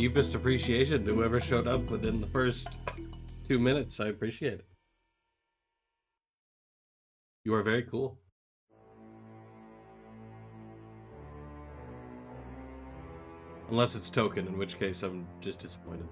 deepest appreciation to whoever showed up within the first 2 minutes. I appreciate it. You are very cool. Unless it's token, in which case I'm just disappointed.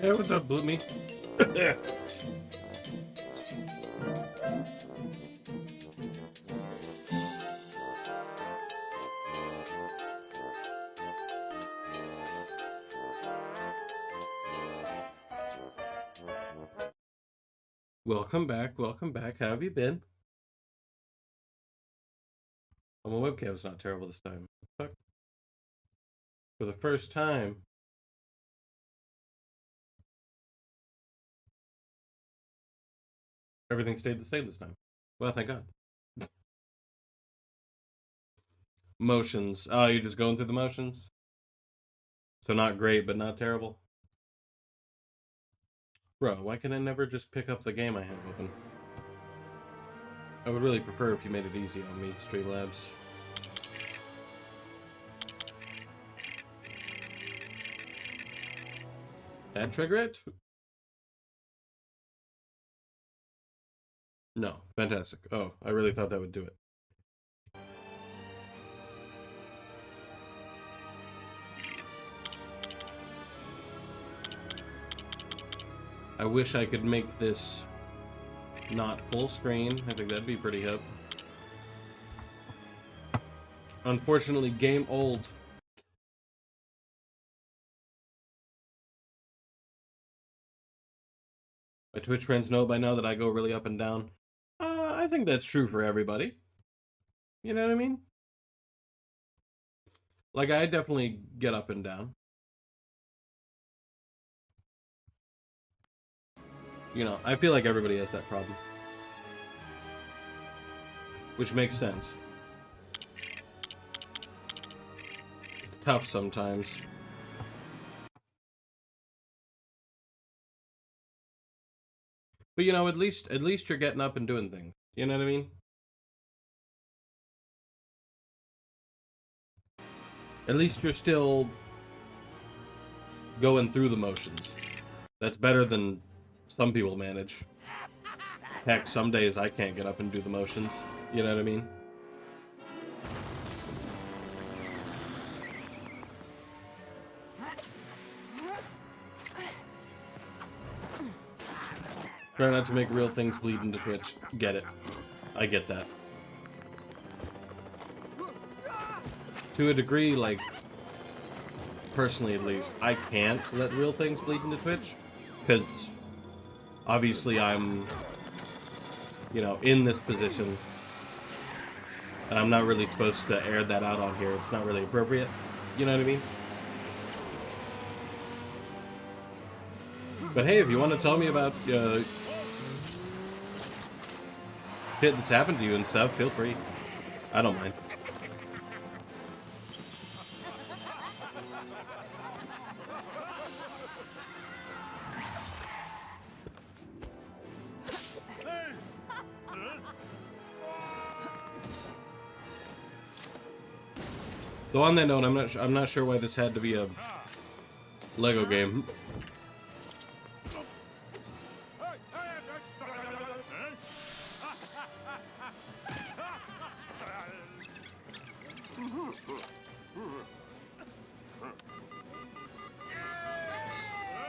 Hey, what's up, Bloomy? Welcome back, welcome back. How have you been? Oh, my webcam's not terrible this time. Fuck. For the first time. Everything stayed the same this time. Well, thank God. Motions. Oh, you're just going through the motions? So not great, but not terrible? Bro, why can I never just pick up the game I have open? I would really prefer if you made it easy on me, Streamlabs. That trigger it? No. Fantastic. Oh, I really thought that would do it. I wish I could make this not full screen. I think that'd be pretty hip. Unfortunately, game old. My Twitch friends know by now that I go really up and down. I think that's true for everybody. You know what I mean? Like, I definitely get up and down. You know, I feel like everybody has that problem. Which makes sense. It's tough sometimes. But you know, at least you're getting up and doing things. You know what I mean? At least you're still going through the motions. That's better than some people manage. Heck, some days I can't get up and do the motions. You know what I mean? Try not to make real things bleed into Twitch. Get it. I get that. To a degree, like, personally at least, I can't let real things bleed into Twitch, because obviously I'm, you know, in this position, and I'm not really supposed to air that out on here. It's not really appropriate. You know what I mean? But hey, if you want to tell me about shit that's happened to you and stuff, feel free. I don't mind. Though on that note, I'm not sure why this had to be a Lego game.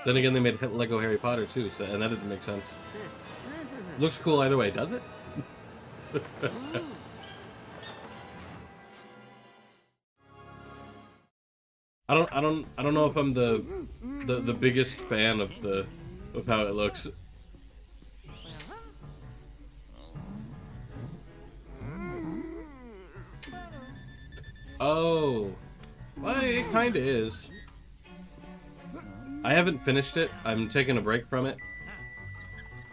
Then again, they made Lego Harry Potter too, so, and that didn't make sense. Looks cool either way, does it? I don't know if I'm the biggest fan of how it looks. Oh, well, it kind of is. I haven't finished it. I'm taking a break from it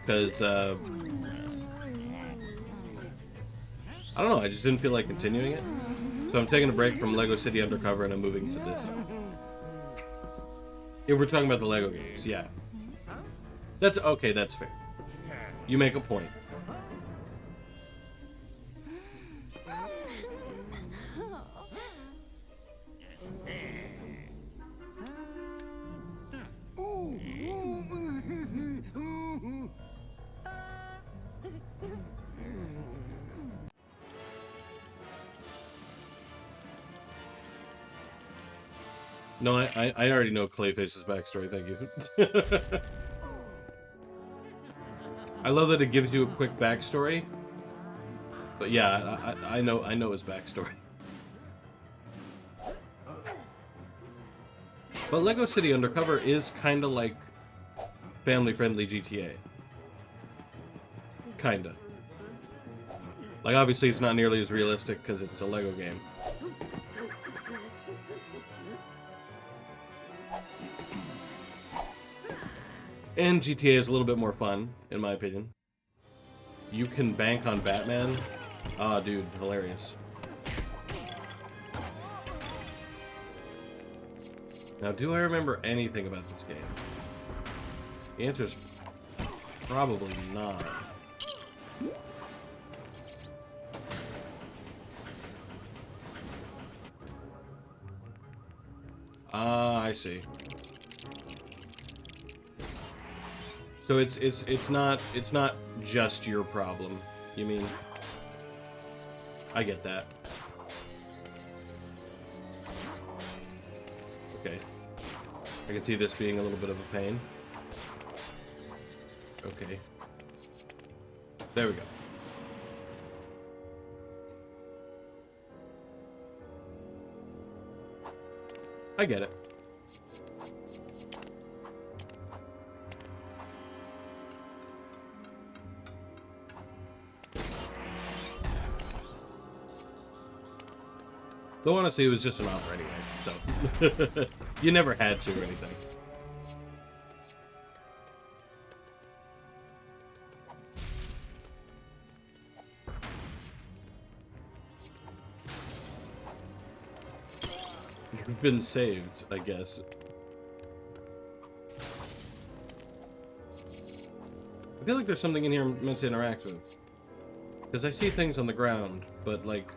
because I don't know. I just didn't feel like continuing it, so I'm taking a break from Lego City Undercover and I'm moving to this. If we're talking about the Lego games, yeah. That's okay. That's fair. You make a point. No, I already know Clayfish's backstory, thank you. I love that it gives you a quick backstory. But yeah, I know his backstory. But Lego City Undercover is kind of like family-friendly GTA. Kinda. Like, obviously it's not nearly as realistic because it's a Lego game. And GTA is a little bit more fun, in my opinion. You can bank on Batman. Ah, dude, hilarious. Now, do I remember anything about this game? The answer is probably not. Ah, I see. So it's not just your problem. You mean? I get that. Okay. I can see this being a little bit of a pain. Okay. There we go. I get it. Though honestly, it was just an offer anyway, so you never had to or anything. You've been saved, I guess. I feel like there's something in here I'm meant to interact with. Because I see things on the ground, but like...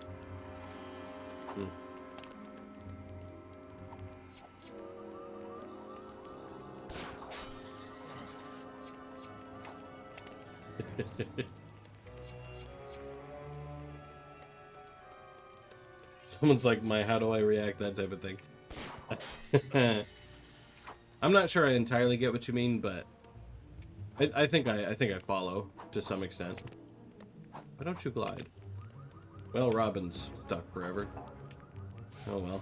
Someone's like, how do I react, that type of thing. I'm not sure I entirely get what you mean, but I think I follow to some extent. Why don't you glide? Well, Robin's stuck forever. Oh well.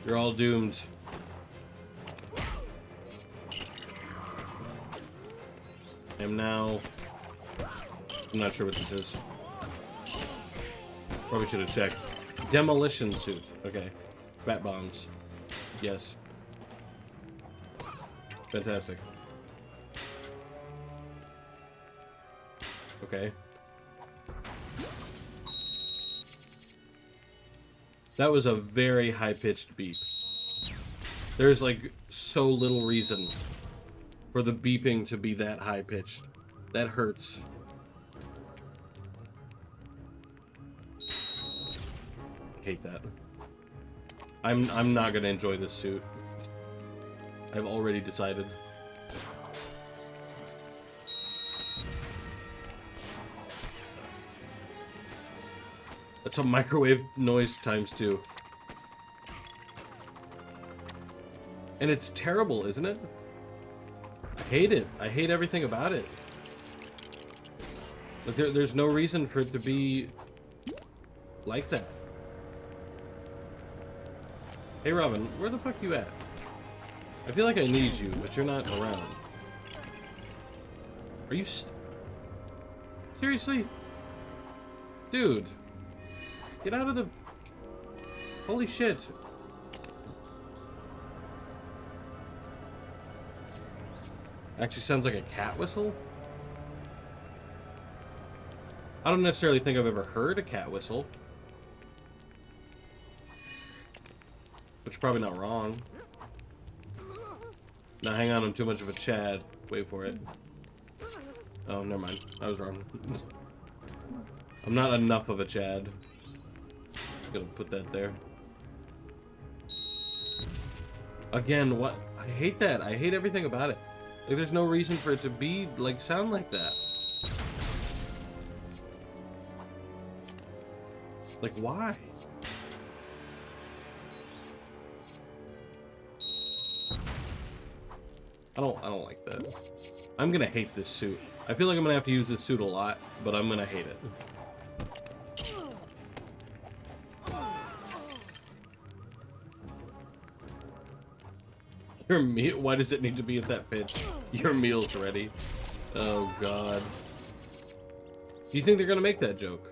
You're all doomed. I'm now... I'm not sure what this is. Probably should have checked. Demolition suit. Okay. Bat bombs. Yes. Fantastic. Okay. That was a very high-pitched beep. There's, like, so little reason for the beeping to be that high-pitched. That hurts. I hate that. I'm not gonna enjoy this suit. I've already decided. That's a microwave noise times 2. And it's terrible, isn't it? I hate it. I hate everything about it. Like there's no reason for it to be like that. Hey Robin, where the fuck you at? I feel like I need you, but you're not around. Are you seriously? Dude. Get out of the... Holy shit. Actually sounds like a cat whistle. I don't necessarily think I've ever heard a cat whistle. Which is probably not wrong. Now hang on, I'm too much of a Chad. Wait for it. Oh, never mind. I was wrong. I'm not enough of a Chad. Gonna put that there. Again, what? I hate that. I hate everything about it. Like, there's no reason for it to be, like, sound like that. Like, why? I don't like that. I'm gonna hate this suit. I feel like I'm gonna have to use this suit a lot, but I'm gonna hate it. Your meal? Why does it need to be at that pitch? Your meal's ready. Oh god. Do you think they're gonna make that joke?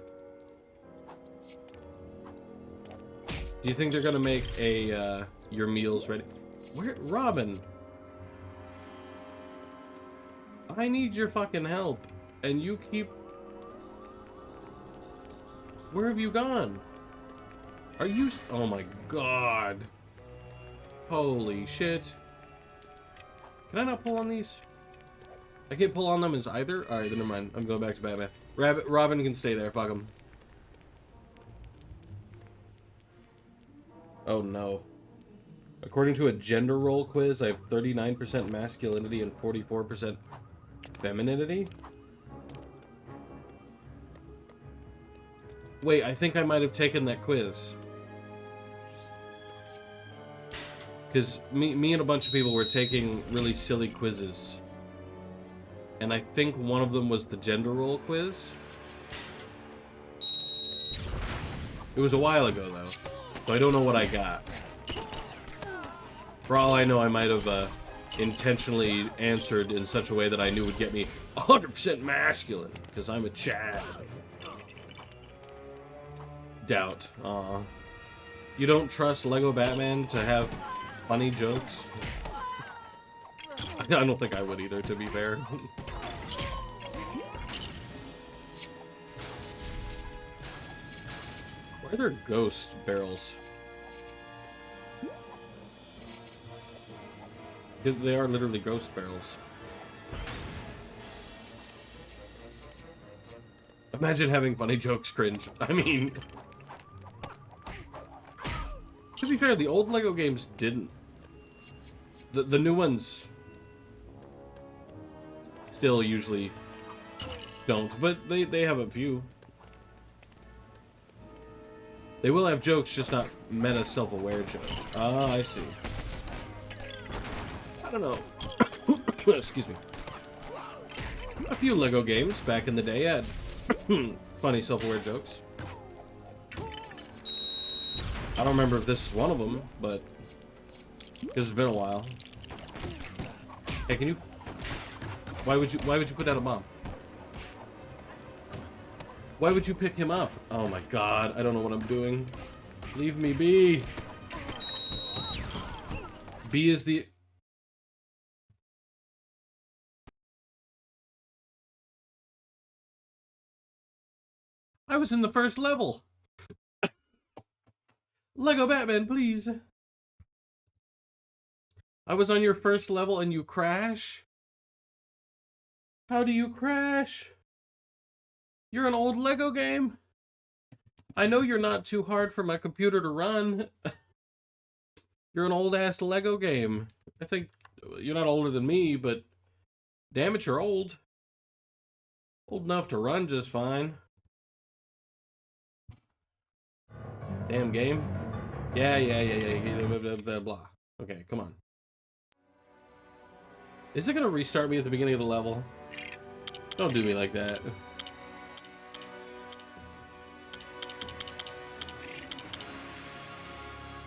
Do you think they're gonna make a your meal's ready? Where, Robin? I need your fucking help, and you keep... Where have you gone? Are you... Oh my god. Holy shit. Can I not pull on these? I can't pull on them as either? Alright, then never mind. I'm going back to Batman. Robin can stay there, fuck him. Oh no. According to a gender role quiz, I have 39% masculinity and 44% femininity? Wait, I think I might have taken that quiz. Because me and a bunch of people were taking really silly quizzes. And I think one of them was the gender role quiz. It was a while ago, though. So I don't know what I got. For all I know, I might have intentionally answered in such a way that I knew would get me 100% masculine. Because I'm a Chad. Doubt. Aw. You don't trust Lego Batman to have funny jokes? I don't think I would either, to be fair. Why are there ghost barrels? They are literally ghost barrels. Imagine having funny jokes cringe. I mean... To be fair, the old Lego games didn't. The new ones still usually don't, but they have a few. They will have jokes, just not meta self-aware jokes. Ah, I see. I don't know. Excuse me. A few Lego games back in the day had funny self-aware jokes. I don't remember if this is one of them, but because it's been a while. Hey, can you? Why would you put down a bomb? Why would you pick him up? Oh my god, I don't know what I'm doing. Leave me be. B is the... I was in the first level. Lego Batman, please. I was on your first level and you crash? How do you crash? You're an old Lego game. I know you're not too hard for my computer to run. You're an old-ass Lego game. I think you're not older than me, but damn it, you're old. Old enough to run just fine. Damn game. Yeah. Blah, blah, blah, blah. Okay, come on. Is it gonna restart me at the beginning of the level? Don't do me like that.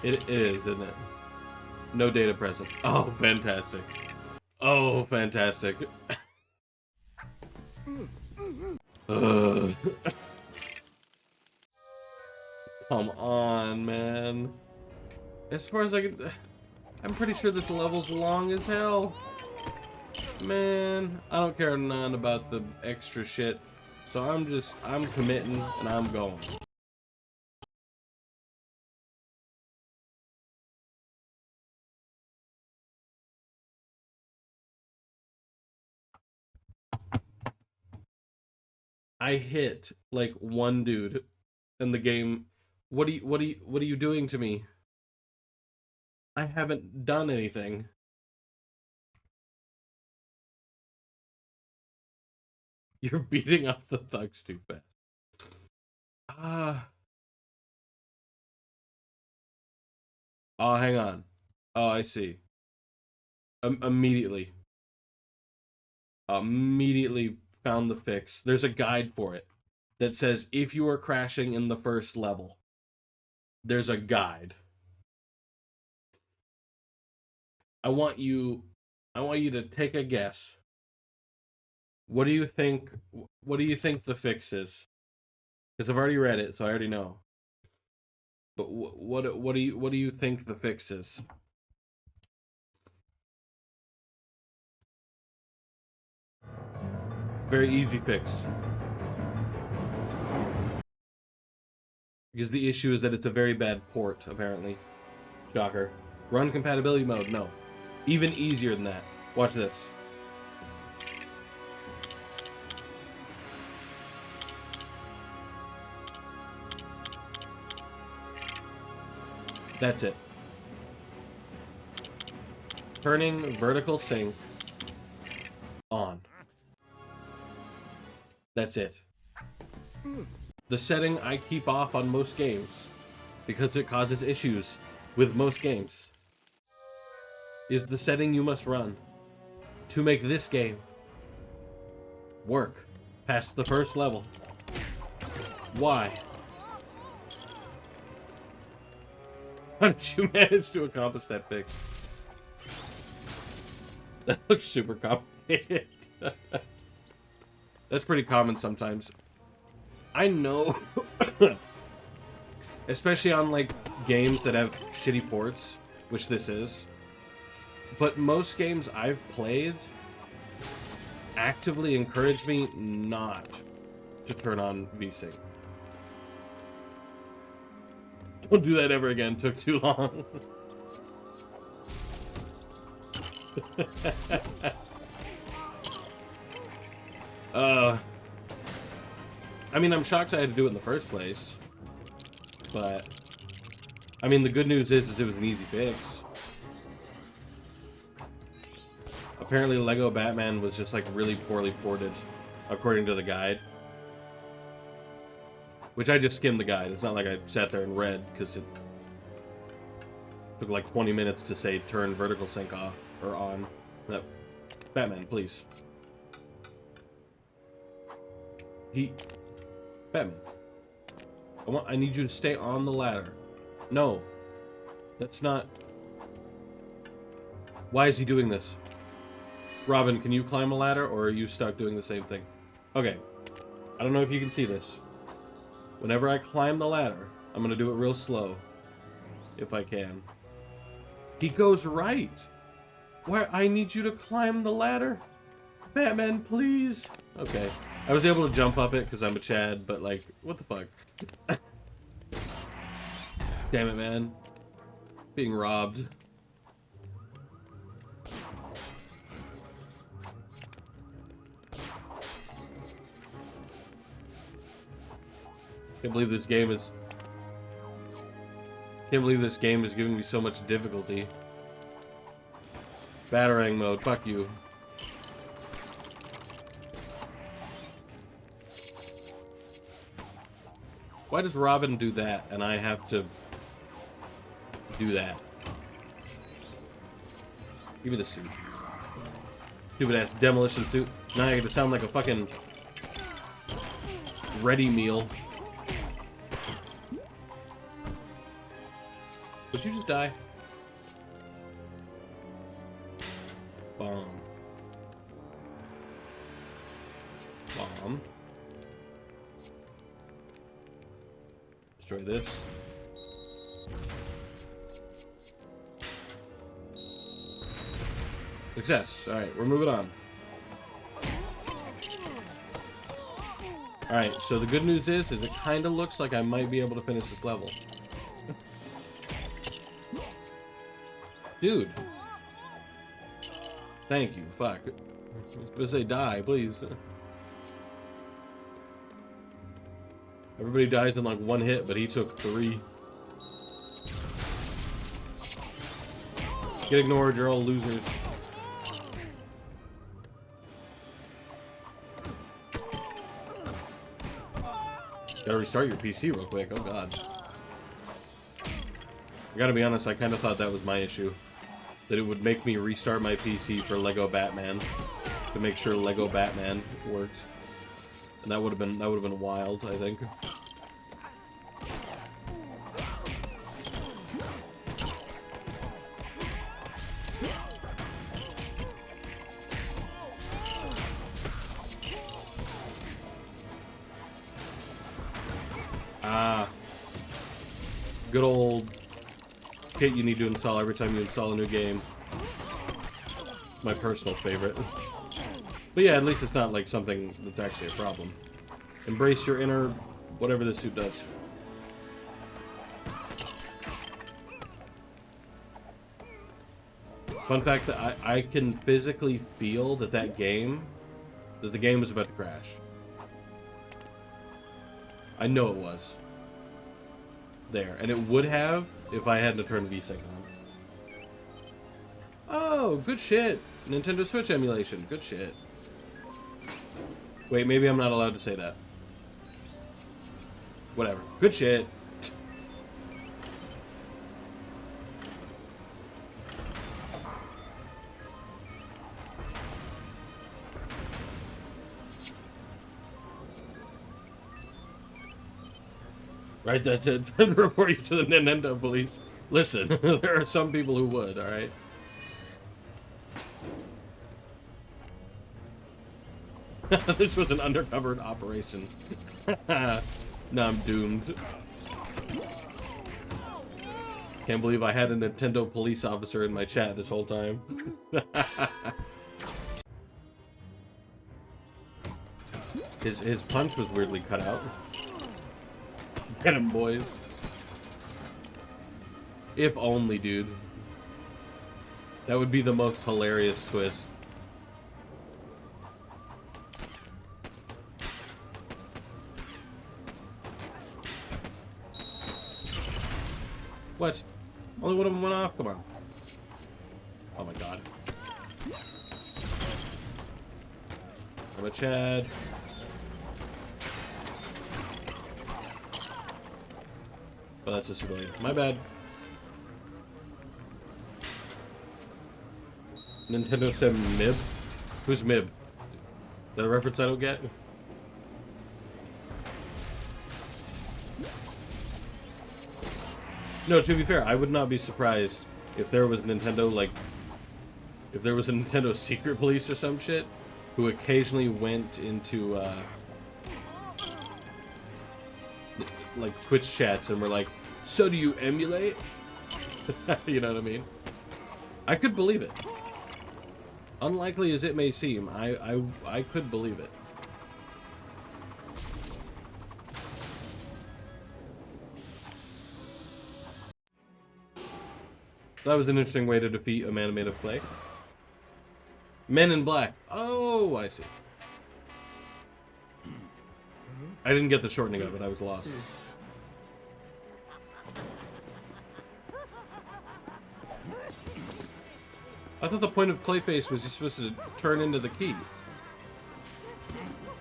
It is, isn't it? No data present. Oh, fantastic. Oh, fantastic. Come on, man. As far as I can... I'm pretty sure this level's long as hell. Man, I don't care none about the extra shit. So I'm committing and I'm going. I hit like one dude in the game. What are you doing to me? I haven't done anything. You're beating up the thugs too fast. Oh, hang on. Oh, I see. Immediately found the fix. There's a guide for it that says if you are crashing in the first level, there's a guide. I want you to take a guess. What do you think the fix is? Because I've already read it, so I already know. But what do you think the fix is? Very easy fix. Because the issue is that it's a very bad port, apparently. Shocker. Run compatibility mode, no. Even easier than that. Watch this. That's it. Turning vertical sync on. That's it. The setting I keep off on most games because it causes issues with most games is the setting you must run to make this game work past the first level. Why? How did you manage to accomplish that fix? That looks super complicated. That's pretty common sometimes. I know, especially on like games that have shitty ports, which this is. But most games I've played actively encourage me not to turn on VSync. Don't do that ever again. Took too long. I mean, I'm shocked I had to do it in the first place. But, I mean, the good news is it was an easy fix. Apparently, Lego Batman was just, like, really poorly ported, according to the guide. Which I just skimmed the guide. It's not like I sat there and read, because it took like 20 minutes to say turn vertical sync off, or on. No. Batman, please. Batman. I need you to stay on the ladder. No. That's not... Why is he doing this? Robin, can you climb a ladder, or are you stuck doing the same thing? Okay. I don't know if you can see this. Whenever I climb the ladder, I'm going to do it real slow. If I can. He goes right. Why? I need you to climb the ladder. Batman, please. Okay. I was able to jump up it because I'm a Chad, but like, what the fuck? Damn it, man. Being robbed. Can't believe this game is... Can't believe this game is giving me so much difficulty. Batarang mode, fuck you. Why does Robin do that and I have to do that? Give me the suit. Stupid ass demolition suit. Now I get to sound like a fucking ready meal. Would you just die? Bomb. Bomb. Destroy this. Success. Alright, we're moving on. Alright, so the good news is it kind of looks like I might be able to finish this level. Dude. Thank you. Fuck. I was gonna say die, please. Everybody dies in like one hit, but he took 3. Get ignored, you're all losers. Gotta restart your PC real quick, oh god. I gotta be honest, I kind of thought that was my issue. That it would make me restart my PC for Lego Batman to make sure Lego Batman worked, and that would have been wild, I think. Ah, good old kit you need to install every time you install a new game. My personal favorite. But yeah, at least it's not like something that's actually a problem. Embrace your inner whatever this suit does. Fun fact that I can physically feel that the game is about to crash. I know it was. There. And it would have if I hadn't turned VSync on. Oh, good shit. Nintendo Switch emulation. Good shit. Wait, maybe I'm not allowed to say that. Whatever. Good shit. Right, that's it. Report you to the Nintendo police. Listen, there are some people who would, alright? This was an undercover operation. Now I'm doomed. Can't believe I had a Nintendo police officer in my chat this whole time. His punch was weirdly cut out. Get him, boys. If only, dude. That would be the most hilarious twist. What? Only one of them went off? Come on. Oh my god. I'm a Chad. Oh, that's a civilian. My bad. Nintendo said Mib? Who's Mib? Is that a reference I don't get? No, to be fair, I would not be surprised if there was Nintendo, like, if there was a Nintendo secret police or some shit who occasionally went into, like, Twitch chats and were like, so do you emulate? You know what I mean? I could believe it. Unlikely as it may seem, I could believe it. That was an interesting way to defeat a man made of clay. Men in Black. Oh, I see. I didn't get the shortening of it. I was lost. I thought the point of Clayface was you're supposed to turn into the key.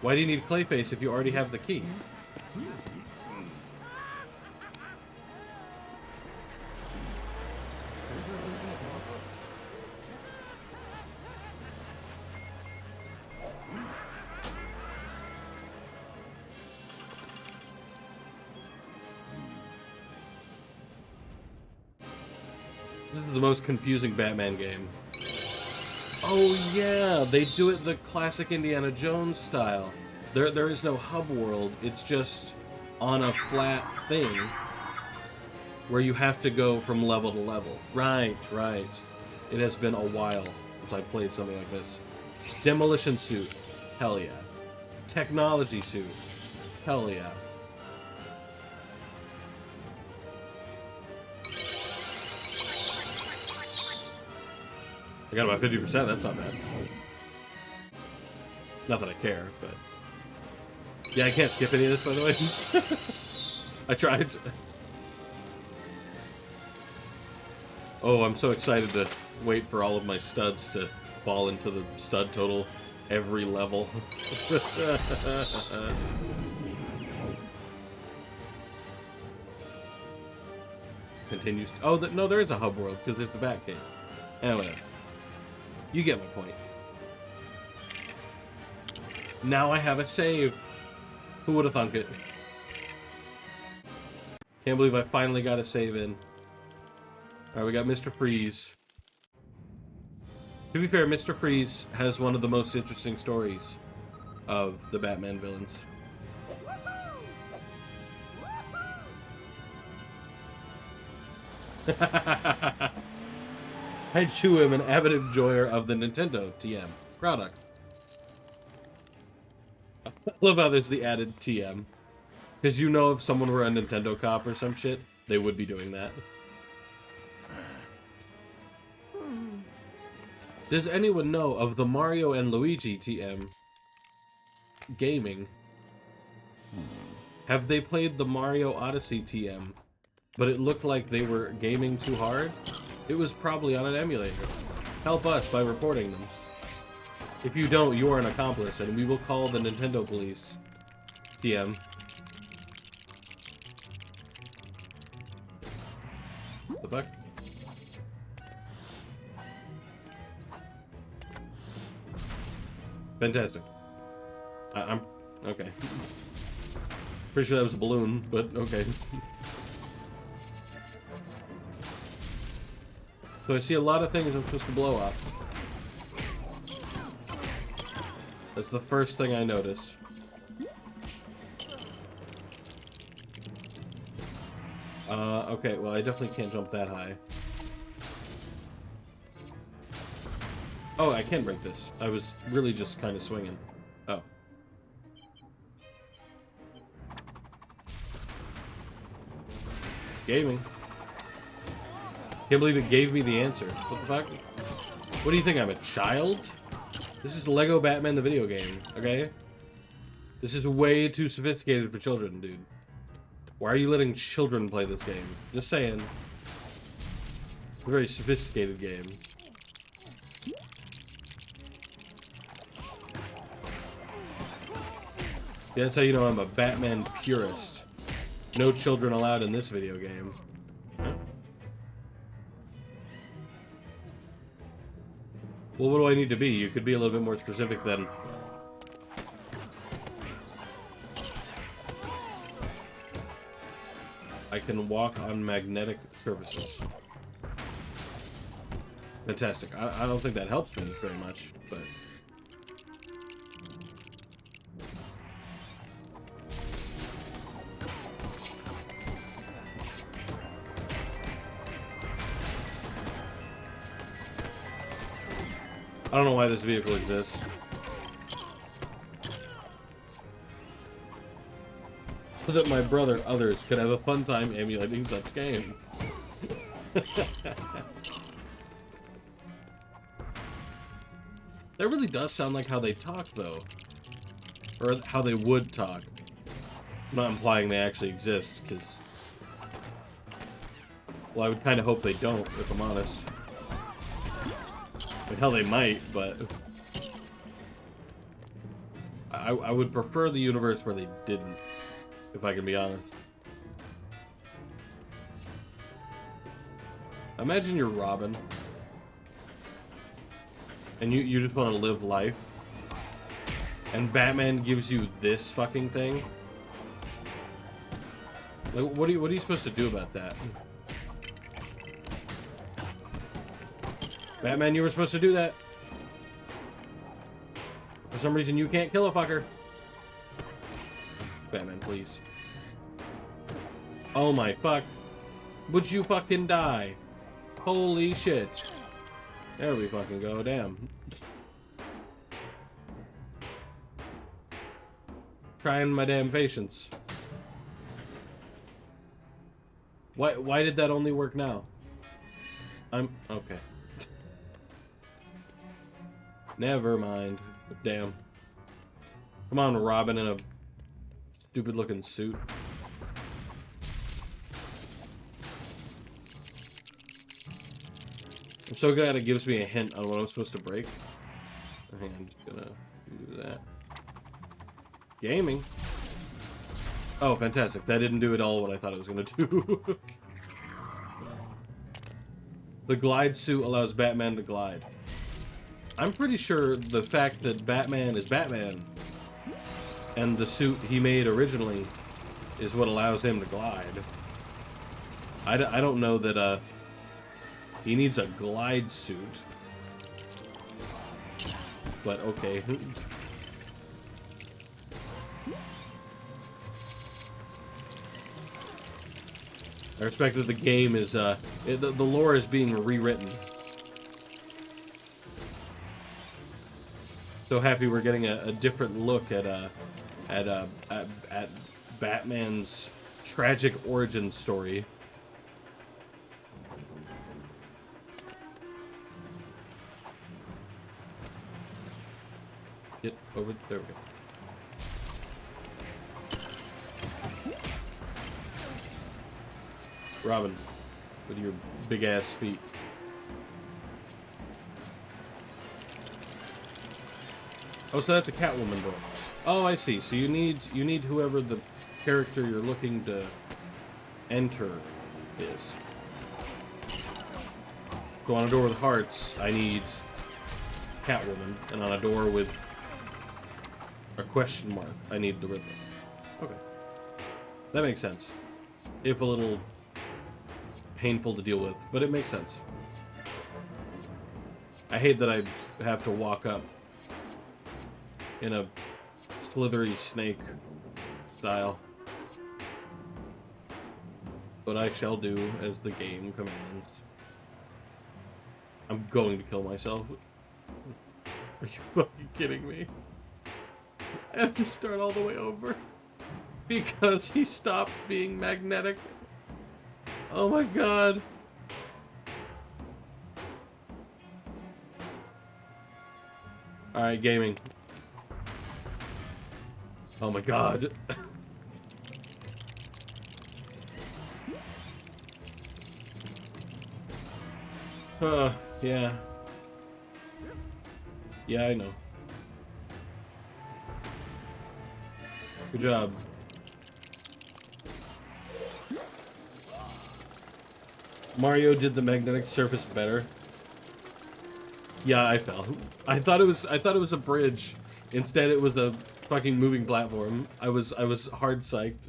Why do you need Clayface if you already have the key? This is the most confusing Batman game. Oh yeah, they do it the classic Indiana Jones style. There is no hub world, it's just on a flat thing where you have to go from level to level. Right, right. It has been a while since I played something like this. Demolition suit, hell yeah. Technology suit, hell yeah. I got about 50%, that's not bad. Not that I care, but... Yeah, I can't skip any of this, by the way. I tried. Oh, I'm so excited to wait for all of my studs to fall into the stud total every level. Continues. Oh, no, there is a hub world, because there's the Batcave. Anyway. You get my point. Now I have a save. Who would have thunk it? Can't believe I finally got a save in. Alright, we got Mr. Freeze. To be fair, Mr. Freeze has one of the most interesting stories of the Batman villains. I chew him an avid enjoyer of the Nintendo TM product. I love how there's the added TM. Because you know if someone were a Nintendo cop or some shit, they would be doing that. Does anyone know of the Mario and Luigi TM gaming? Have they played the Mario Odyssey TM, but it looked like they were gaming too hard? It was probably on an emulator. Help us by reporting them. If you don't, you are an accomplice, and we will call the Nintendo police. TM. What the fuck? Fantastic. I'm... okay. Pretty sure that was a balloon, but okay. So I see a lot of things I'm supposed to blow up. That's the first thing I notice. Okay, well I definitely can't jump that high. Oh, I can break this. I was really just kind of swinging. Oh. Gaming. Can't believe it gave me the answer. What the fuck? What do you think, I'm a child? This is Lego Batman the video game, okay? This is way too sophisticated for children, dude. Why are you letting children play this game? Just saying. It's a very sophisticated game. Yeah, that's how you know I'm a Batman purist. No children allowed in this video game. Well, what do I need to be? You could be a little bit more specific then. I can walk on magnetic surfaces. Fantastic. I don't think that helps me very much, but... I don't know why this vehicle exists. So that my brother and others could have a fun time emulating such game. That really does sound like how they talk, though. Or how they would talk. I'm not implying they actually exist, because... Well, I would kind of hope they don't, if I'm honest. I mean, hell, they might, but... I would prefer the universe where they didn't, if I can be honest. Imagine you're Robin. And you just want to live life. And Batman gives you this fucking thing. Like, what are you supposed to do about that? Batman, you were supposed to do that. For some reason, you can't kill a fucker. Batman, please. Oh my fuck. Would you fucking die? Holy shit. There we fucking go. Damn. Trying my damn patience. Why did that only work now? I'm okay. Never mind. Damn. Come on, Robin in a stupid looking suit. I'm so glad it gives me a hint on what I'm supposed to break. Hang on, I'm just gonna do that. Gaming. Oh, fantastic. That didn't do at all what I thought it was gonna do. The glide suit allows Batman to glide. I'm pretty sure the fact that Batman is Batman and the suit he made originally is what allows him to glide. I don't know that he needs a glide suit. But okay. I respect that the game is the lore is being rewritten. So happy we're getting a different look at Batman's tragic origin story. Get over there. We go. Robin, with your big ass feet. Oh, so that's a Catwoman book. Oh, I see. So you need whoever the character you're looking to enter is. So on a door with hearts, I need Catwoman, and on a door with a question mark, I need the Riddler. Okay, that makes sense. If a little painful to deal with, but it makes sense. I hate that I have to walk up in a slithery snake style. But I shall do as the game commands. I'm going to kill myself. Are you fucking kidding me? I have to start all the way over. Because he stopped being magnetic. Oh my god. Alright, gaming. Oh my god. Yeah. Yeah, I know. Good job. Mario did the magnetic surface better. Yeah, I fell. I thought it was a bridge. Instead, it was a fucking moving platform. I was hard psyched.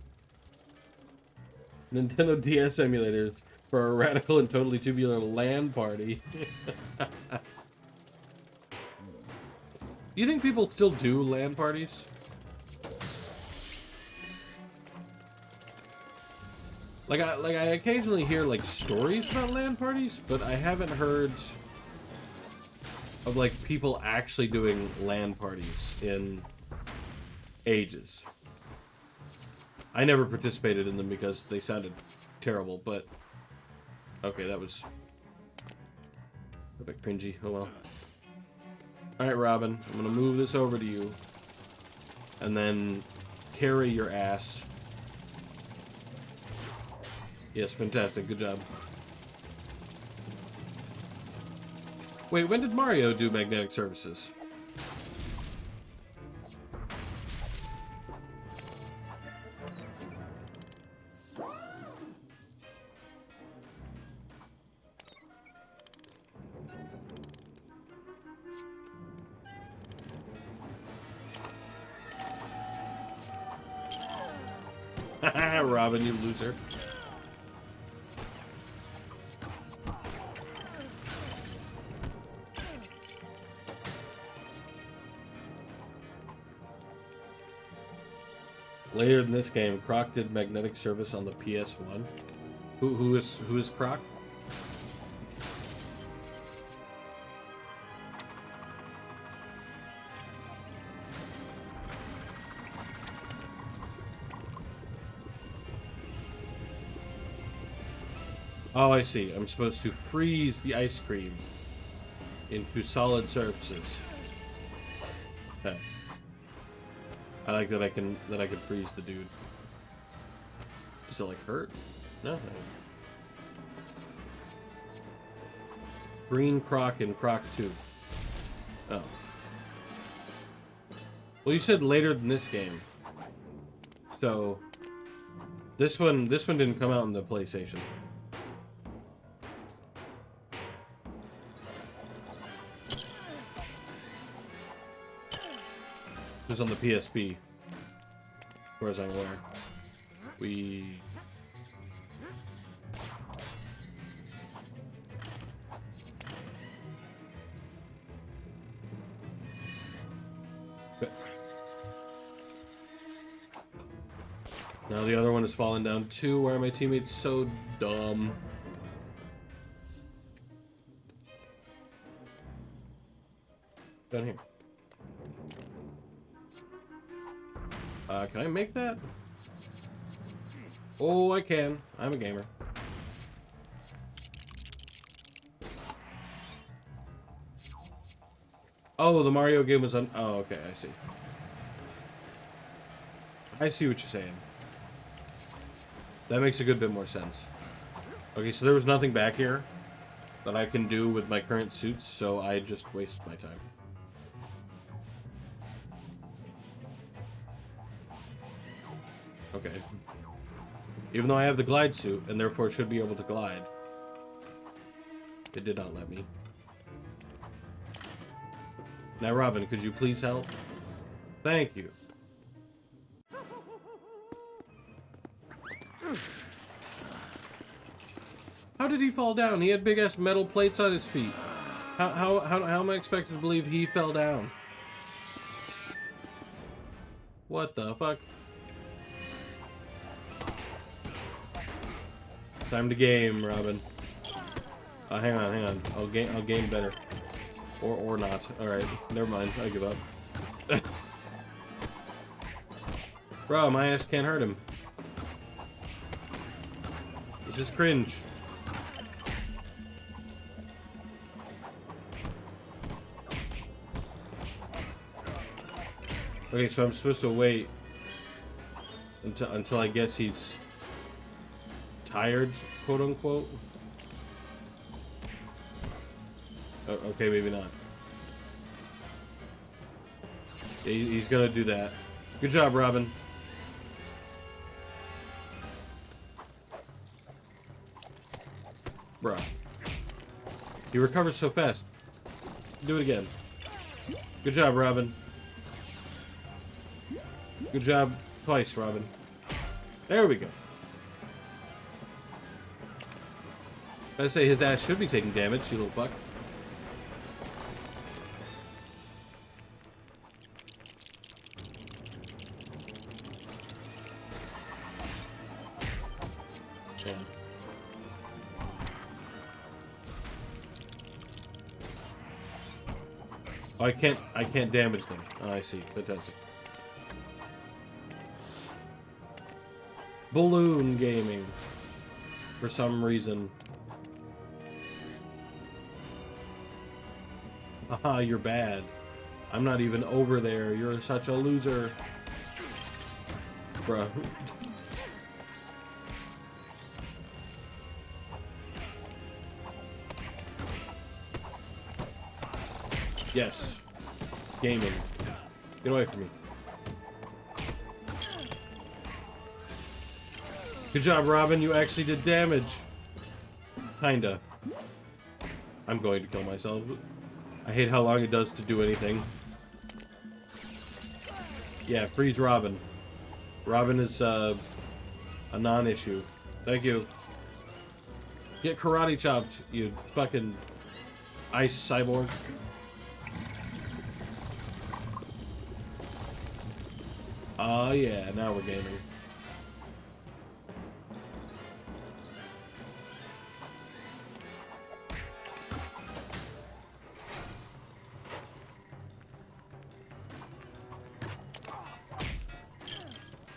Nintendo DS emulators for a radical and totally tubular LAN party. Do you think people still do LAN parties? Like I occasionally hear like stories about LAN parties, but I haven't heard of like people actually doing LAN parties in ages. I never participated in them because they sounded terrible, but okay, that was a bit cringy. Oh well. Alright, Robin, I'm gonna move this over to you and then carry your ass. Yes, fantastic, good job. Wait, when did Mario do magnetic surfaces? Haha, Robin, you loser. Later in this game, Croc did magnetic service on the PS1. Who is Croc? Oh, I see. I'm supposed to freeze the ice cream into solid surfaces. Okay. I like that I can freeze the dude. Does it like hurt? No. Green Croc and Croc 2. Oh. Well, you said later than this game. So this one didn't come out on the PlayStation. It was on the PSP, as far as I'm aware. Now the other one has fallen down too. Why are my teammates so dumb? Down here. Can I make that? Oh, I can. I'm a gamer. Oh, the Mario game was on... Oh, okay, I see. I see what you're saying. That makes a good bit more sense. Okay, so there was nothing back here that I can do with my current suits, so I just wasted my time. Okay. Even though I have the glide suit, and therefore should be able to glide, it did not let me. Now, Robin, could you please help? Thank you. How did he fall down? He had big-ass metal plates on his feet. How am I expected to believe he fell down? What the fuck? Time to game, Robin. Hang on. I'll game better. Or not. Alright, never mind. I give up. Bro, my ass can't hurt him. This is cringe. Okay, so I'm supposed to wait until I guess he's tired, quote unquote. Okay, maybe not. He's gonna do that. Good job, Robin. Bruh. He recovers so fast. Do it again. Good job, Robin. Good job twice, Robin. There we go. I say his ass should be taking damage, you little fuck. Yeah. Oh, I can't damage them. Oh, I see. Fantastic. Balloon gaming. For some reason. Haha, you're bad. I'm not even over there. You're such a loser. Bruh. Yes. Gaming. Get away from me. Good job, Robin. You actually did damage. Kinda. I'm going to kill myself. I hate how long it does to do anything. Yeah, freeze Robin. Robin is a non-issue. Thank you. Get karate chopped, you fucking ice cyborg. Oh yeah, now we're gaming.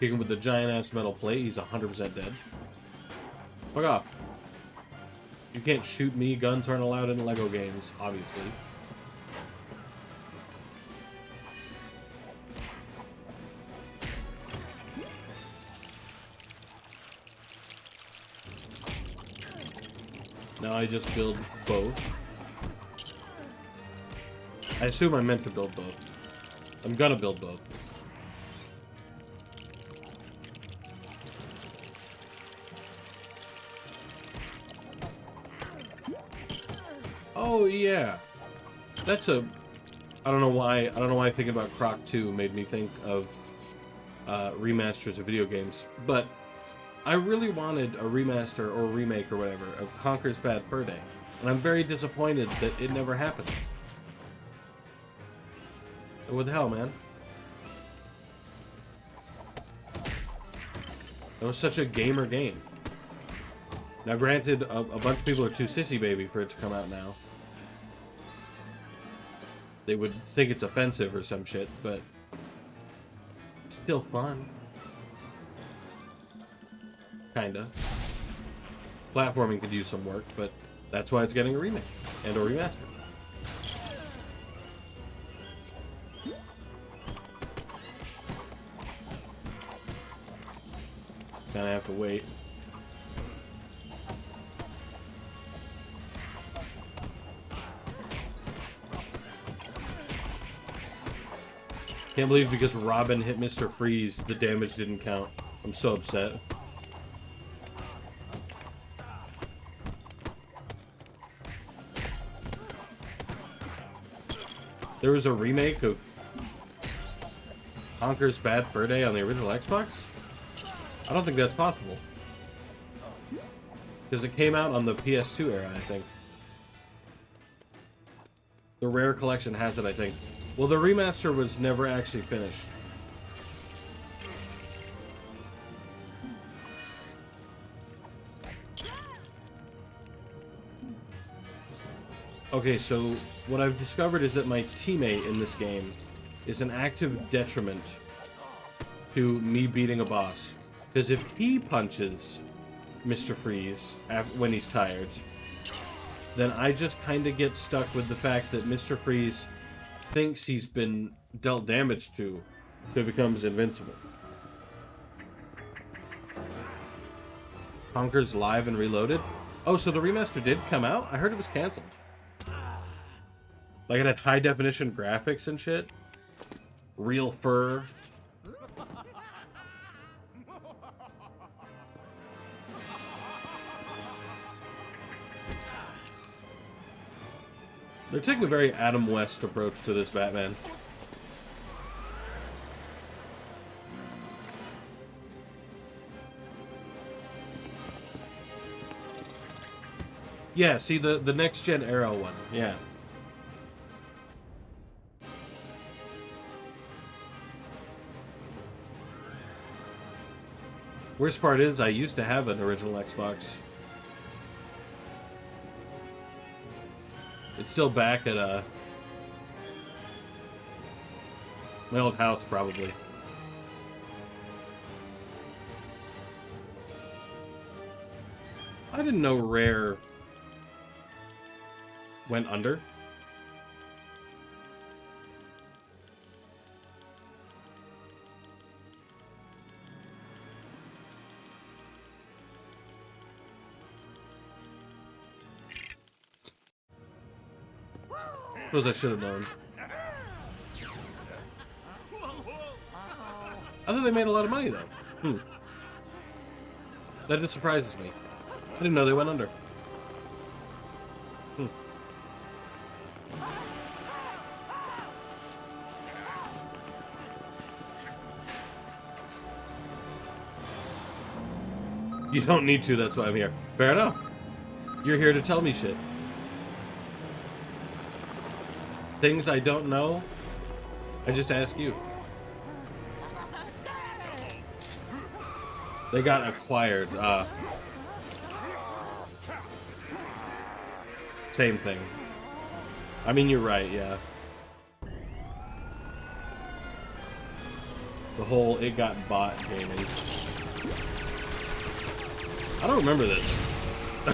Kick him with the giant-ass metal plate, he's 100% dead. Fuck off. You can't shoot me, guns aren't allowed in LEGO games, obviously. Now I just build both. I assume I meant to build both. I'm gonna build both. Oh yeah, that's a. I don't know why. Thinking about Croc 2 made me think of remasters of video games, but I really wanted a remaster or remake or whatever of Conker's Bad Fur Day, and I'm very disappointed that it never happened. What the hell, man? That was such a gamer game. Now, granted, a bunch of people are too sissy baby for it to come out now. They would think it's offensive or some shit, but still fun. Kinda. Platforming could use some work, but that's why it's getting a remake and a remaster. Kinda have to wait. Can't believe because Robin hit Mr. Freeze, the damage didn't count. I'm so upset. There was a remake of Conker's Bad Fur Day on the original Xbox? I don't think that's possible. Because it came out on the PS2 era, I think. The Rare Collection has it, I think. Well, the remaster was never actually finished. Okay, so what I've discovered is that my teammate in this game is an active detriment to me beating a boss. Because if he punches Mr. Freeze when he's tired, then I just kind of get stuck with the fact that Mr. Freeze thinks he's been dealt damage to, so he becomes invincible. Conker's Live and Reloaded? Oh, so the remaster did come out? I heard it was canceled. Like it had high definition graphics and shit. Real fur. They're taking a very Adam West approach to this Batman. Yeah, see the next gen Arrow one. Yeah. Worst part is I used to have an original Xbox. It's still back at my old house, probably. I didn't know Rare went under. Suppose I should have known. I thought they made a lot of money, though. That just surprises me. I didn't know they went under. You don't need to, that's why I'm here. Fair enough. You're here to tell me shit. Things I don't know, I just ask you. They got acquired. Same thing. I mean, you're right, yeah. The whole it got bought gaming. I don't remember this. I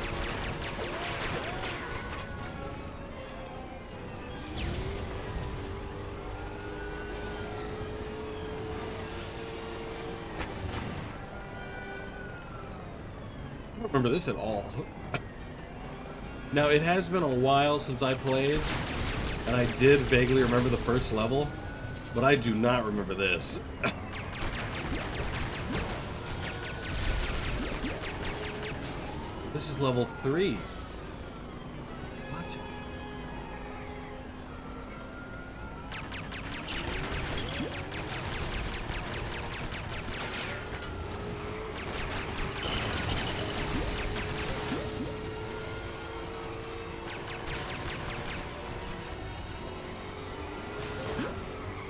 don't remember this at all. Now, it has been a while since I played, and I did vaguely remember the first level, but I do not remember this. This is level 3. What?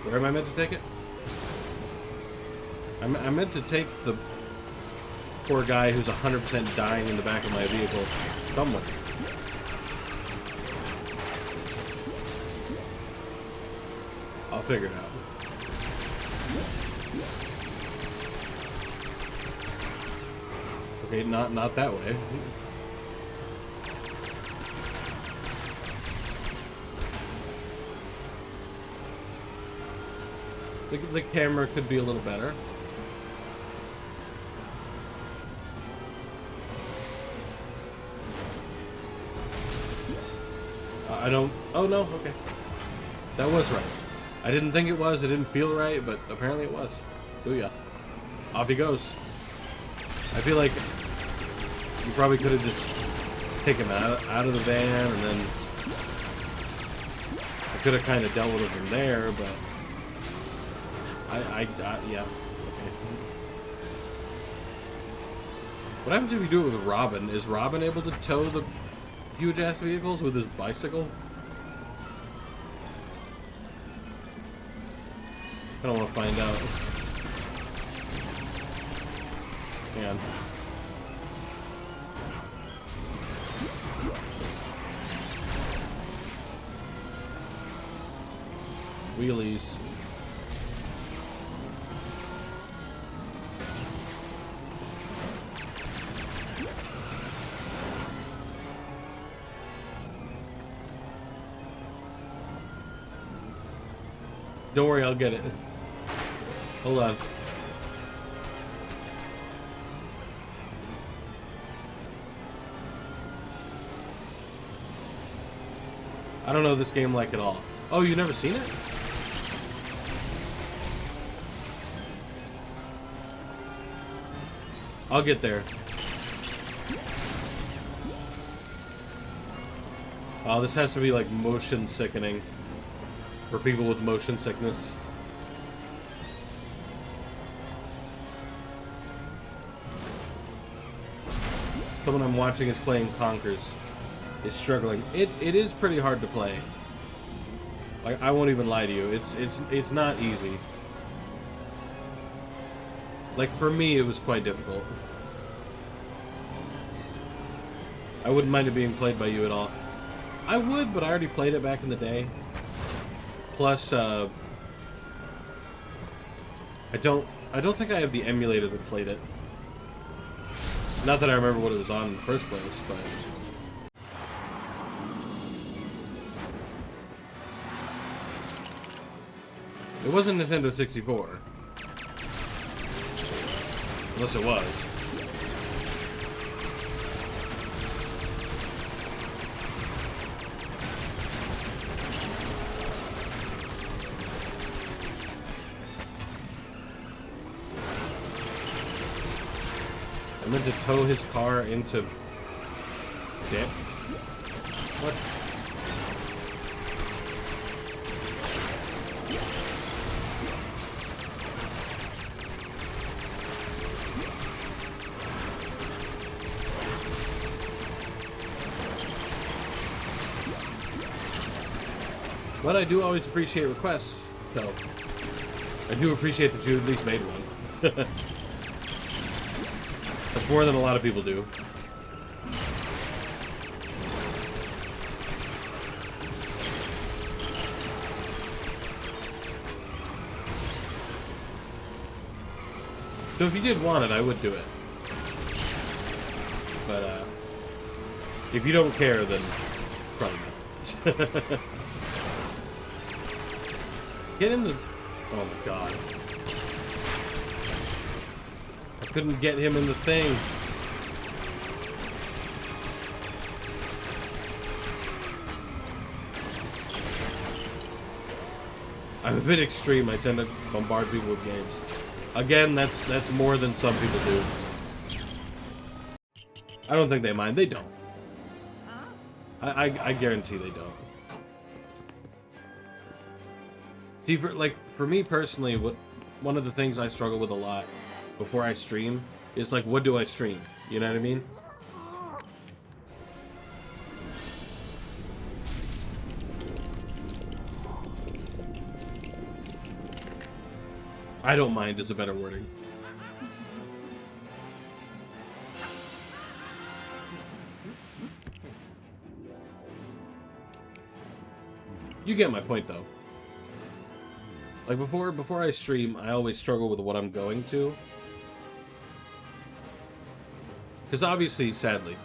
Where am I meant to take it? I'm meant to take the poor guy who's 100% dying in the back of my vehicle somewhere. I'll figure it out. Okay, not that way. The camera could be a little better. I don't... Oh, no, okay. That was right. I didn't think it was, it didn't feel right, but apparently it was. Booyah. Off he goes. I feel like you probably could have just taken him out of the van, and then I could have kind of dealt with it from there, but... yeah. Okay. What happens if you do it with Robin? Is Robin able to tow the huge-ass vehicles with his bicycle? I don't want to find out. Man. Wheelies. Don't worry, I'll get it. Hold on. I don't know this game like at all. Oh, you've never seen it? I'll get there. Oh, this has to be like motion sickening. For people with motion sickness. Someone I'm watching is playing Conkers. is struggling. It is pretty hard to play. Like, I won't even lie to you. It's not easy. Like, for me, it was quite difficult. I wouldn't mind it being played by you at all. I would, but I already played it back in the day. Plus, I don't think I have the emulator that played it. Not that I remember what it was on in the first place, but... It wasn't Nintendo 64. Unless it was. I meant to tow his car into... Damn. What? But I do always appreciate requests, so I do appreciate that you at least made one. That's more than a lot of people do. So if you did want it, I would do it. But if you don't care, then probably not. Get in the... Oh my god. I couldn't get him in the thing. I'm a bit extreme. I tend to bombard people with games. Again, that's more than some people do. I don't think they mind. They don't. I guarantee they don't. See, for me personally, one of the things I struggle with a lot before I stream is like, what do I stream? You know what I mean? I don't mind is a better wording. You get my point, though. Like, before I stream, I always struggle with what I'm going to. Because obviously, sadly,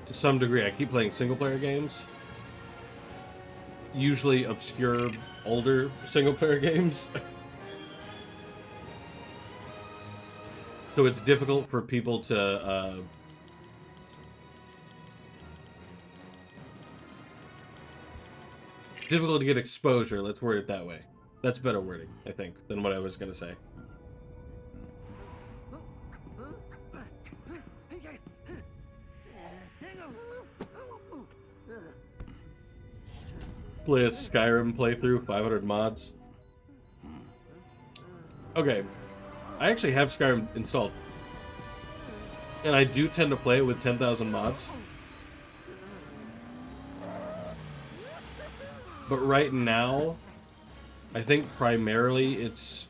to some degree, I keep playing single-player games. Usually obscure, older single-player games. So it's difficult for people to... difficult to get exposure, let's word it that way. That's better wording, I think, than what I was going to say. Play a Skyrim playthrough, 500 mods. Okay, I actually have Skyrim installed. And I do tend to play it with 10,000 mods. But right now, I think primarily it's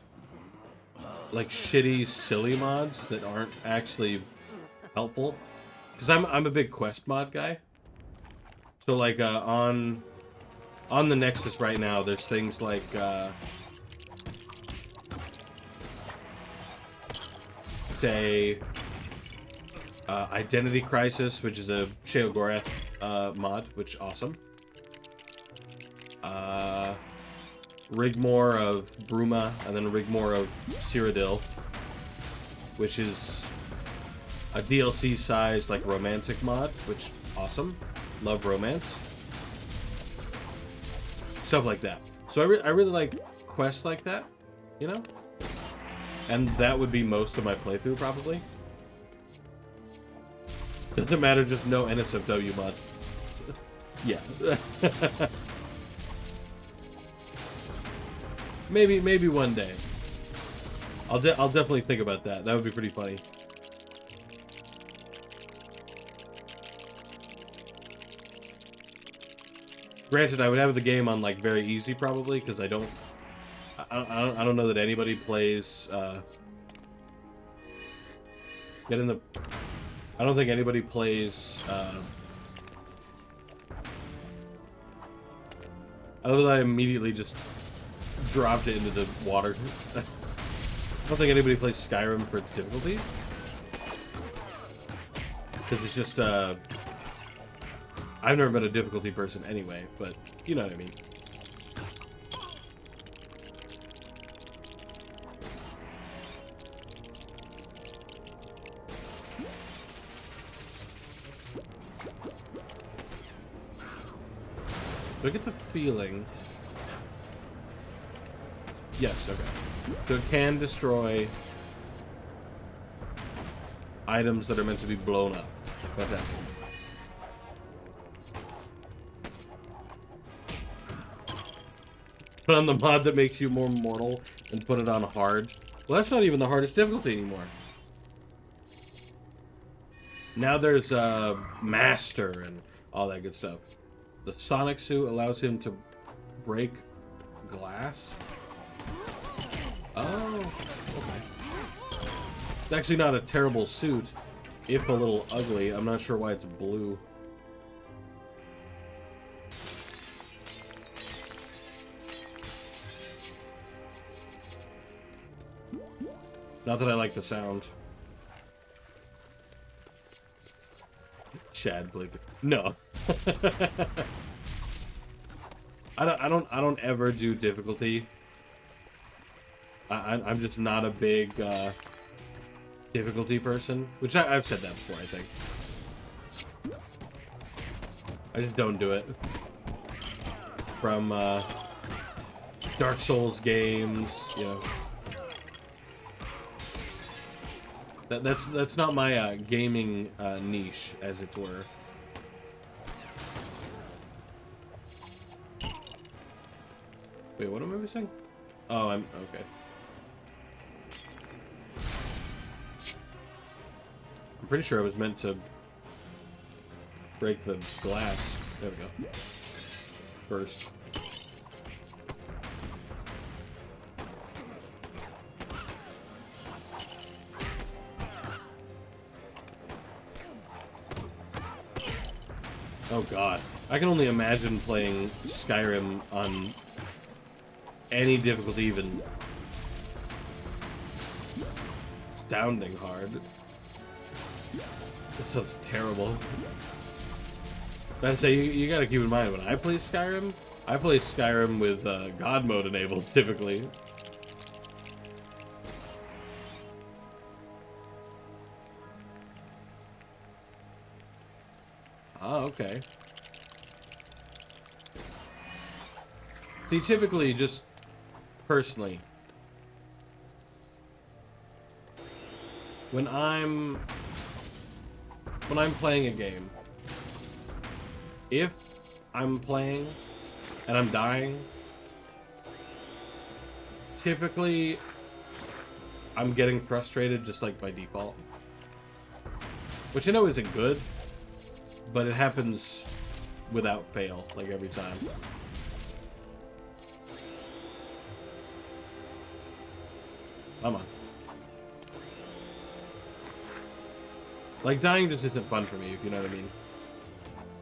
like shitty, silly mods that aren't actually helpful. Because I'm a big quest mod guy. So like on the Nexus right now, there's things like say Identity Crisis, which is a Sheogorath mod, which is awesome. Rigmore of Bruma, and then Rigmore of Cyrodiil, which is a DLC size like romantic mod, which awesome. Love romance. Stuff like that. So I really like quests like that, you know? And that would be most of my playthrough, probably. Doesn't matter, just no NSFW mod. Yeah. Maybe one day. I'll definitely think about that. That would be pretty funny. Granted, I would have the game on like very easy probably because I don't know that anybody plays. Get in the. I don't think anybody plays. Other than I immediately just dropped it into the water. I don't think anybody plays Skyrim for its difficulty. Because it's just, I've never been a difficulty person anyway, but you know what I mean. Do I get the feeling... Yes, okay. So it can destroy items that are meant to be blown up. Fantastic. Put on the mod that makes you more mortal and put it on hard. Well, that's not even the hardest difficulty anymore. Now there's Master and all that good stuff. The Sonic suit allows him to break glass. Oh, okay. It's actually not a terrible suit, if a little ugly. I'm not sure why it's blue. Not that I like the sound. Chad Blake. No. I don't ever do difficulty. I'm just not a big difficulty person, which I've said that before, I think. I just don't do it. From Dark Souls games, you know. That's not my gaming niche, as it were. Wait, what am I missing? Oh, I'm okay. I'm pretty sure I was meant to break the glass. There we go. First. Oh god. I can only imagine playing Skyrim on any difficulty even astounding hard. This sounds terrible. I say, you gotta keep in mind, when I play Skyrim with God mode enabled, typically. Oh, okay. See, typically, just personally, when I'm playing a game, if I'm playing and I'm dying, typically I'm getting frustrated just like by default, which I know isn't good. But it happens without fail, like every time. Come on. Like, dying just isn't fun for me, if you know what I mean.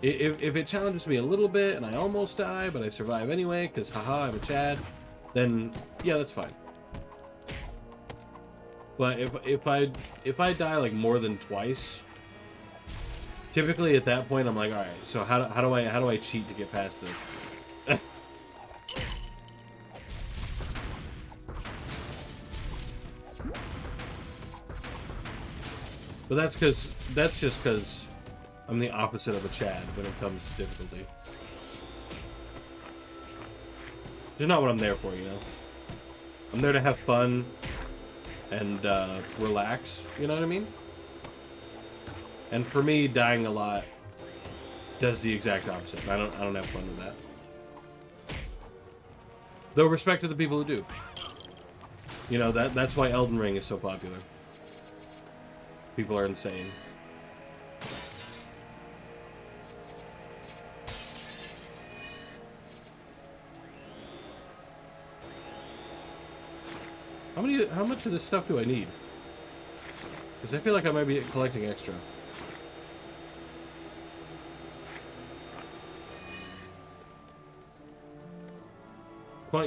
If it challenges me a little bit and I almost die, but I survive anyway, because haha, I'm a Chad, then yeah, that's fine. But if I die like more than twice, typically at that point I'm like, all right, so how do I cheat to get past this? But that's just because I'm the opposite of a Chad when it comes to difficulty. It's not what I'm there for, you know. I'm there to have fun and relax, you know what I mean? And for me, dying a lot does the exact opposite. I don't have fun with that. Though respect to the people who do. You know, that's why Elden Ring is so popular. People are insane. How much of this stuff do I need? Because I feel like I might be collecting extra.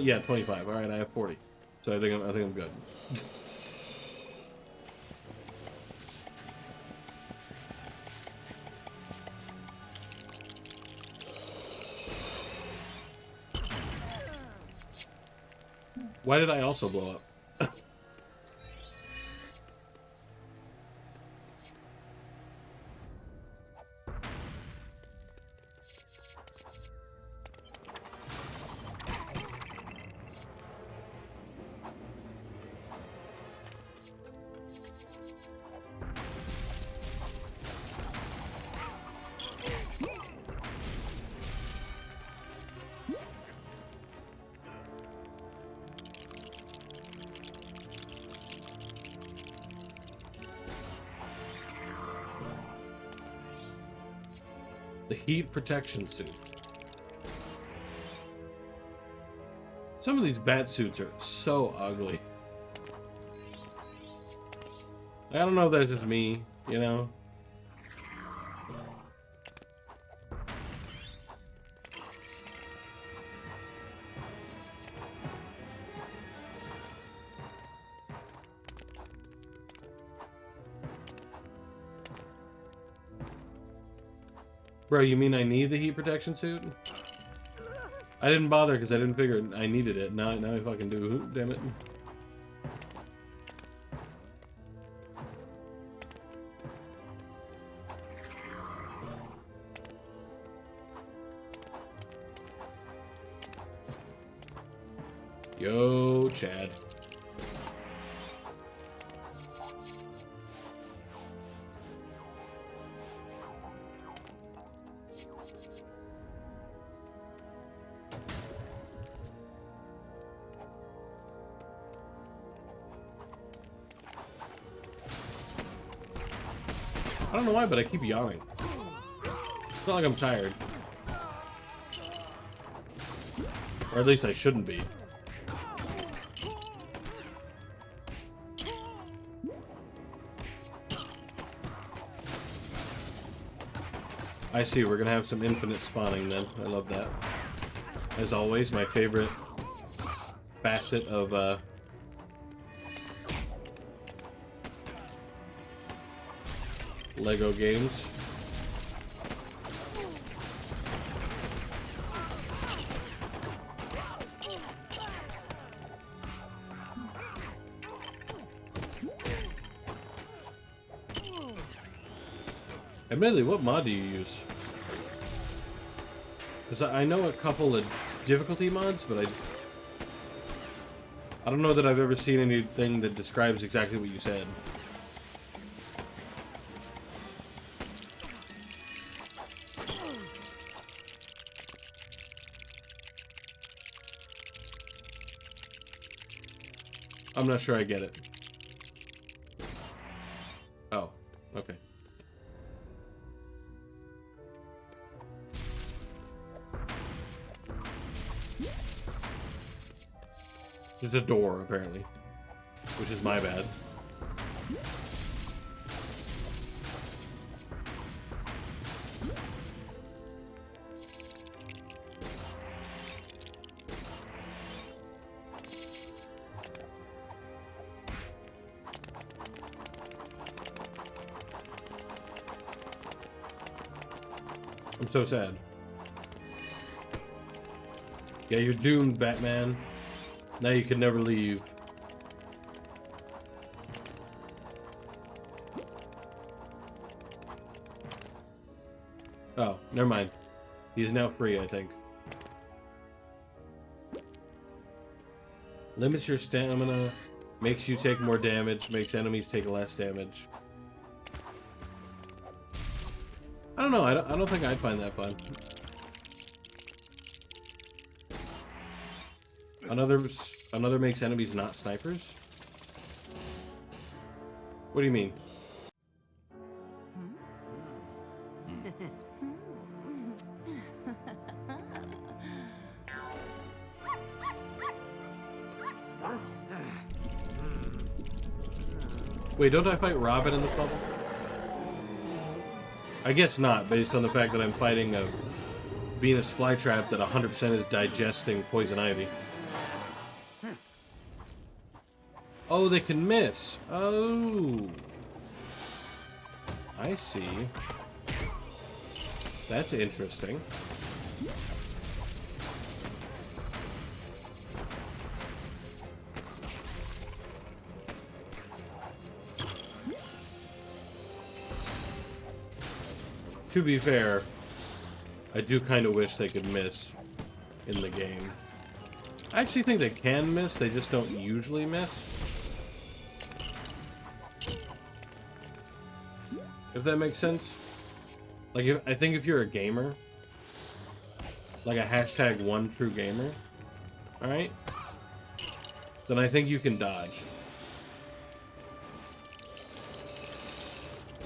Yeah, 25. All right, I have 40. So I think I'm good. Why did I also blow up? The heat protection suit. Some of these bat suits are so ugly. I don't know if that's just me, you know? Bro, you mean I need the heat protection suit? I didn't bother because I didn't figure I needed it. Now I fucking do. Damn it. Yo, Chad. I don't know why, but I keep yawning. It's not like I'm tired. Or at least I shouldn't be. I see, we're gonna have some infinite spawning then. I love that. As always, my favorite facet of Lego games. Admittedly, what mod do you use? Because I know a couple of difficulty mods, but I don't know that I've ever seen anything that describes exactly what you said. I'm not sure I get it. Oh, okay. There's a door, apparently. Which is my bad. I'm so sad. Yeah, you're doomed, Batman. Now you can never leave. Oh, never mind. He's now free, I think. Limits your stamina, makes you take more damage, makes enemies take less damage. I don't know, I don't think I'd find that fun. Another makes enemies not snipers? What do you mean? Wait, don't I fight Robin in this level? I guess not, based on the fact that I'm fighting a Venus flytrap that 100% is digesting poison ivy. Oh, they can miss. Oh. I see. That's interesting. To be fair, I do kind of wish they could miss in the game. I actually think they can miss, they just don't usually miss. If that makes sense. Like, I think if you're a gamer, like a hashtag 1 true gamer, alright? Then I think you can dodge.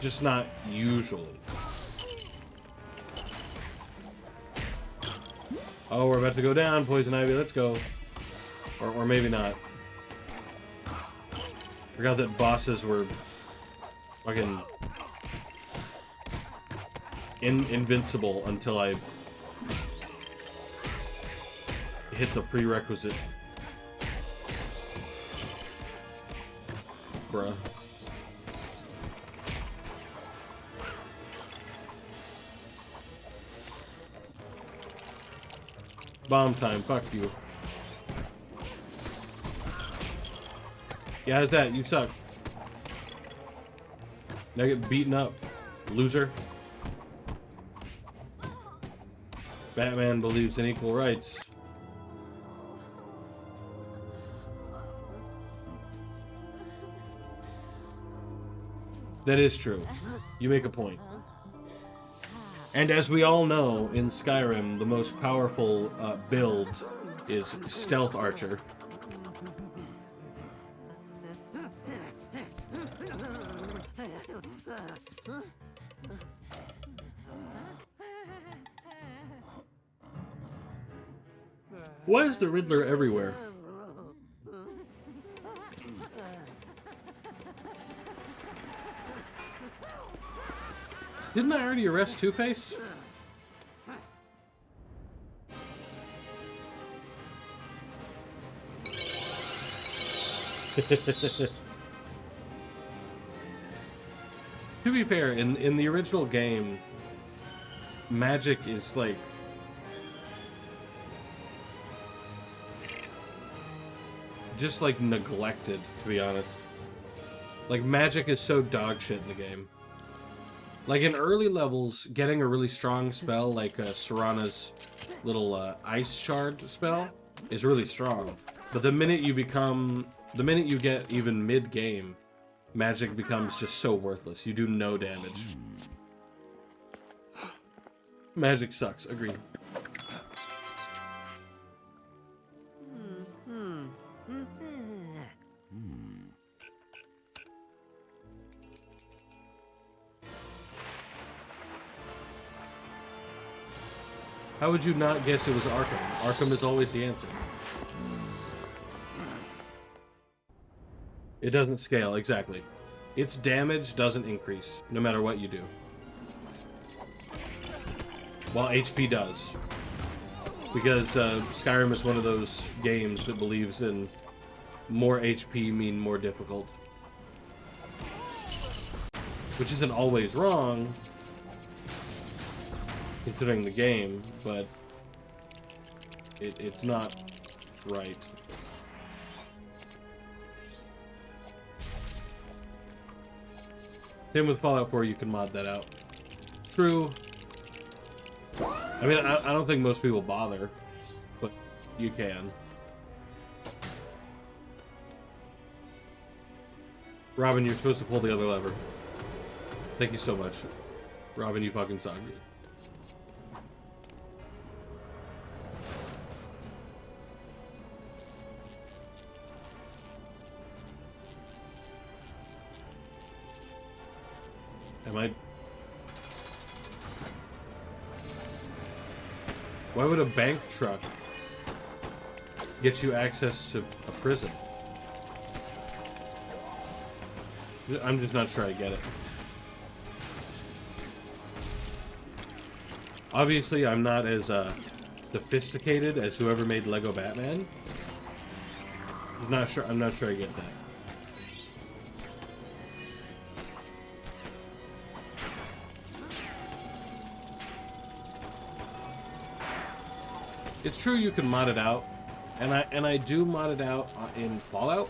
Just not usually. Oh, we're about to go down, Poison Ivy, let's go. Or maybe not. Forgot that bosses were fucking invincible until I hit the prerequisite. Bruh. Bomb time, fuck you. Yeah, how's that? You suck. Now get beaten up, loser. Batman believes in equal rights. That is true. You make a point. And as we all know, in Skyrim, the most powerful build is Stealth Archer. Why is the Riddler everywhere? Didn't I already arrest Two-Face? To be fair, in the original game, magic is like just like neglected, to be honest. Like, magic is so dog shit in the game. Like, in early levels, getting a really strong spell, like Serana's little ice shard spell, is really strong. But the minute you get even mid-game, magic becomes just so worthless. You do no damage. Magic sucks, agreed. How would you not guess it was Arkham? Arkham is always the answer. It doesn't scale, exactly. Its damage doesn't increase, no matter what you do. While HP does. Because Skyrim is one of those games that believes in more HP mean more difficult. Which isn't always wrong, considering the game, but it's not right. Same with Fallout 4, you can mod that out. True. I mean, I don't think most people bother, but you can. Robin, you're supposed to pull the other lever. Thank you so much. Robin, you fucking suck. Am I... Why would a bank truck get you access to a prison? I'm just not sure I get it. Obviously, I'm not as sophisticated as whoever made Lego Batman. I'm not sure I get that. It's true you can mod it out, and I do mod it out in Fallout,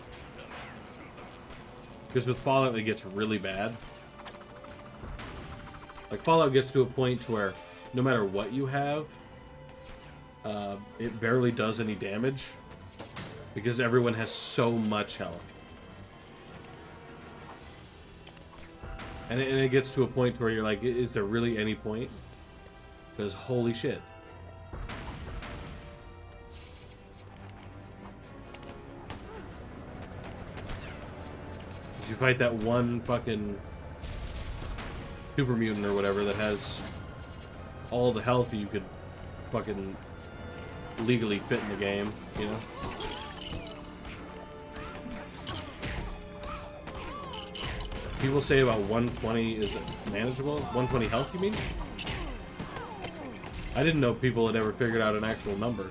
because with Fallout it gets really bad. Like Fallout gets to a point to where no matter what you have, it barely does any damage because everyone has so much health, and it gets to a point where you're like, is there really any point? Because holy shit. You fight that one fucking super mutant or whatever that has all the health you could fucking legally fit in the game, you know? People say about 120 is manageable. 120 health, you mean? I didn't know people had ever figured out an actual number.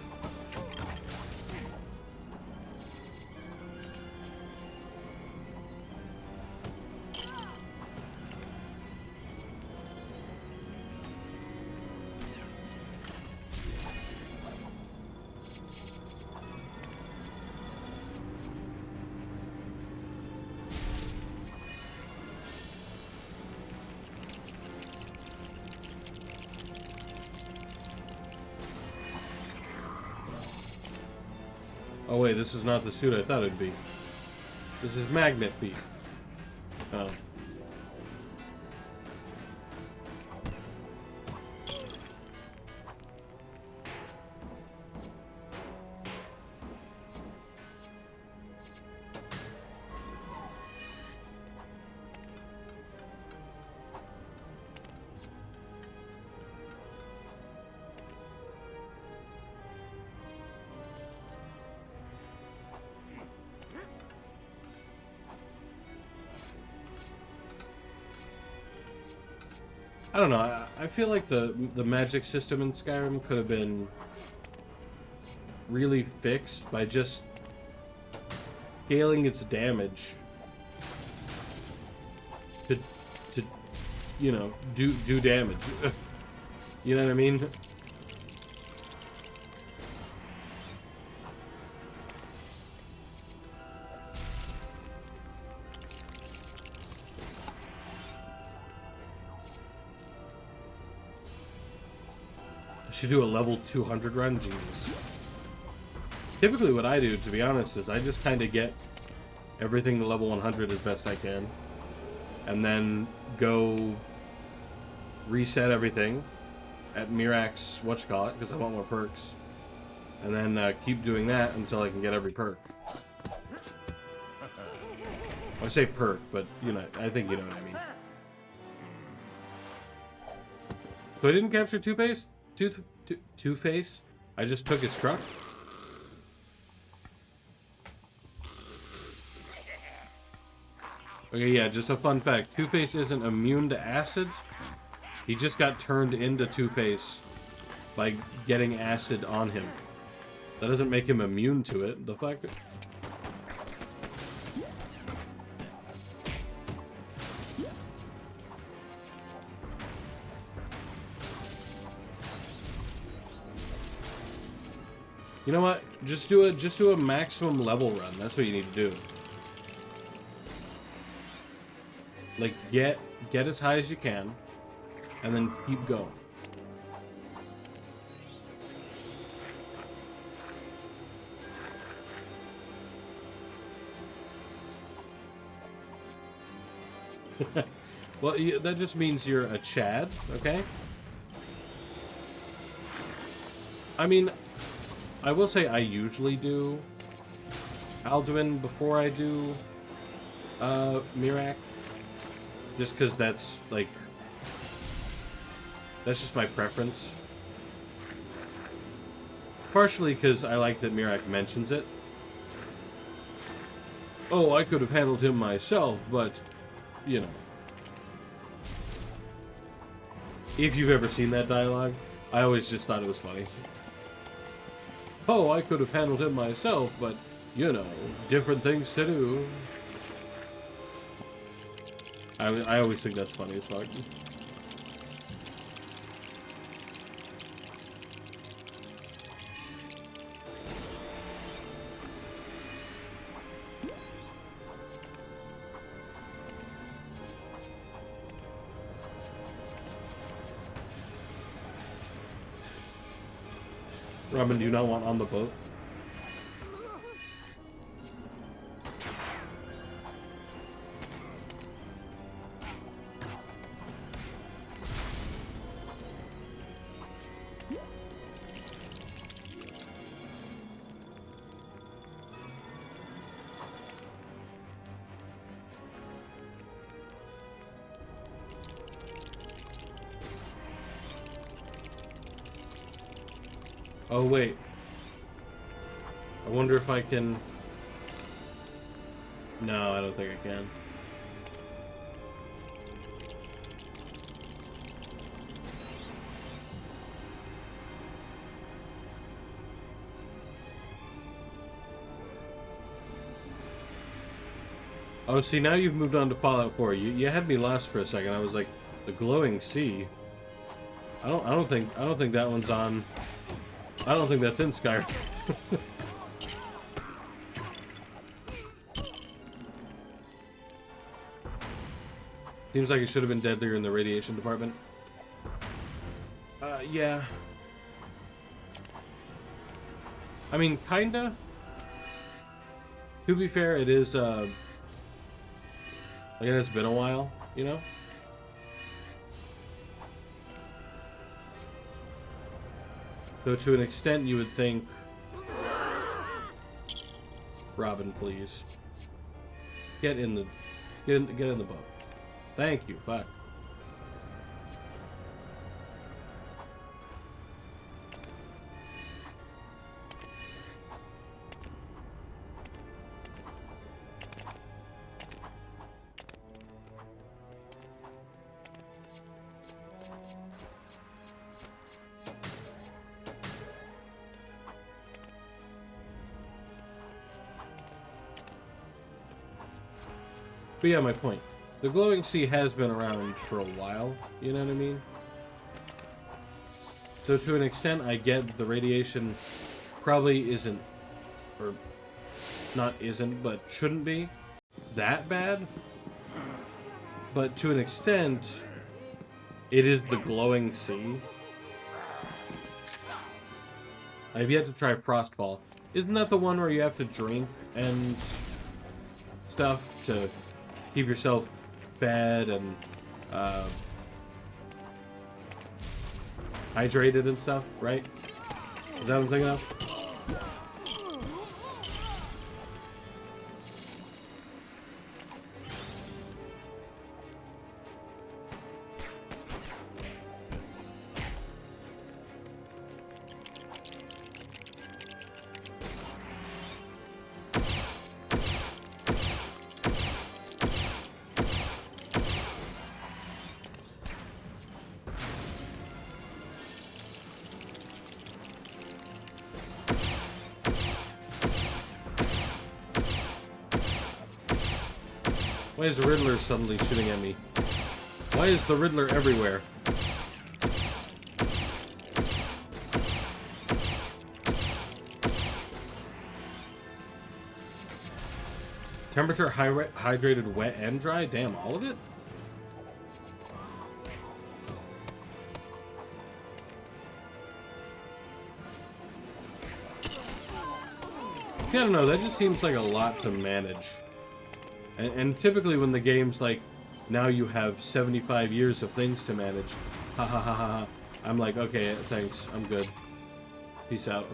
Oh wait, this is not the suit I thought it'd be. This is magnet feet. Oh. I don't know. I feel like the magic system in Skyrim could have been really fixed by just scaling its damage to you know, do damage. You know what I mean? Should do a level 200 run. Jesus. Typically what I do, to be honest, is I just kind of get everything to level 100 as best I can, and then go reset everything at Mirax whatchamacallit, because I want more perks, and then keep doing that until I can get every perk. I say perk, but you know, I think you know what I mean. So I didn't capture Two-Face? Two-Face? I just took his truck? Okay, yeah, just a fun fact. Two-Face isn't immune to acid. He just got turned into Two-Face by getting acid on him. That doesn't make him immune to it. The fact that... You know what? Just do a maximum level run. That's what you need to do. Like get as high as you can, and then keep going. Well, that just means you're a Chad, okay? I mean, I will say I usually do Alduin before I do Mirac, just because that's like, that's just my preference. Partially because I like that Mirac mentions it. Oh, I could have handled him myself, but you know. If you've ever seen that dialogue, I always just thought it was funny. Oh, I could have handled him myself, but, you know, different things to do. I always think that's funny as fuck. Robin, do you not want on the boat? Oh, wait. I wonder if I can... No, I don't think I can. Oh, see, now you've moved on to Fallout 4. You had me lost for a second. I was like, the glowing sea. I don't think that one's on... I don't think that's in Skyrim. Seems like it should have been deadlier in the radiation department. Yeah. I mean, kinda. To be fair, it is, like, it's been a while, you know? So to an extent, you would think... Robin, please. Get in the boat. Thank you, fuck. But yeah, my point. The glowing sea has been around for a while, you know what I mean? So to an extent, I get the radiation probably isn't, or not isn't, but shouldn't be that bad. But to an extent, it is the glowing sea. I've yet to try Frostfall. Isn't that the one where you have to drink and stuff to keep yourself fed and hydrated and stuff, right? Is that what I'm thinking of? Why is the Riddler suddenly shooting at me? Why is the Riddler everywhere? Temperature, hydrated, wet, and dry? Damn, all of it? I don't know, that just seems like a lot to manage. And typically when the game's like, now you have 75 years of things to manage, ha ha ha ha ha, I'm like, okay, thanks, I'm good. Peace out.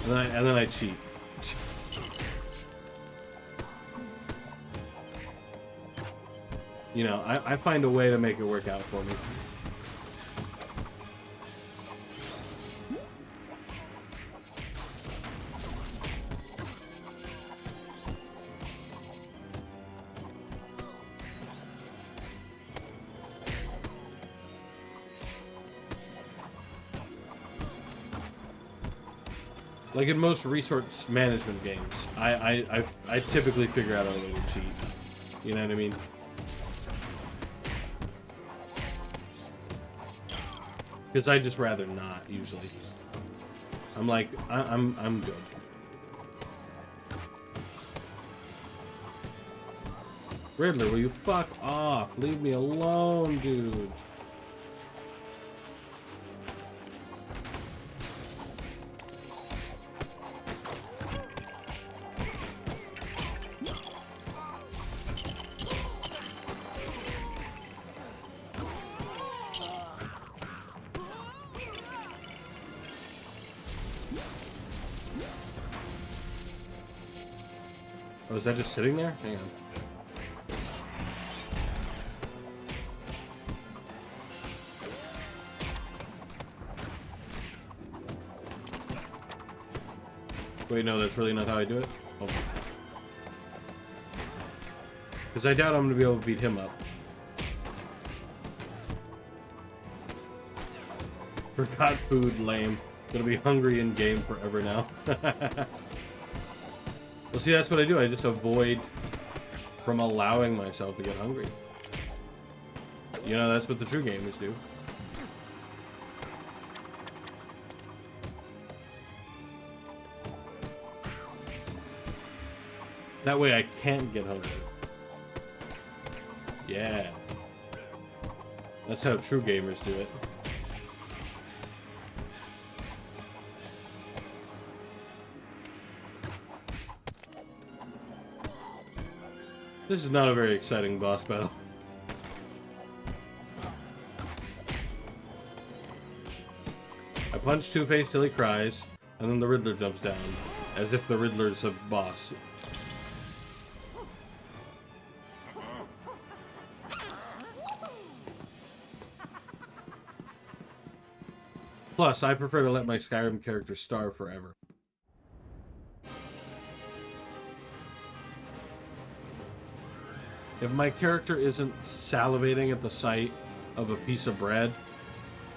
And then I cheat. You know, I find a way to make it work out for me. Like in most resource management games, I typically figure out a way to cheat. You know what I mean? Because I just rather not usually. I'm like I'm good. Riddler, will you fuck off? Leave me alone, dude. Oh, is that just sitting there? Hang on. Wait, no, that's really not how I do it? Oh. Because I doubt I'm going to be able to beat him up. Forgot food, lame. Gonna be hungry in game forever now. Well, see, that's what I do. I just avoid from allowing myself to get hungry. You know, that's what the true gamers do. That way I can't get hungry. Yeah. That's how true gamers do it. This is not a very exciting boss battle. I punch Two-Face till he cries, and then the Riddler jumps down, as if the Riddler's a boss. Plus, I prefer to let my Skyrim character starve forever. If my character isn't salivating at the sight of a piece of bread,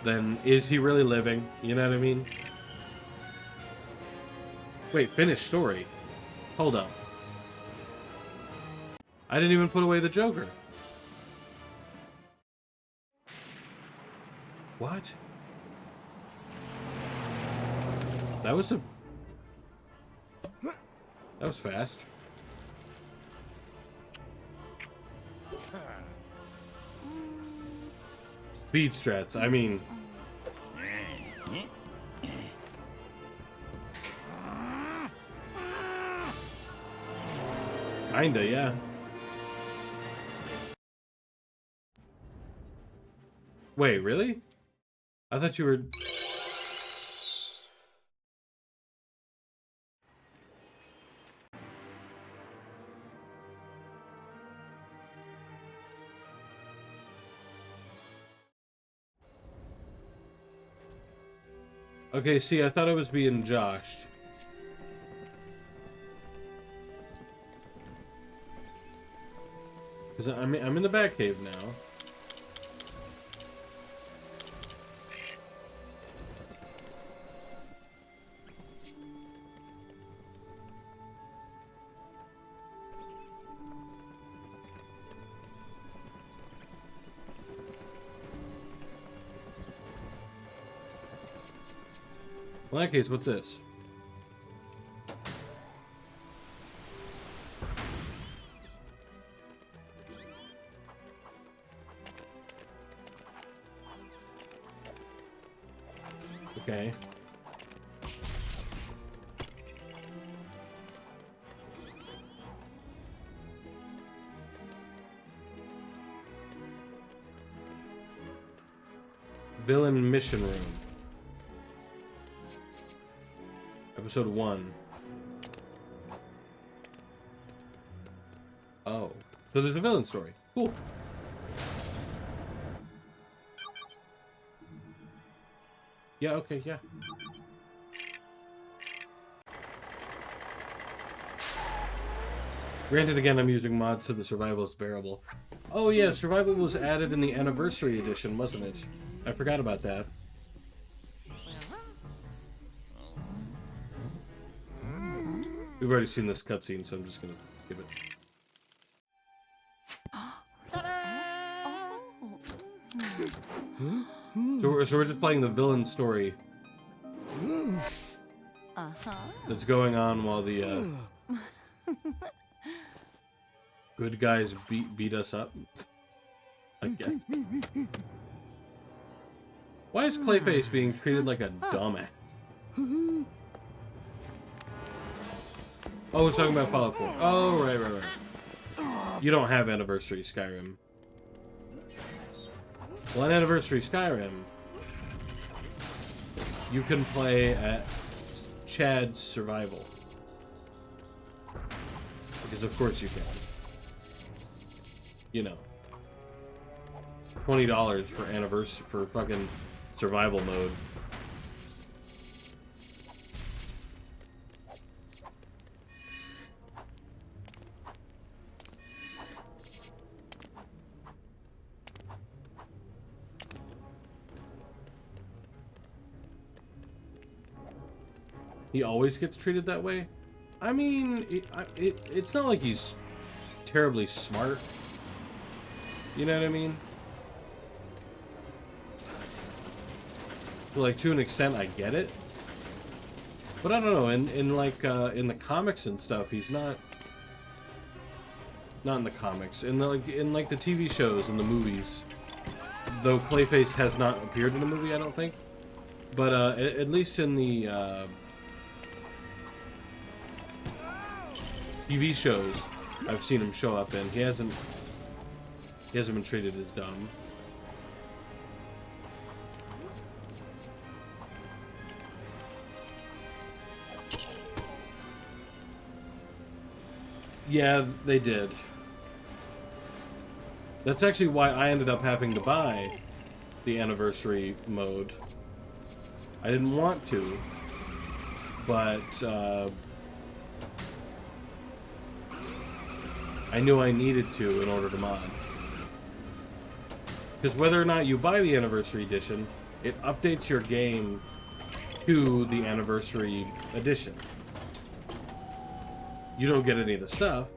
then is he really living? You know what I mean? Wait, finished story. Hold up. I didn't even put away the Joker. What? That was fast. Speed strats, I mean... Kinda, yeah. Wait, really? I thought you were... Okay, see, I thought I was being joshed. Because I'm in the Batcave now. Well, in that case, what's this? Okay. Villain mission room. Episode 1. Oh. So there's a villain story. Cool. Yeah, okay, yeah. Granted, again, I'm using mods so the survival is bearable. Oh yeah, survival was added in the anniversary edition, wasn't it? I forgot about that. We've already seen this cutscene, so I'm just gonna skip it. So we're just playing the villain story that's going on while the good guys beat us up. I guess. Why is Clayface being treated like a dumbass? Oh, it's talking about Fallout 4. Oh, right. You don't have Anniversary Skyrim. Well, on Anniversary Skyrim, you can play at Chad's Survival. Because of course you can. You know. $20 for anniversary for fucking survival mode. He always gets treated that way? I mean, it's not like he's terribly smart. You know what I mean? Like, to an extent, I get it. But I don't know, in the comics and stuff, he's not in the comics. In the TV shows and the movies, though Clayface has not appeared in a movie, I don't think. But at least in the TV shows I've seen him show up in, he hasn't been treated as dumb. Yeah, they did. That's actually why I ended up having to buy the anniversary mode. I didn't want to, but I knew I needed to in order to mod. Because whether or not you buy the anniversary edition, it updates your game to the anniversary edition. You don't get any of the stuff,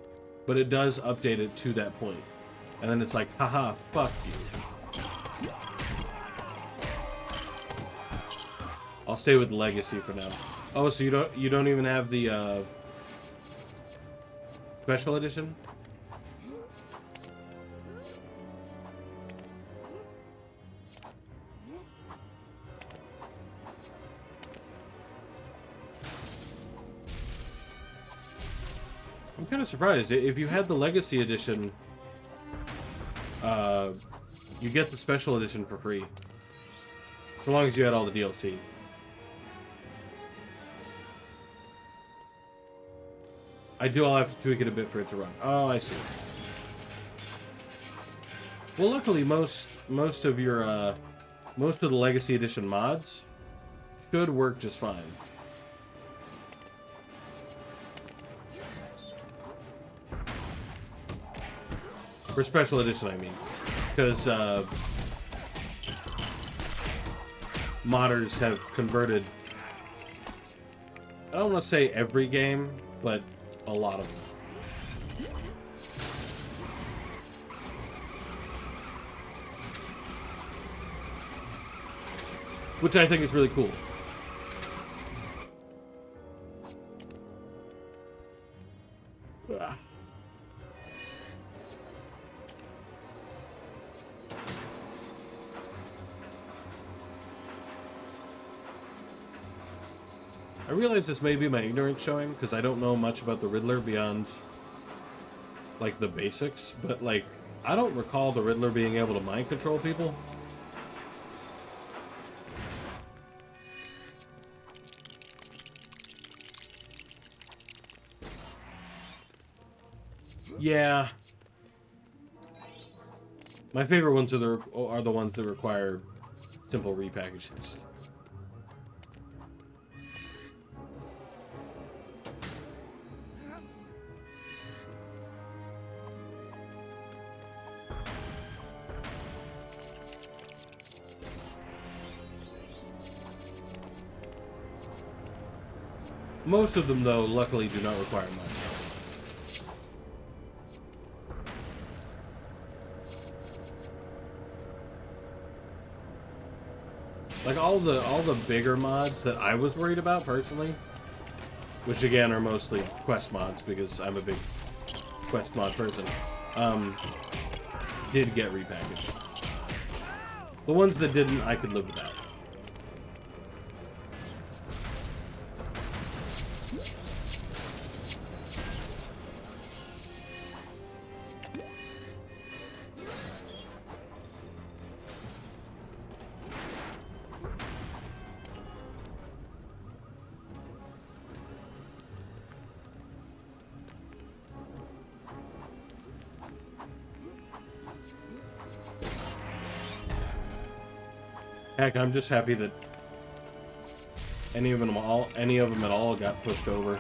but it does update it to that point. And then it's like, haha, fuck you. I'll stay with Legacy for now. Oh, so you don't even have the special edition? I'm kind of surprised. If you had the Legacy Edition, you get the Special Edition for free. So long as you had all the DLC. I'll have to tweak it a bit for it to run. Oh, I see. Well, luckily, most of your, most of the Legacy Edition mods should work just fine. For Special Edition, I mean. Because, modders have converted, I don't want to say every game, but a lot of them. Which I think is really cool. I realize this may be my ignorance showing, because I don't know much about the Riddler beyond, like, the basics, but, like, I don't recall the Riddler being able to mind control people. Yeah. My favorite ones are the ones that require simple repackages. Most of them, though, luckily do not require much. Like all the bigger mods that I was worried about personally, which again are mostly quest mods because I'm a big quest mod person, did get repackaged. The ones that didn't, I could live without. Heck, I'm just happy that any of them at all got pushed over.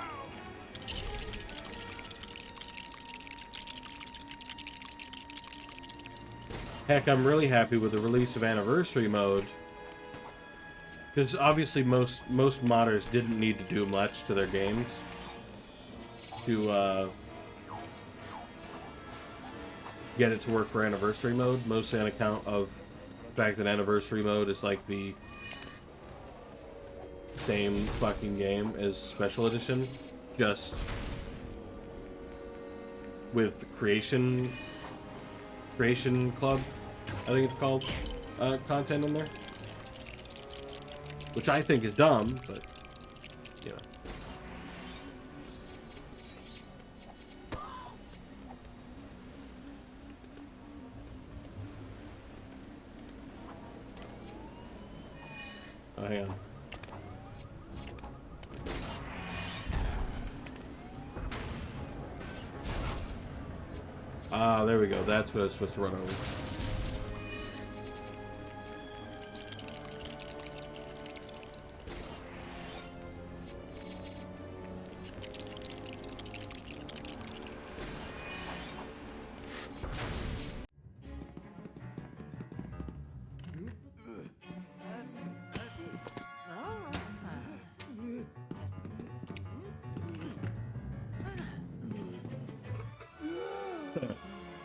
Heck, I'm really happy with the release of Anniversary Mode, because obviously most modders didn't need to do much to their games to get it to work for Anniversary Mode, mostly on account of the fact that Anniversary Mode is like the same fucking game as Special Edition, just with the Creation Club, I think it's called, content in there. Which I think is dumb, but, you know. Oh, hang on. Ah, there we go. That's what I was supposed to run over.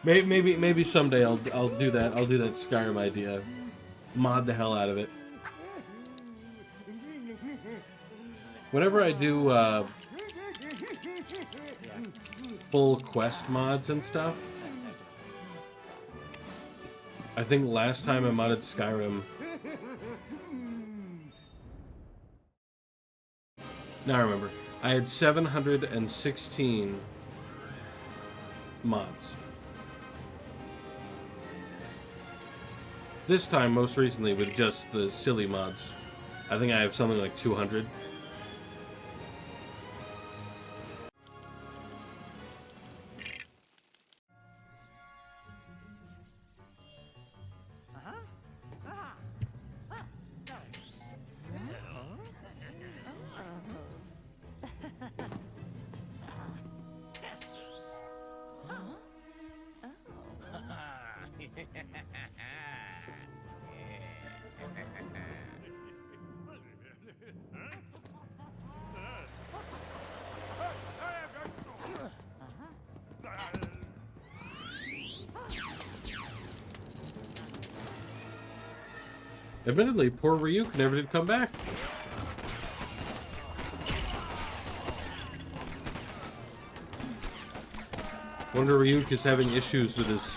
Maybe someday I'll do that. I'll do that Skyrim idea. Mod the hell out of it. Whenever I do full quest mods and stuff, I think last time I modded Skyrim. Now I remember. I had 716 mods. This time, most recently, with just the silly mods, I think I have something like 200. Admittedly, poor Ryuk never did come back. Wonder Ryuk is having issues with his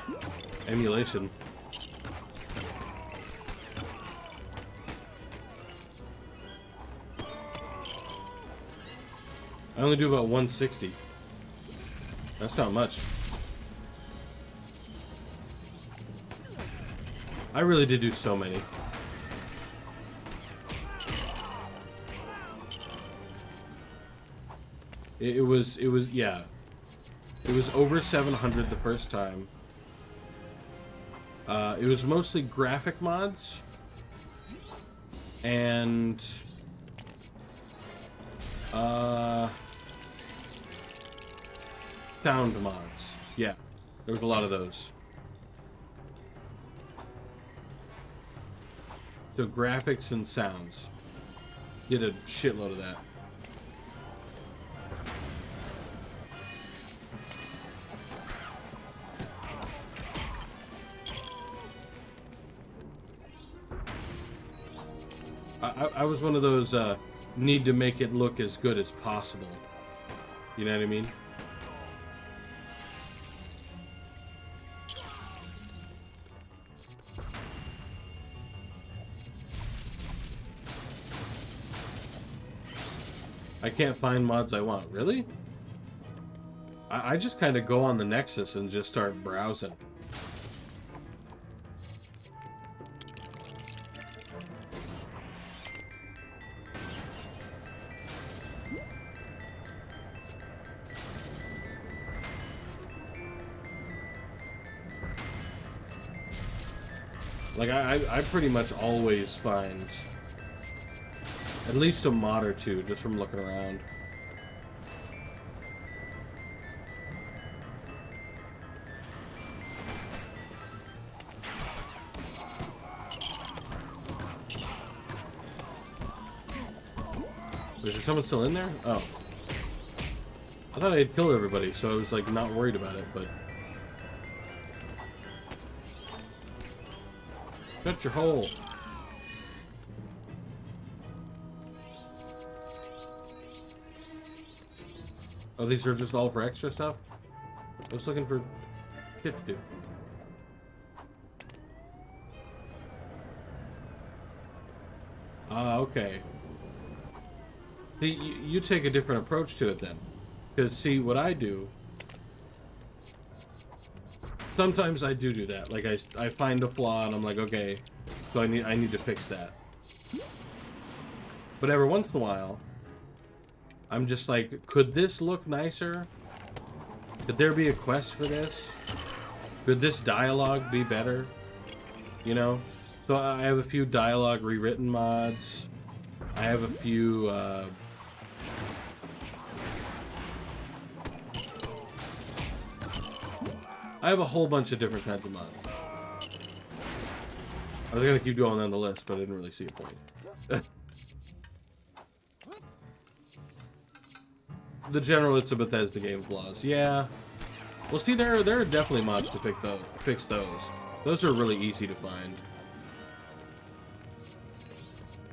emulation. I only do about 160. That's not much. I really did do so many. It was yeah. It was over 700 the first time. It was mostly graphic mods and sound mods. Yeah, there was a lot of those. So graphics and sounds. Did a shitload of that. I was one of those need to make it look as good as possible. You know what I mean? I can't find mods I want. Really? I just kind of go on the Nexus and just start browsing. Like, I pretty much always find at least a mod or two just from looking around. Is there someone still in there? Oh. I thought I had killed everybody, so I was, like, not worried about it, but... Shut your hole. Oh, these are just all for extra stuff? I was looking for shit to do. Ah, okay. See, you take a different approach to it then. Because, see, what I do... Sometimes I do that. Like, I find a flaw and I'm like, okay, so I need to fix that. But every once in a while, I'm just like, could this look nicer? Could there be a quest for this? Could this dialogue be better? You know? So I have a few dialogue rewritten mods. I have a few, I have a whole bunch of different kinds of mods. I was gonna keep going on the list, but I didn't really see a point. The general, it's a Bethesda game flaws. Yeah. Well, see, there are definitely mods to fix those. Those are really easy to find.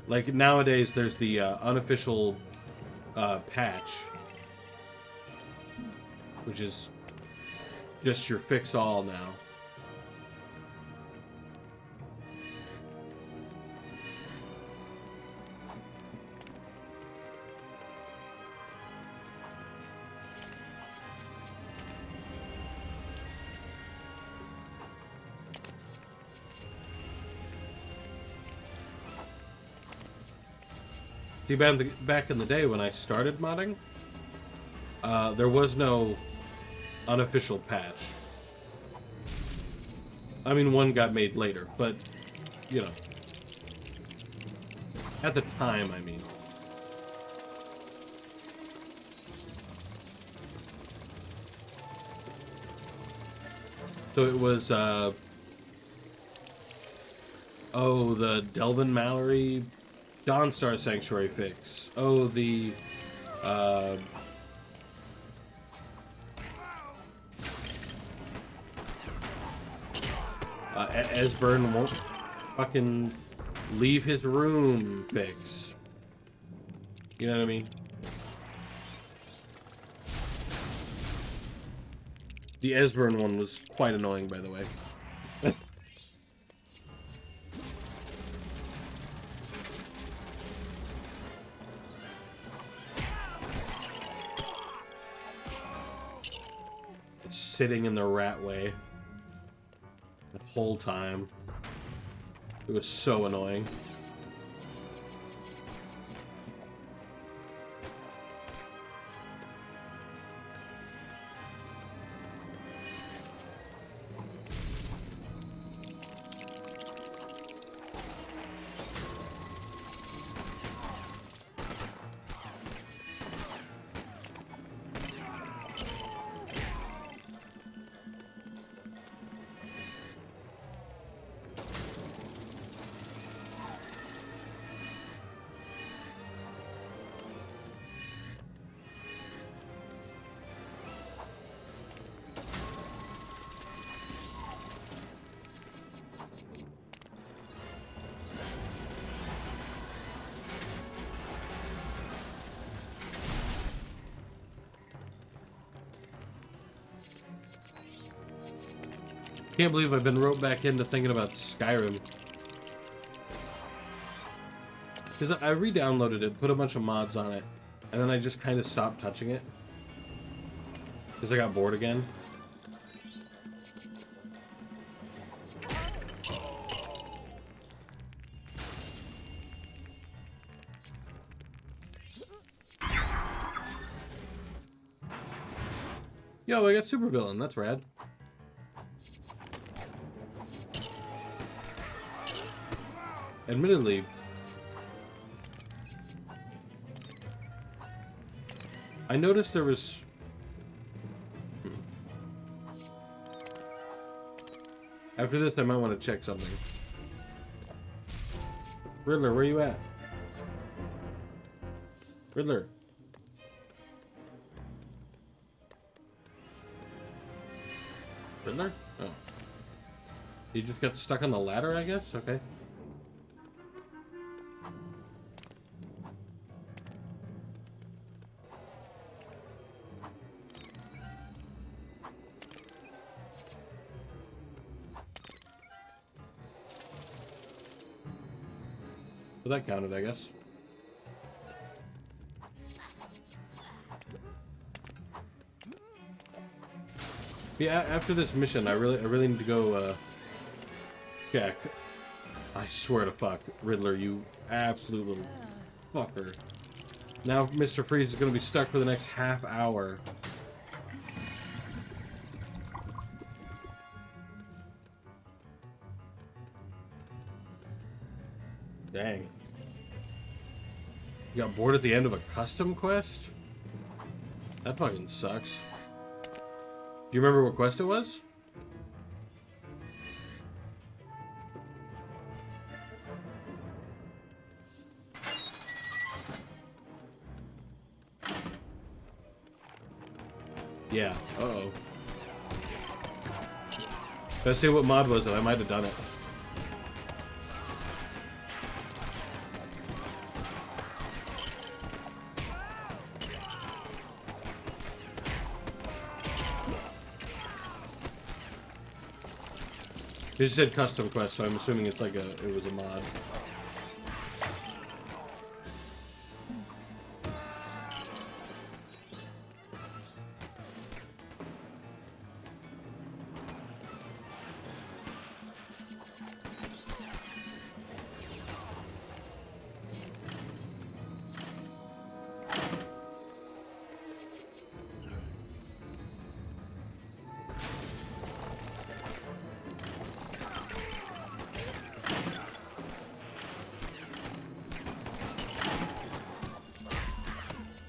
Like, nowadays, there's the unofficial patch, which is just your fix-all now. See, back in the day when I started modding, there was no unofficial patch. I mean, one got made later, but, you know. At the time, I mean. So it was, oh, the Delvin Mallory Dawnstar Sanctuary fix. Oh, the, Esbern won't fucking leave his room fix. You know what I mean? The Esbern one was quite annoying, by the way. It's sitting in the rat way. The whole time. It was so annoying. can't believe I've been roped back into thinking about Skyrim. Because I re-downloaded it, put a bunch of mods on it, and then I just kind of stopped touching it. Because I got bored again. Yo, I got supervillain. That's rad. Admittedly, I noticed there was... After this, I might want to check something. Riddler, where you at? Riddler. Riddler? Oh. He just got stuck on the ladder, I guess? Okay. So that counted, I guess. Yeah, after this mission, I really need to go check. I swear to fuck, Riddler, you absolute little fucker. Now Mr. Freeze is gonna be stuck for the next half hour. Dang. You got bored at the end of a custom quest? That fucking sucks. Do you remember what quest it was? Yeah. Uh-oh. If I say what mod was it, I might have done it. It just said custom quest, so I'm assuming it's like it was a mod.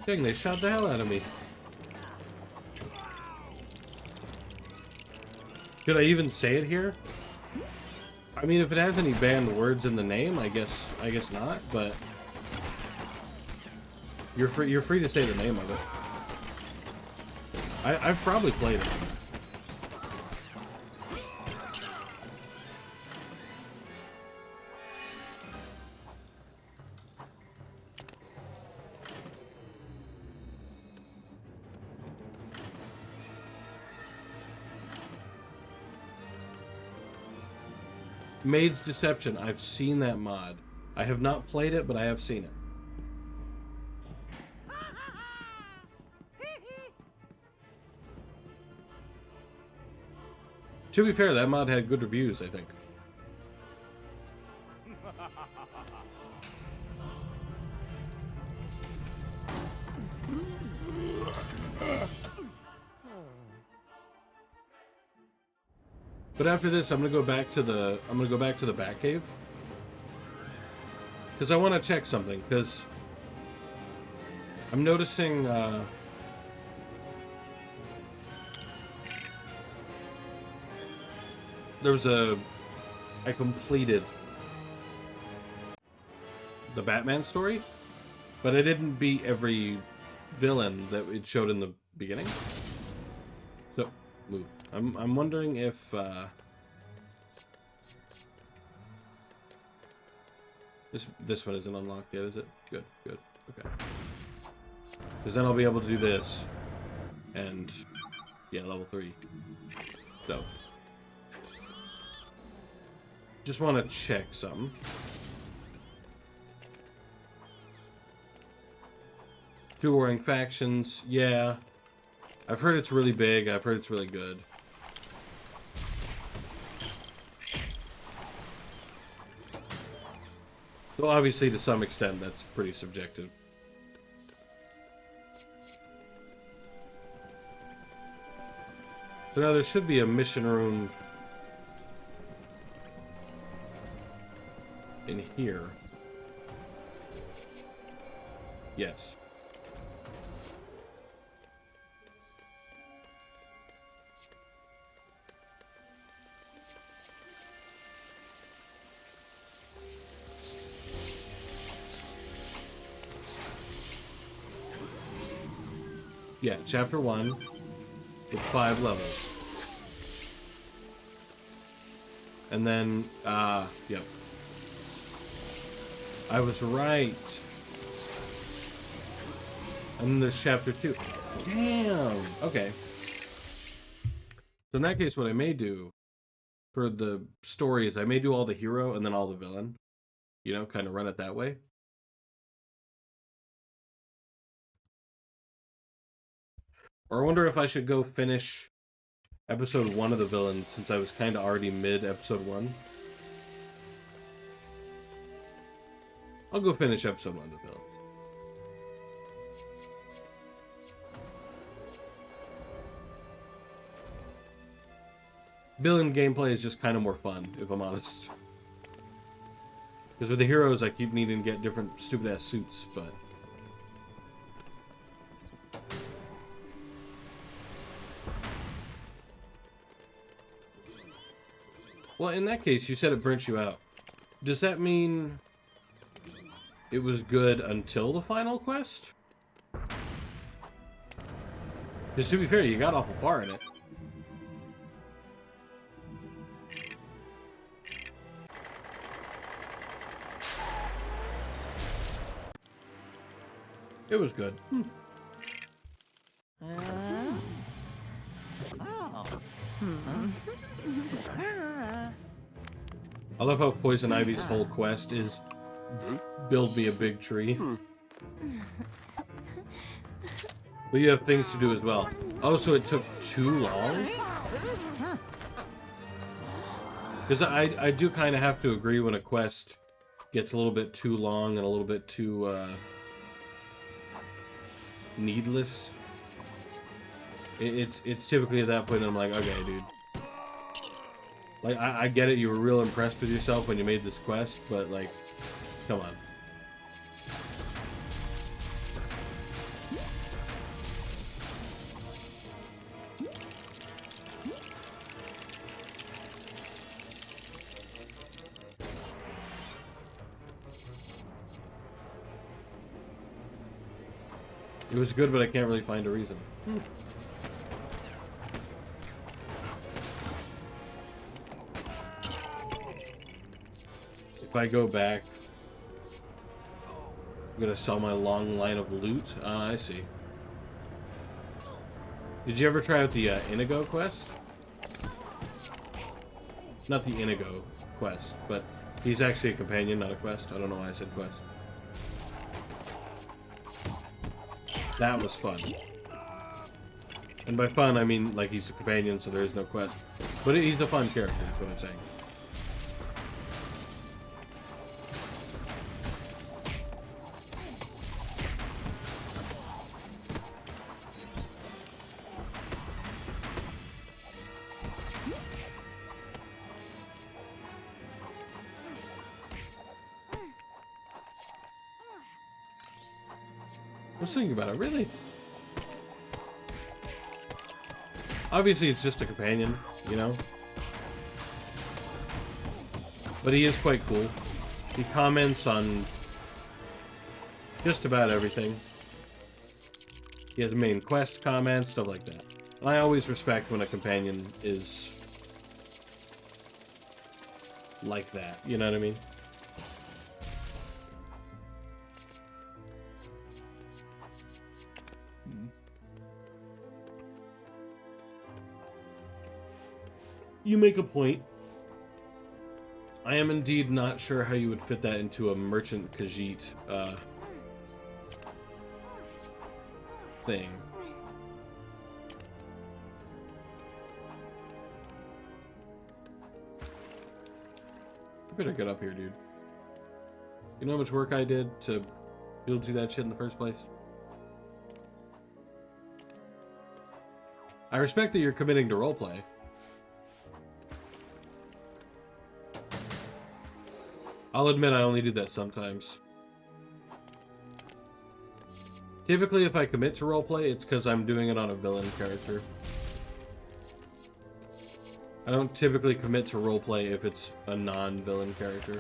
Dang, they shot the hell out of me. Could I even say it here? I mean, if it has any banned words in the name, I guess not, but you're free to say the name of it. I've probably played it. Maid's Deception. I've seen that mod. I have not played it, but I have seen it. To be fair, that mod had good reviews, I think. But after this, I'm gonna go back to the Batcave, because I want to check something. Because I'm noticing there was I completed the Batman story, but I didn't beat every villain that it showed in the beginning. So move. I'm wondering if this one isn't unlocked yet, is it? Good, good, okay. Because then I'll be able to do this, and yeah, level 3. So Just want to check some. Two warring factions, yeah. I've heard it's really big, I've heard it's really good. So obviously, to some extent, that's pretty subjective. So now there should be a mission room in here. Yes. Yeah, chapter 1 with 5 levels. And then, yep. I was right. And then there's chapter 2. Damn! Okay. So in that case, what I may do for the story is I may do all the hero and then all the villain. You know, kind of run it that way. Or I wonder if I should go finish episode 1 of the villains, since I was kind of already mid episode 1. I'll go finish episode 1 of the villains. Villain gameplay is just kind of more fun, if I'm honest. Because with the heroes, I keep needing to get different stupid-ass suits, but... Well, in that case, you said it burnt you out. Does that mean it was good until the final quest? Because to be fair, you got awful far in it. It was good. I love how Poison Ivy's whole quest is build me a big tree. But you have things to do as well. Oh, so it took too long? Because I do kind of have to agree when a quest gets a little bit too long and a little bit too needless. It's typically at that point that I'm like, okay, dude. Like, I get it, you were real impressed with yourself when you made this quest, but, like, come on. It was good, but I can't really find a reason. If I go back, I'm gonna sell my long line of loot. I see. Did you ever try out the Inigo quest? Not the Inigo quest, but he's actually a companion, not a quest. I don't know why I said quest. That was fun. And by fun, I mean, like, he's a companion, so there is no quest. But he's a fun character, is what I'm saying. I was thinking about it, really? Obviously, it's just a companion, you know? But he is quite cool. He comments on just about everything. He has main quest comments, stuff like that. And I always respect when a companion is like that, you know what I mean? You make a point. I am indeed not sure how you would fit that into a Merchant Khajiit thing. I better get up here, dude. You know how much work I did to build you that shit in the first place? I respect that you're committing to roleplay. I'll admit I only do that sometimes. Typically, if I commit to roleplay, it's because I'm doing it on a villain character. I don't typically commit to roleplay if it's a non-villain character.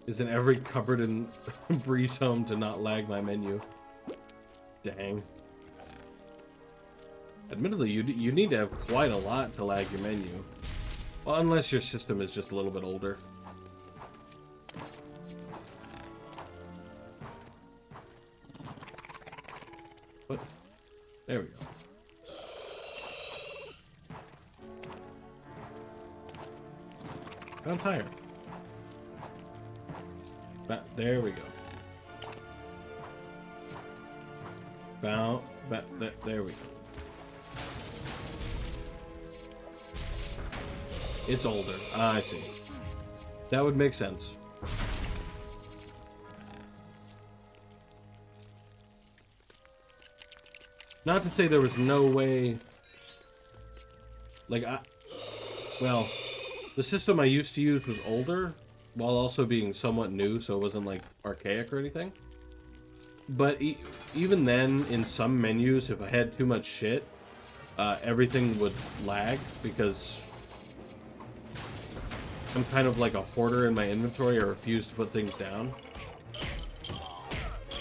Is in every cupboard in Breeze home to not lag my menu. Dang. Admittedly, you need to have quite a lot to lag your menu. Well, unless your system is just a little bit older. What? There we go. I'm tired. There we go. There we go. It's older. Ah, I see. That would make sense. Not to say there was no way... Like, well, the system I used to use was older, while also being somewhat new, so it wasn't, like, archaic or anything. But even then, in some menus, if I had too much shit, everything would lag, because I'm kind of like a hoarder in my inventory. I refuse to put things down.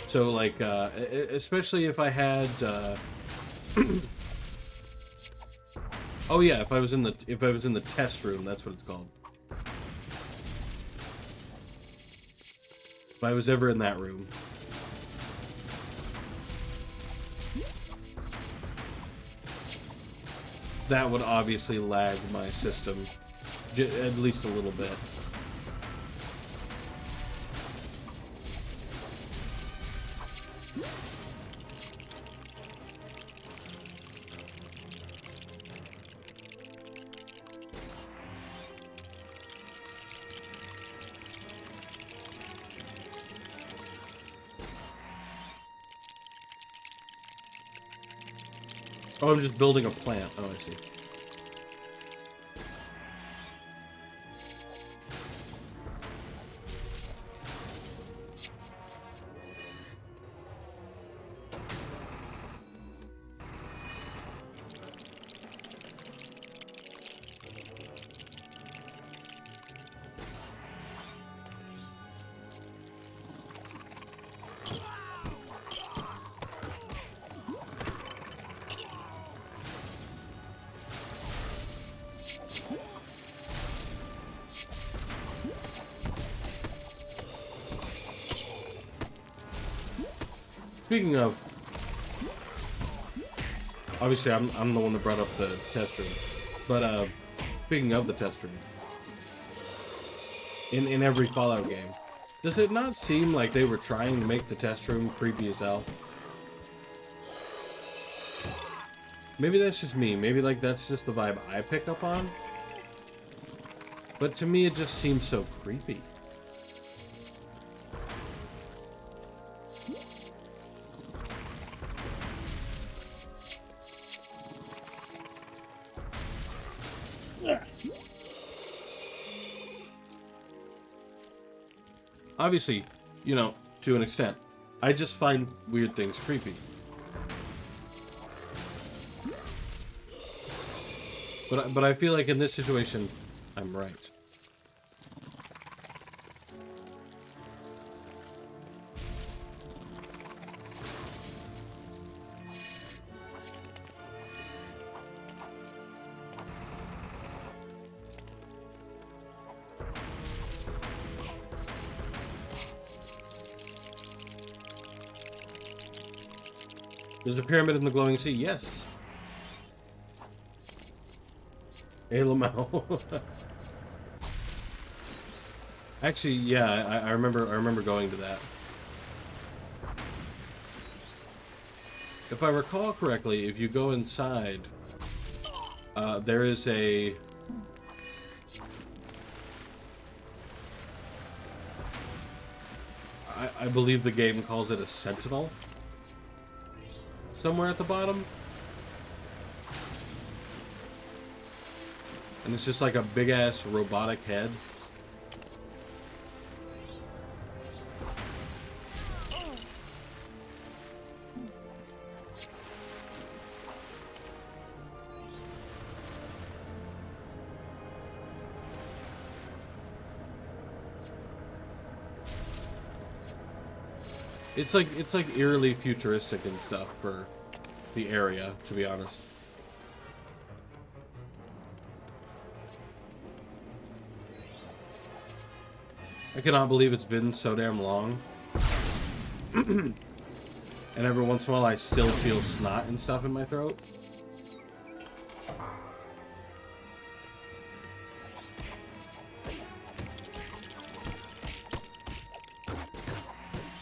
So, like, especially if I had... oh yeah, if I was in the test room, that's what it's called. If I was ever in that room. That would obviously lag my system at least a little bit. Oh, I'm just building a plant. Oh, I see. Speaking of, obviously I'm the one that brought up the test room, but speaking of the test room, in every Fallout game, does it not seem like they were trying to make the test room creepy as hell? Maybe that's just me. Maybe like that's just the vibe I pick up on. But to me, it just seems so creepy. Obviously, you know, to an extent. I just find weird things creepy. But I feel like in this situation, I'm right. There's a pyramid in the glowing sea. Yes. Hey, Lamau. Actually, yeah, I remember going to that. If I recall correctly, if you go inside, there is a... I believe the game calls it a sentinel. Somewhere at the bottom. And it's just like a big-ass robotic head. It's like eerily futuristic and stuff for the area, to be honest. I cannot believe it's been so damn long. And every once in a while I still feel snot and stuff in my throat.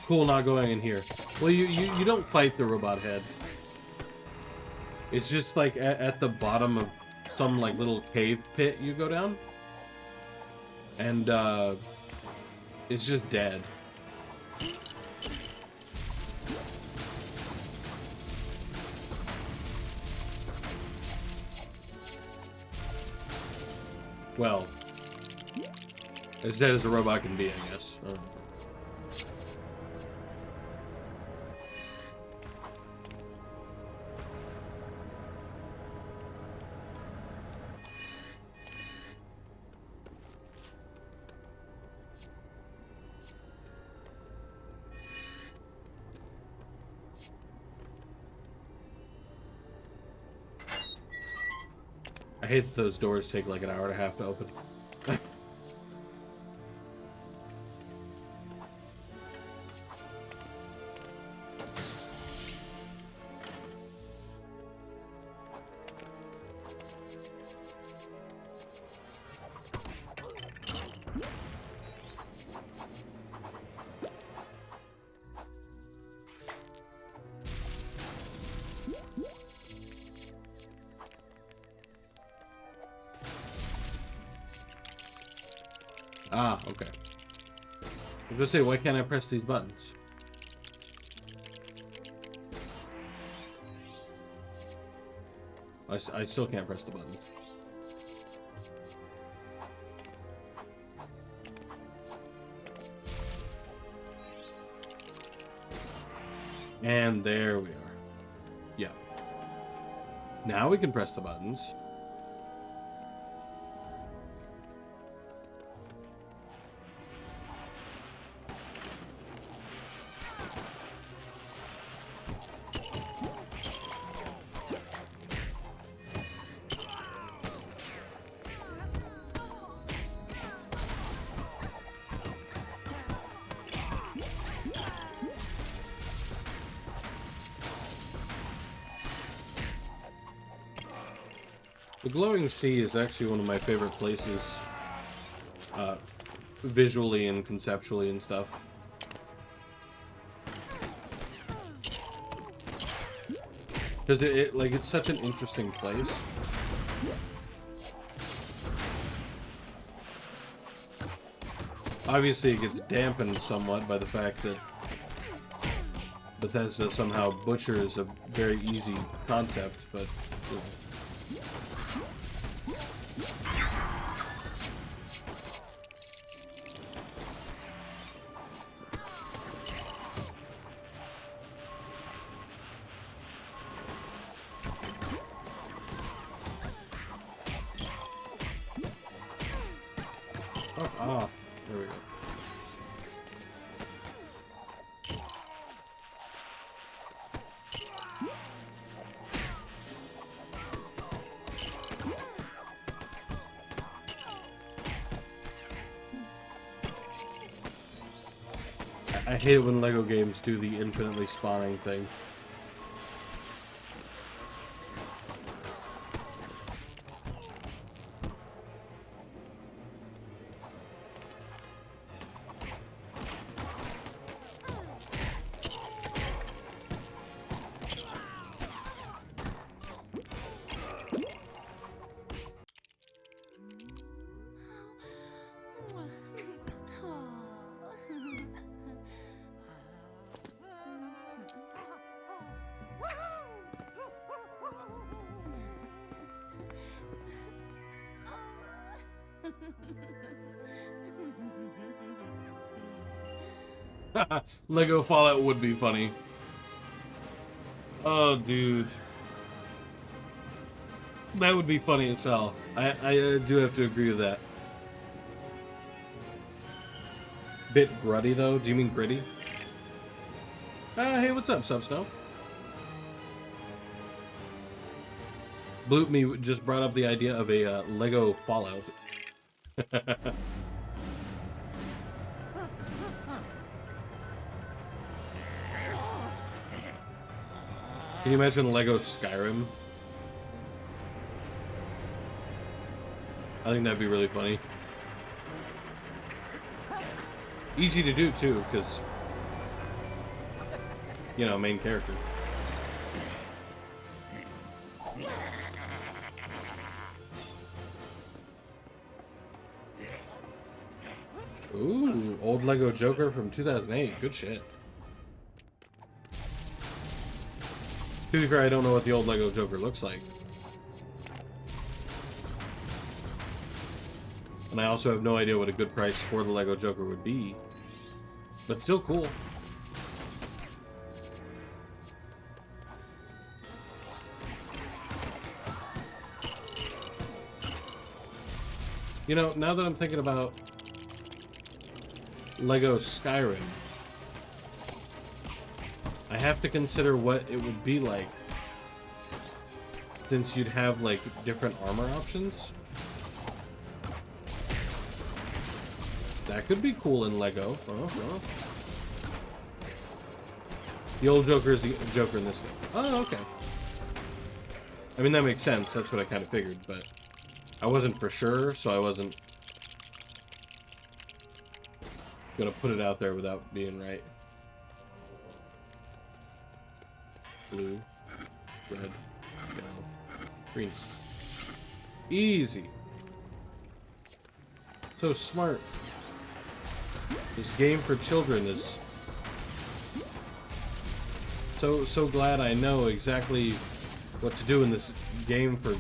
Cool, not going in here. Well, you don't fight the robot head. It's just like at the bottom of some like little cave pit you go down. And it's just dead. Well, as dead as a robot can be, I guess. I hate that those doors take like an hour and a half to open. Ah, okay. I was gonna say, why can't I press these buttons? I still can't press the buttons. And there we are. Yeah. Now we can press the buttons. The glowing sea is actually one of my favorite places, visually and conceptually and stuff. Because it's such an interesting place. Obviously it gets dampened somewhat by the fact that Bethesda somehow butchers a very easy concept, but... You know. Ah, there we go. I hate it when LEGO games do the infinitely spawning thing. Lego Fallout would be funny. Oh, dude. That would be funny as hell. I do have to agree with that. Bit gruddy, though? Do you mean gritty? Hey, what's up, Subsnow? Bloop Me just brought up the idea of a Lego Fallout. Can you imagine Lego Skyrim? I think that'd be really funny. Easy to do, too, because, you know, main character. Ooh, old Lego Joker from 2008. Good shit. To be fair, I don't know what the old Lego Joker looks like. And I also have no idea what a good price for the Lego Joker would be. But still cool. You know, now that I'm thinking about Lego Skyrim, I have to consider what it would be like, since you'd have like different armor options. That could be cool in Lego. Oh. The old Joker is the Joker in this game. Oh, okay. I mean, that makes sense. That's what I kind of figured, but I wasn't for sure, so I wasn't gonna put it out there without being right. Blue, red, yellow, green. Easy. So smart. This game for children is so glad I know exactly what to do in this game for.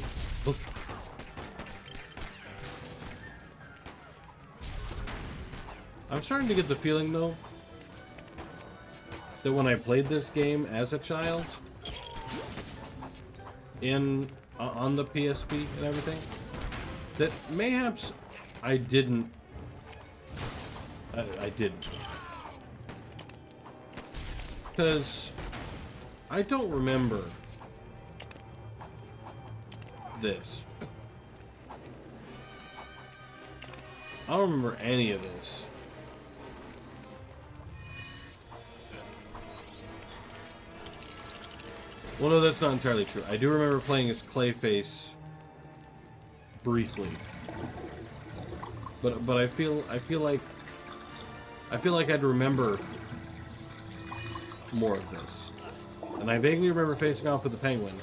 I'm starting to get the feeling though that when I played this game as a child on the PSP and everything, that mayhaps I didn't. I didn't. Because I don't remember this. I don't remember any of this. Well, no, that's not entirely true. I do remember playing as Clayface briefly. But I feel like I'd remember more of this. And I vaguely remember facing off with the Penguin,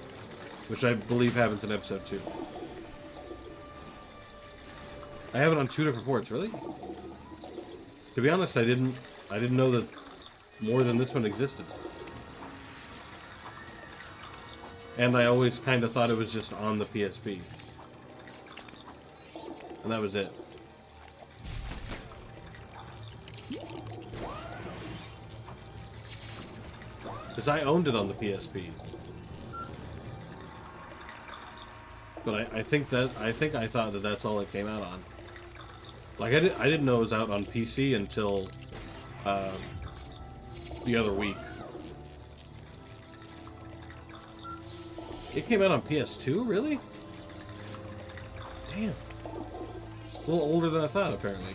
which I believe happens in episode 2. I have it on 2 different ports, really? To be honest, I didn't know that more than this one existed. And I always kind of thought it was just on the PSP. And that was it. Because I owned it on the PSP. But I think I thought that that's all it came out on. Like I didn't know it was out on PC until the other week. It came out on PS2, really? Damn. A little older than I thought, apparently.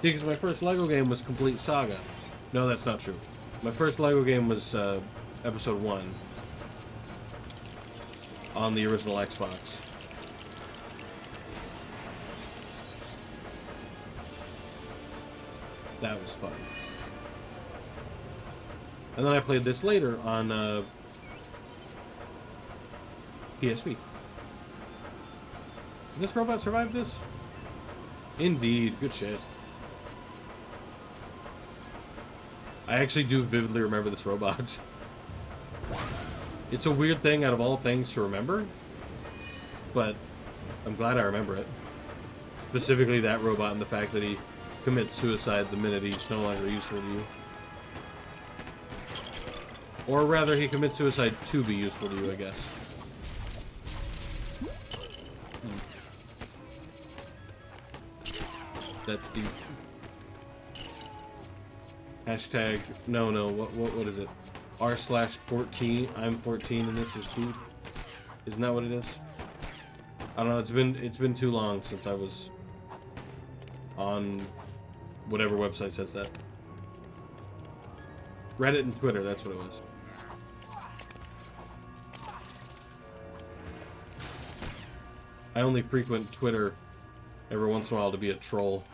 Because my first LEGO game was Complete Saga. No, that's not true. My first LEGO game was Episode 1 on the original Xbox. That was fun. And then I played this later on PSP. this robot survive this? Indeed, good shit. I actually do vividly remember this robot. It's a weird thing out of all things to remember, but I'm glad I remember it. Specifically that robot and the fact that he commits suicide the minute he's no longer useful to you. Or rather, he commits suicide to be useful to you, I guess. That's deep. Hashtag, no, what is it? r/14, I'm 14 and this is food. Isn't that what it is? I don't know, it's been too long since I was on whatever website says that. Reddit and Twitter, that's what it was. I only frequent Twitter every once in a while to be a troll.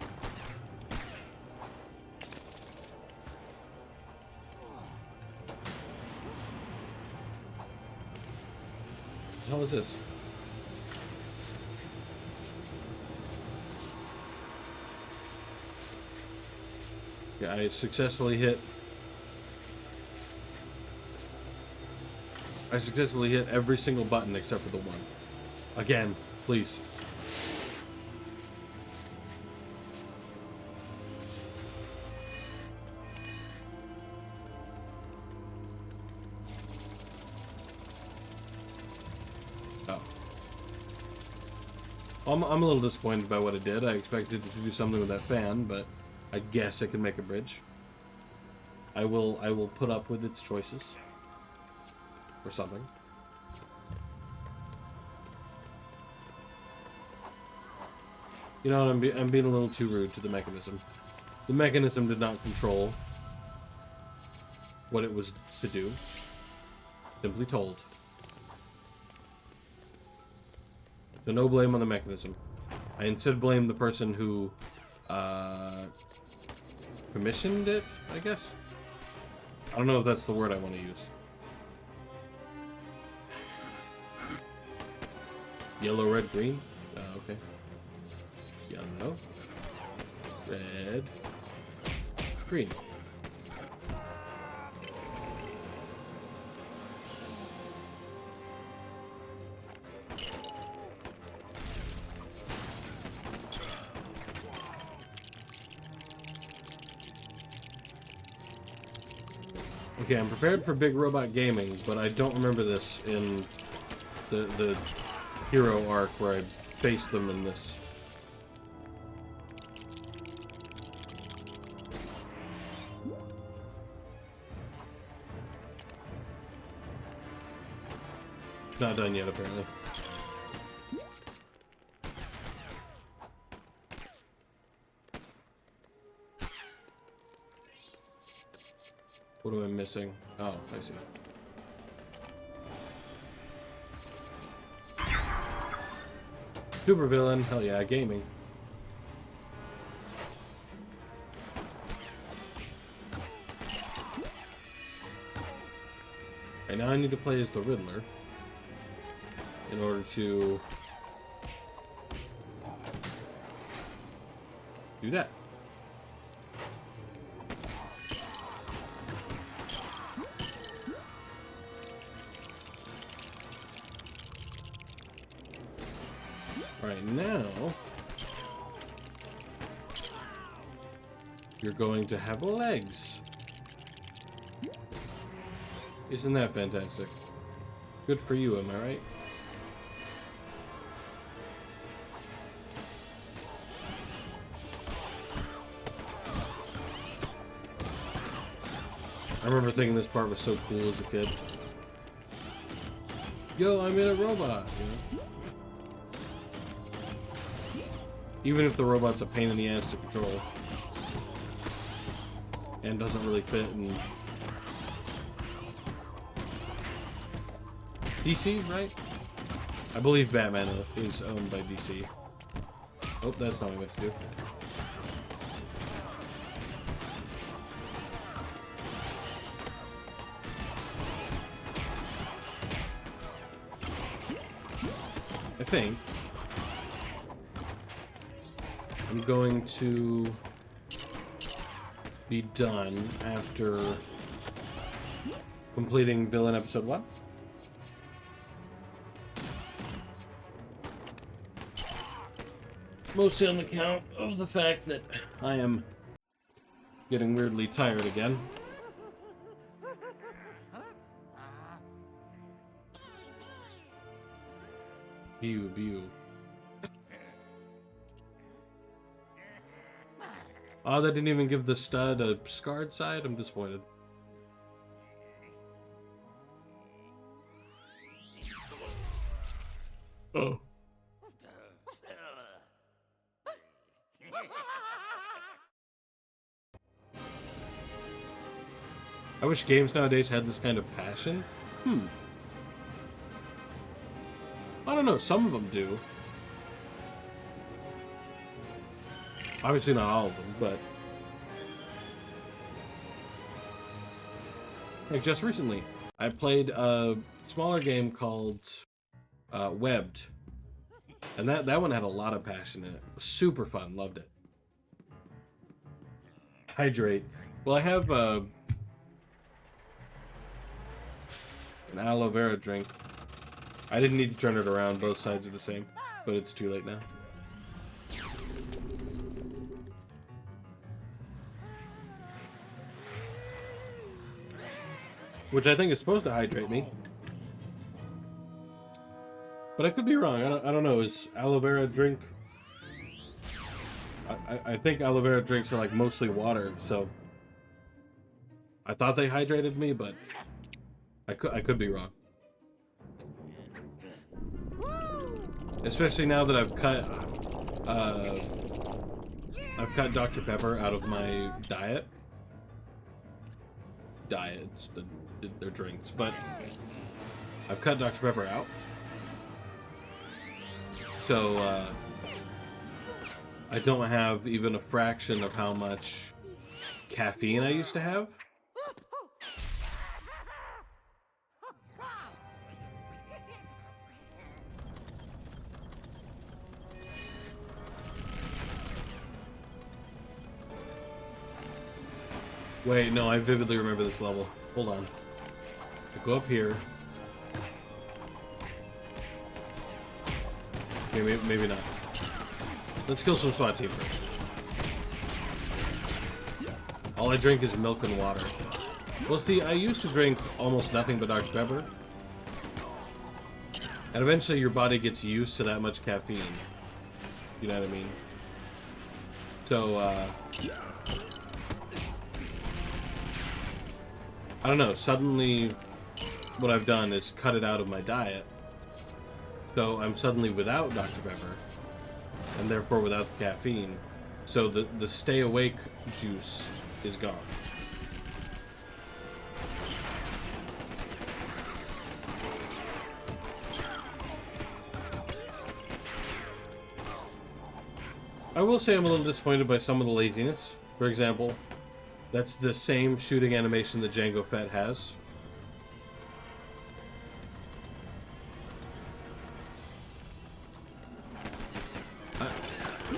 What the hell is this? Yeah, I successfully hit every single button except for the one. Again, please. Oh. I'm a little disappointed by what it did. I expected it to do something with that fan, but I guess it can make a bridge. I will put up with its choices. Or something. You know, I'm being a little too rude to the mechanism. The mechanism did not control what it was to do. Simply told. So no blame on the mechanism. I instead blame the person who commissioned it, I guess? I don't know if that's the word I want to use. Yellow, red, green? Okay. Yellow. Red. Green. Okay, I'm prepared for big robot gaming, but I don't remember this in the hero arc where I faced them in this. Not done yet, apparently. What am I missing? Oh, I see. Super villain, hell yeah, gaming. Okay, now I need to play as the Riddler in order to do that. Alright, now you're going to have legs. Isn't that fantastic? Good for you, am I right? I remember thinking this part was so cool as a kid. Yo, I'm in a robot, you know? Even if the robot's a pain in the ass to control. And doesn't really fit in DC, right? I believe Batman is owned by DC. Oh, that's not what I meant to do. I think. I'm going to be done after completing Villain Episode 1. Mostly on account of the fact that I am getting weirdly tired again. Bew. Oh, they didn't even give the stud a scarred side? I'm disappointed. Oh. I wish games nowadays had this kind of passion. I don't know, some of them do. Obviously not all of them, but... like just recently, I played a smaller game called Webbed. And that one had a lot of passion in it. It was super fun, loved it. Hydrate. Well, I have an aloe vera drink. I didn't need to turn it around, both sides are the same, but it's too late now. Which I think is supposed to hydrate me. But I could be wrong, I don't know, is aloe vera drink... I think aloe vera drinks are like mostly water, so... I thought they hydrated me, but I could be wrong. Especially now that I've cut Dr. Pepper out of my diet. They're drinks, but I've cut Dr. Pepper out. So I don't have even a fraction of how much caffeine I used to have. Wait, no, I vividly remember this level. Hold on. I go up here. Maybe not. Let's kill some SWAT team first. All I drink is milk and water. Well, see, I used to drink almost nothing but Dr. Pepper. And eventually your body gets used to that much caffeine. You know what I mean? So, I don't know, suddenly what I've done is cut it out of my diet. So I'm suddenly without Dr. Pepper, and therefore without the caffeine. So the stay awake juice is gone. I will say I'm a little disappointed by some of the laziness. For example, that's the same shooting animation that Jango Fett has.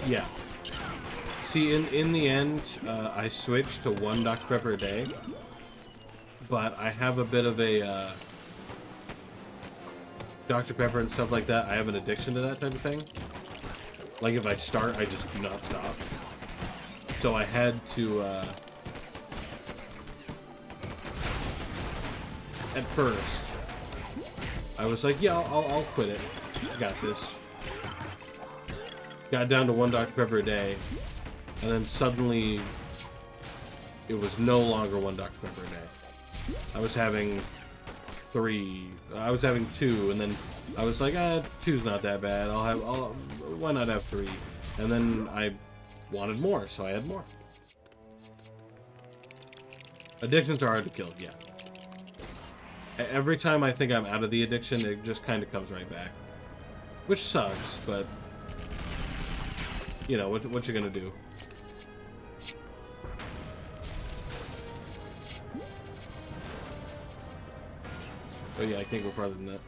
Yeah. See, in the end, I switched to 1 Dr. Pepper a day, but I have a bit of a Dr. Pepper and stuff like that. I have an addiction to that type of thing. Like if I start, I just do not stop. So I had to, at first, I was like, yeah, I'll quit it. Got this. Got down to 1 Dr. Pepper a day, and then suddenly it was no longer 1 Dr. Pepper a day. I was having 3. I was having 2, and then I was like, 2's not that bad. Why not have 3? And then I wanted more, so I had more. Addictions are hard to kill, yeah. Every time I think I'm out of the addiction, it just kind of comes right back. Which sucks, but... you know, what you gonna do? Oh yeah, I can't go farther than that.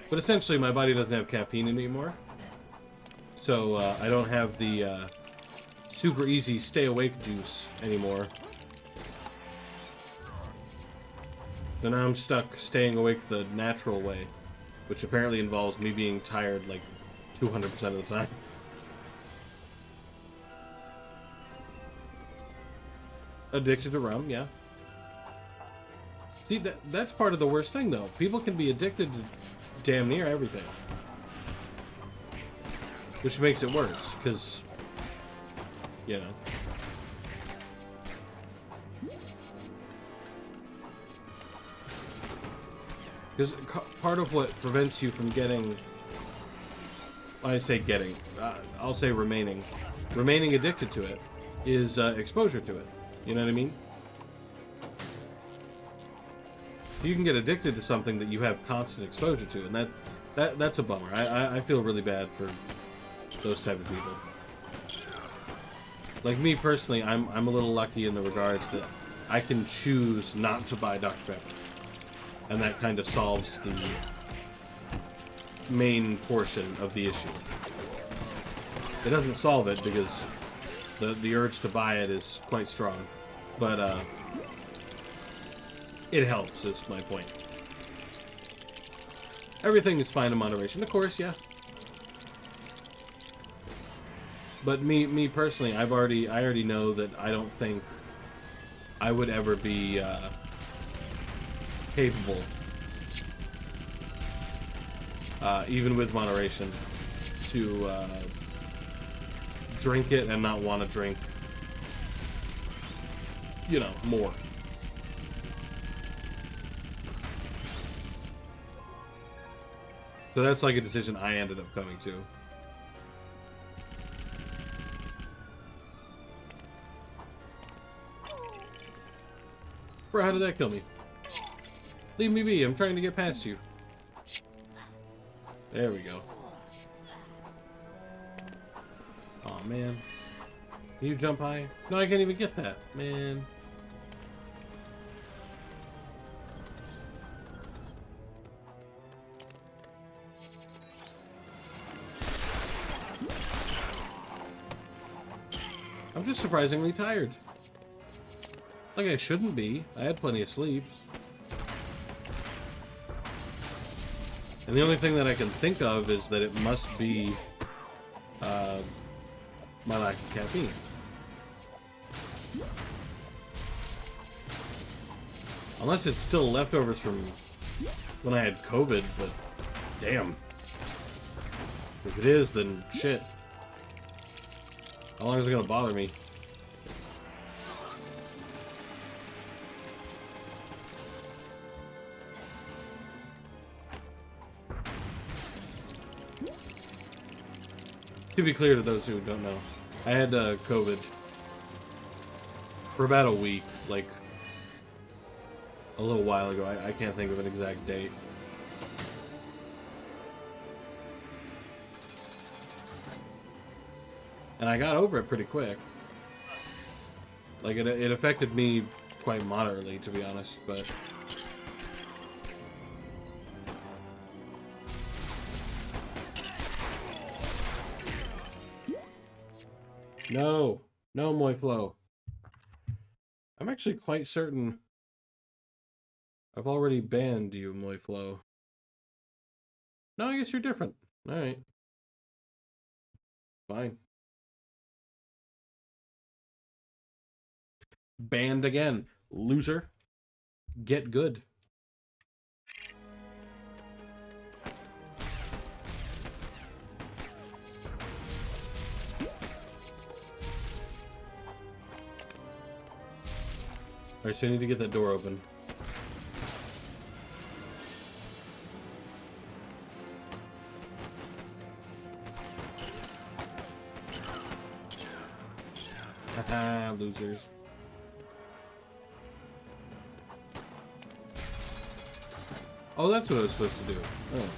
But essentially, my body doesn't have caffeine anymore. So, I don't have the, super easy stay awake juice anymore. So now I'm stuck staying awake the natural way, which apparently involves me being tired like 200% of the time. Addicted to rum, yeah. See, that's part of the worst thing, though. People can be addicted to damn near everything. Which makes it worse, because, you know. Because part of what prevents you from getting... I say getting. I'll say remaining. Remaining addicted to it is exposure to it. You know what I mean? You can get addicted to something that you have constant exposure to, and that's a bummer. I feel really bad for those type of people. Like me personally, I'm a little lucky in the regards that I can choose not to buy Dr. Pepper, and that kind of solves the main portion of the issue. It doesn't solve it because the urge to buy it is quite strong, but it helps, is my point. Everything is fine in moderation, of course, yeah. But me personally, I already know that I don't think I would ever be capable, even with moderation, to drink it and not want to drink, you know, more. So that's like a decision I ended up coming to. Bro, how did that kill me? Leave me be, I'm trying to get past you. There we go. Aw, man. Can you jump high? No, I can't even get that, man. I'm just surprisingly tired. Like I shouldn't be. I had plenty of sleep. And the only thing that I can think of is that it must be my lack of caffeine. Unless it's still leftovers from when I had COVID, but damn. If it is, then shit. How long is it gonna bother me? To be clear to those who don't know, I had COVID for about a week, like a little while ago. I can't think of an exact date. And I got over it pretty quick. Like, it affected me quite moderately, to be honest, but... No! No, Moiflo. I'm actually quite certain I've already banned you, Moiflo. No, I guess you're different. Alright. Fine. Banned again. Loser. Get good. Alright, so I need to get that door open. Haha, losers. Oh, that's what I was supposed to do. Oh.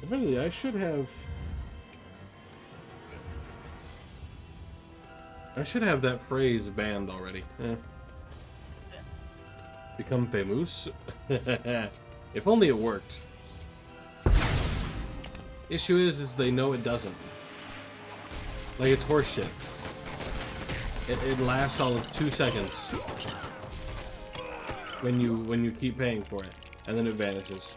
Admittedly, I should have... I should have that phrase banned already. Become famous. If only it worked. Issue is they know it doesn't. Like, it's horseshit. It lasts all of 2 seconds when you keep paying for it, and then it vanishes.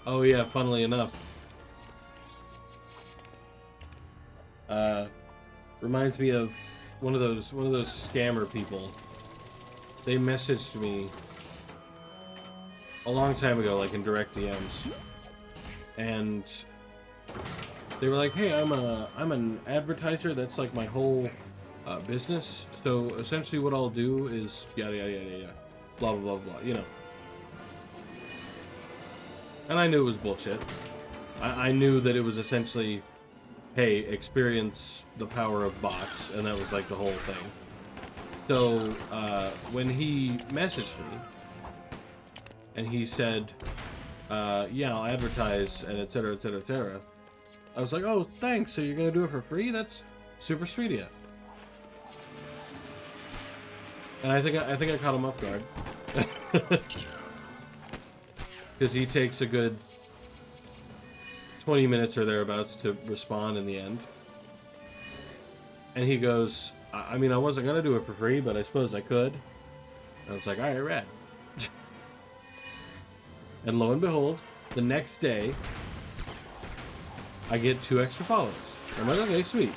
Oh yeah, funnily enough. Reminds me of one of those scammer people. They messaged me a long time ago, like in direct DMs, and they were like, "Hey, I'm an advertiser. That's like my whole business. So essentially, what I'll do is yada yada yada yada, blah blah blah blah. You know." And I knew it was bullshit. I knew that it was essentially, hey, experience the power of bots, and that was like the whole thing. So when he messaged me and he said, yeah, I'll advertise and etc etc etc, I was like, oh, thanks, so you're gonna do it for free? That's super sweet of you. And I think I caught him off guard. Because he takes a good 20 minutes or thereabouts to respond in the end. And he goes, I mean, I wasn't going to do it for free, but I suppose I could. And I was like, alright, rad. And lo and behold, the next day, I get 2 extra followers. I'm like, okay, sweet.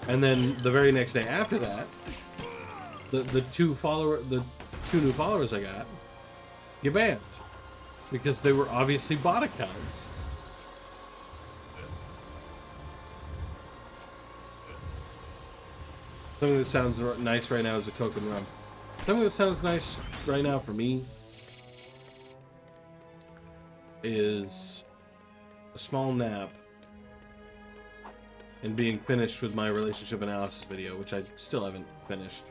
And then the very next day after that, the two new followers I got get banned because they were obviously bot accounts. Something that sounds nice right now is a Coke and rum. Something that sounds nice right now for me is a small nap and being finished with my relationship analysis video, which I still haven't finished.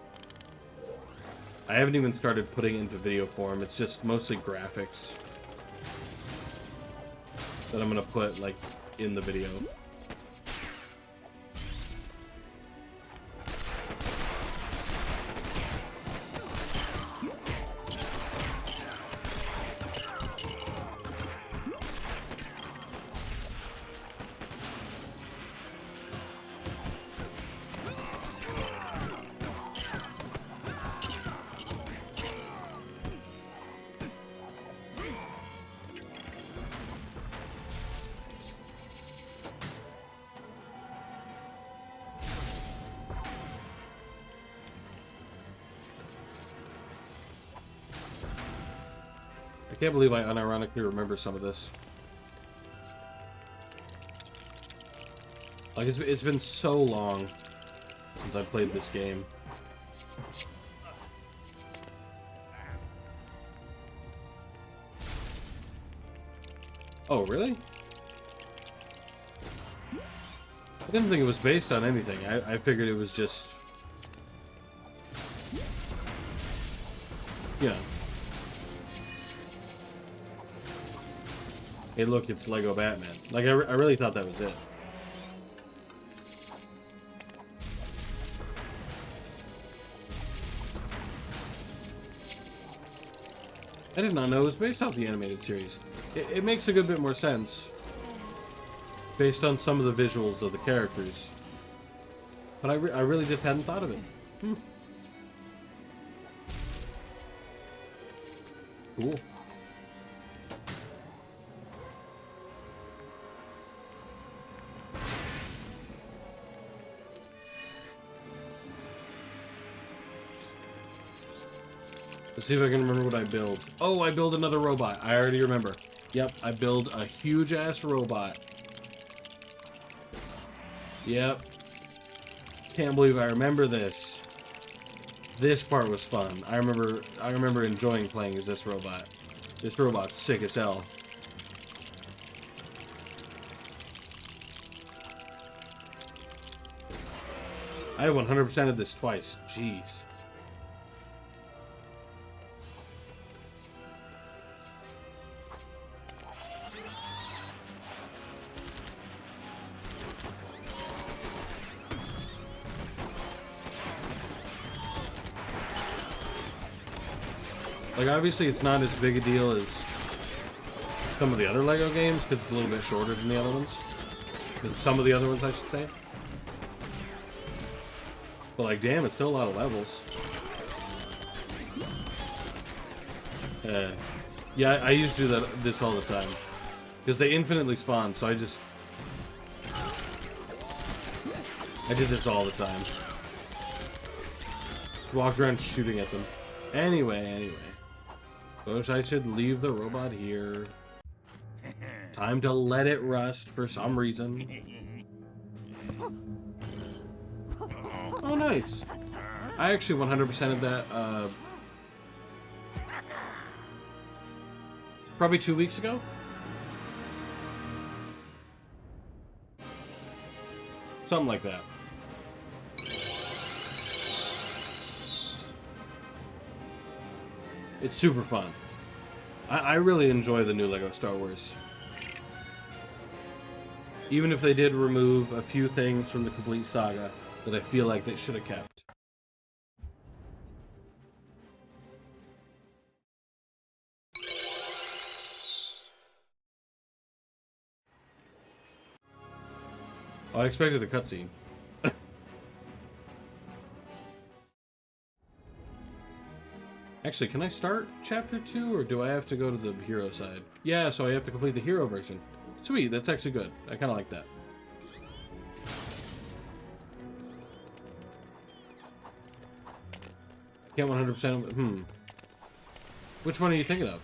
I haven't even started putting it into video form. It's just mostly graphics that I'm gonna put like in the video. I can't believe I unironically remember some of this. Like, it's been so long since I played this game. Oh, really? I didn't think it was based on anything. I figured it was just, you know. Hey, look, it's Lego Batman. Like, I really thought that was it. I did not know it was based off the animated series. It makes a good bit more sense based on some of the visuals of the characters. But I really just hadn't thought of it. Cool. Let's see if I can remember what I build. Oh, I build another robot. I already remember. Yep, I build a huge-ass robot. Yep. Can't believe I remember this. This part was fun. I remember enjoying playing as this robot. This robot's sick as hell. I 100%ed this twice. Jeez. Like, obviously it's not as big a deal as some of the other LEGO games, because it's a little bit shorter than the other ones. Than some of the other ones, I should say. But, like, damn, it's still a lot of levels. Yeah, I used to do this all the time. Because they infinitely spawn, so I did this all the time. Just walked around shooting at them. Anyway. Wish I should leave the robot here. Time to let it rust for some reason. Oh, nice. I actually 100% of that, probably 2 weeks ago. Something like that. It's super fun. I really enjoy the new LEGO Star Wars. Even if they did remove a few things from the complete saga that I feel like they should have kept. Oh, I expected a cutscene. Actually, can I start Chapter 2, or do I have to go to the hero side? Yeah, so I have to complete the hero version. Sweet, that's actually good. I kind of like that. Can't 100%... Which one are you thinking of?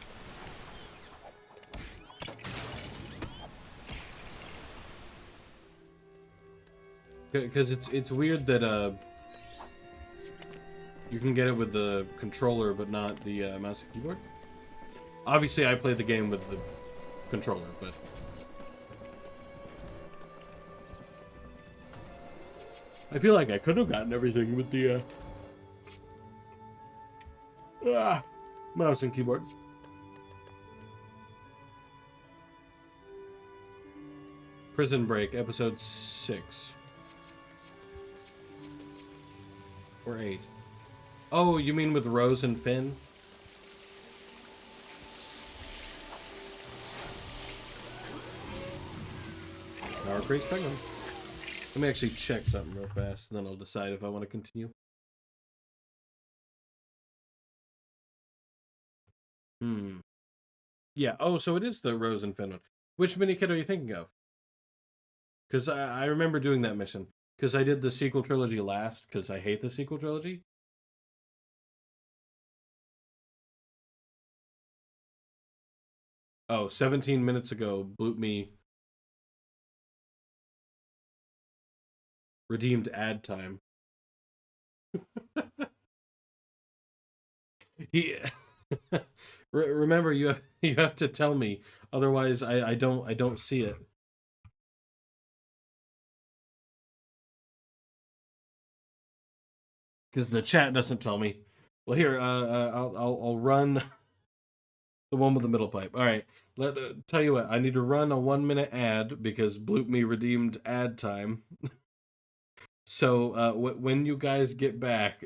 Because it's weird that, you can get it with the controller, but not the mouse and keyboard. Obviously, I played the game with the controller, but... I feel like I could have gotten everything with the mouse and keyboard. Prison Break, episode 6. Or 8. Oh, you mean with Rose and Finn? Power Priest Penguin. Let me actually check something real fast, and then I'll decide if I want to continue. Yeah, oh, so it is the Rose and Finn one. Which mini kit are you thinking of? Because I remember doing that mission. Because I did the sequel trilogy last, because I hate the sequel trilogy. Oh, 17 minutes ago, Bloop Me redeemed ad time. He remember, you have to tell me, otherwise I don't see it. Because the chat doesn't tell me. Well, here, I'll run the one with the middle pipe. All right, tell you what, I need to run a 1-minute ad because Bloop Me redeemed ad time. So when you guys get back.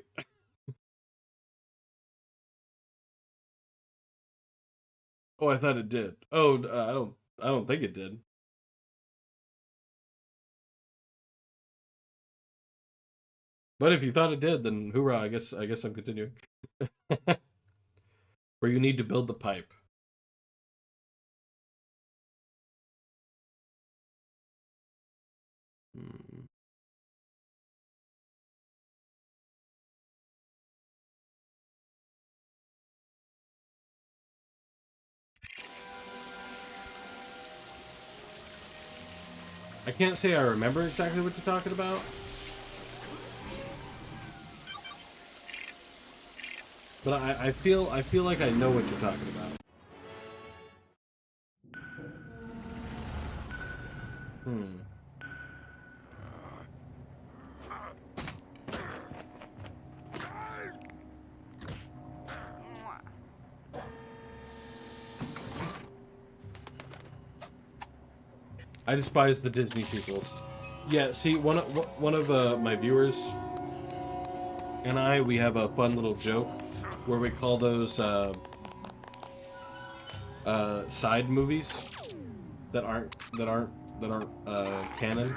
Oh, I thought it did. Oh, I don't think it did. But if you thought it did, then hoorah! I guess I'm continuing. Where you need to build the pipe. I can't say I remember exactly what you're talking about. But I feel like I know what you're talking about. I despise the Disney sequels. Yeah, see, one of my viewers and we have a fun little joke where we call those side movies that aren't canon.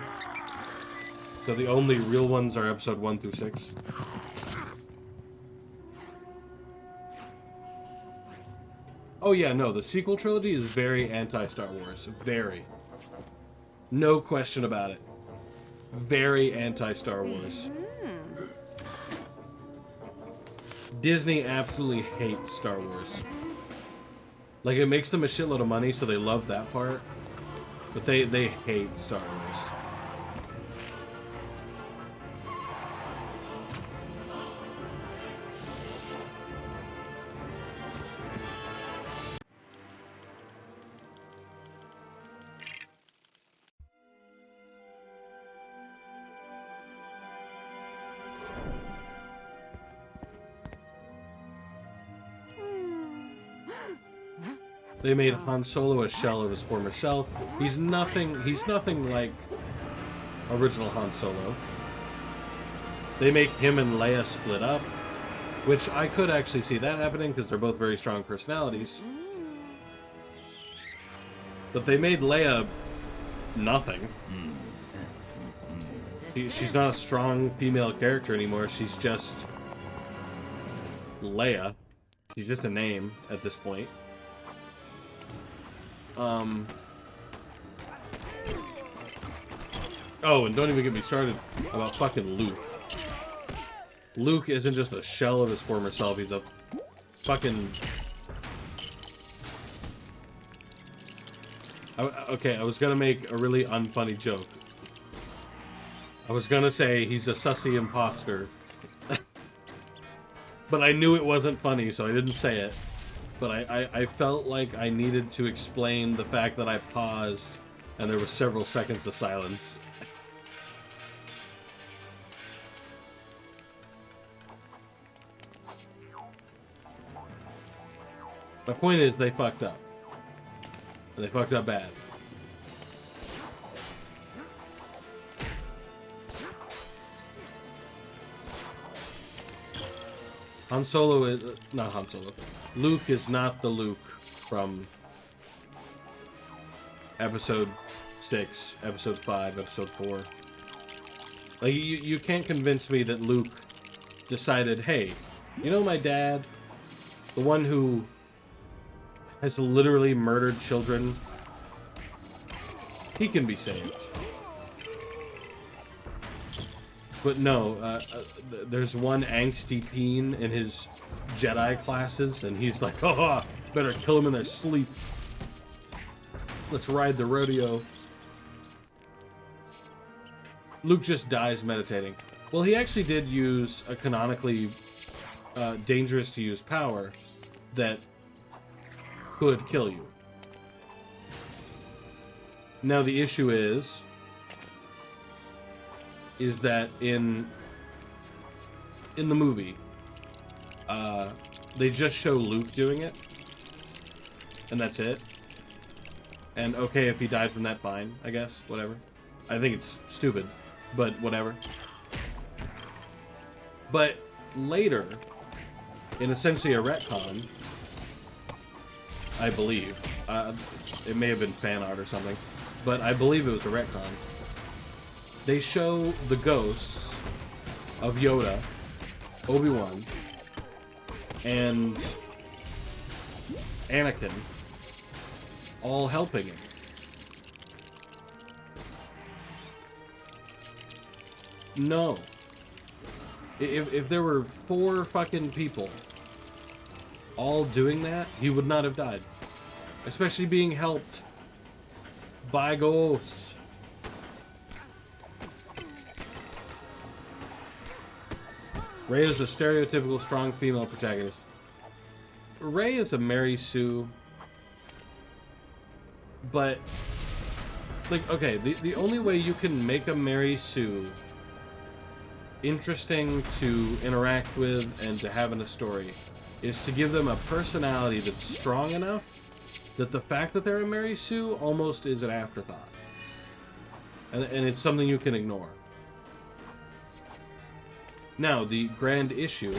So the only real ones are episode 1 through 6. Oh yeah, no, the sequel trilogy is very anti-Star Wars. Very. No question about it. Very anti-Star Wars. Disney absolutely hates Star Wars. Like, it makes them a shitload of money, so they love that part. But they hate Star Wars. They made Han Solo a shell of his former self. He's nothing like original Han Solo. They make him and Leia split up, which I could actually see that happening because they're both very strong personalities. But they made Leia nothing. She's not a strong female character anymore. She's just Leia. She's just a name at this point. Oh, and don't even get me started about fucking Luke. Luke isn't just a shell of his former self, he's a fucking... Okay, I was gonna make a really unfunny joke. I was gonna say he's a sussy imposter. But I knew it wasn't funny, so I didn't say it. But I felt like I needed to explain the fact that I paused and there were several seconds of silence. My point is, they fucked up. And they fucked up bad. Han Solo is... not Han Solo. Luke is not the Luke from Episode 6, Episode 5, Episode 4. Like, you can't convince me that Luke decided, hey, you know my dad? The one who has literally murdered children? He can be saved. But no, there's one angsty teen in his Jedi classes, and he's like, oh, better kill them in their sleep. Let's ride the rodeo. Luke just dies meditating. Well, he actually did use a canonically dangerous to use power that could kill you. Now the issue is that in the movie, they just show Luke doing it, and that's it. And okay, if he died from that, fine, I guess, whatever. I think it's stupid, but whatever. But later, in essentially a retcon, I believe, it may have been fan art or something, but I believe it was a retcon. They show the ghosts of Yoda, Obi-Wan, and Anakin all helping him. No. If there were 4 fucking people all doing that, he would not have died. Especially being helped by ghosts. Rey is a stereotypical strong female protagonist. Rey is a Mary Sue. But, like, okay, the only way you can make a Mary Sue interesting to interact with and to have in a story is to give them a personality that's strong enough that the fact that they're a Mary Sue almost is an afterthought. And it's something you can ignore. Now, the grand issue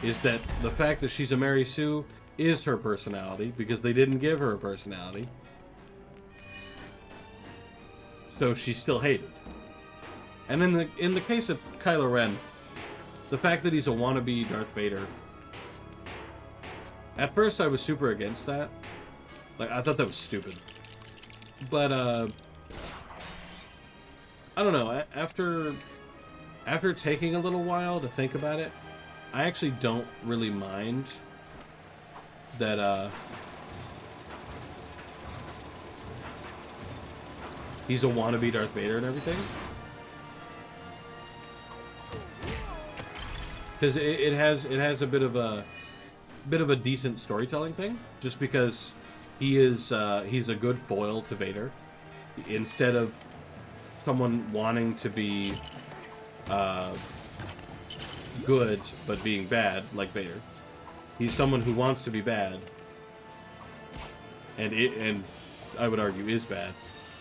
is that the fact that she's a Mary Sue is her personality, because they didn't give her a personality. So she's still hated. And in the case of Kylo Ren, the fact that he's a wannabe Darth Vader, at first I was super against that. Like, I thought that was stupid. But I don't know, after taking a little while to think about it, I actually don't really mind that he's a wannabe Darth Vader and everything. Because it has a bit of a decent storytelling thing, just because he's a good foil to Vader, instead of someone wanting to be good but being bad like Vader. He's someone who wants to be bad, and I would argue is bad,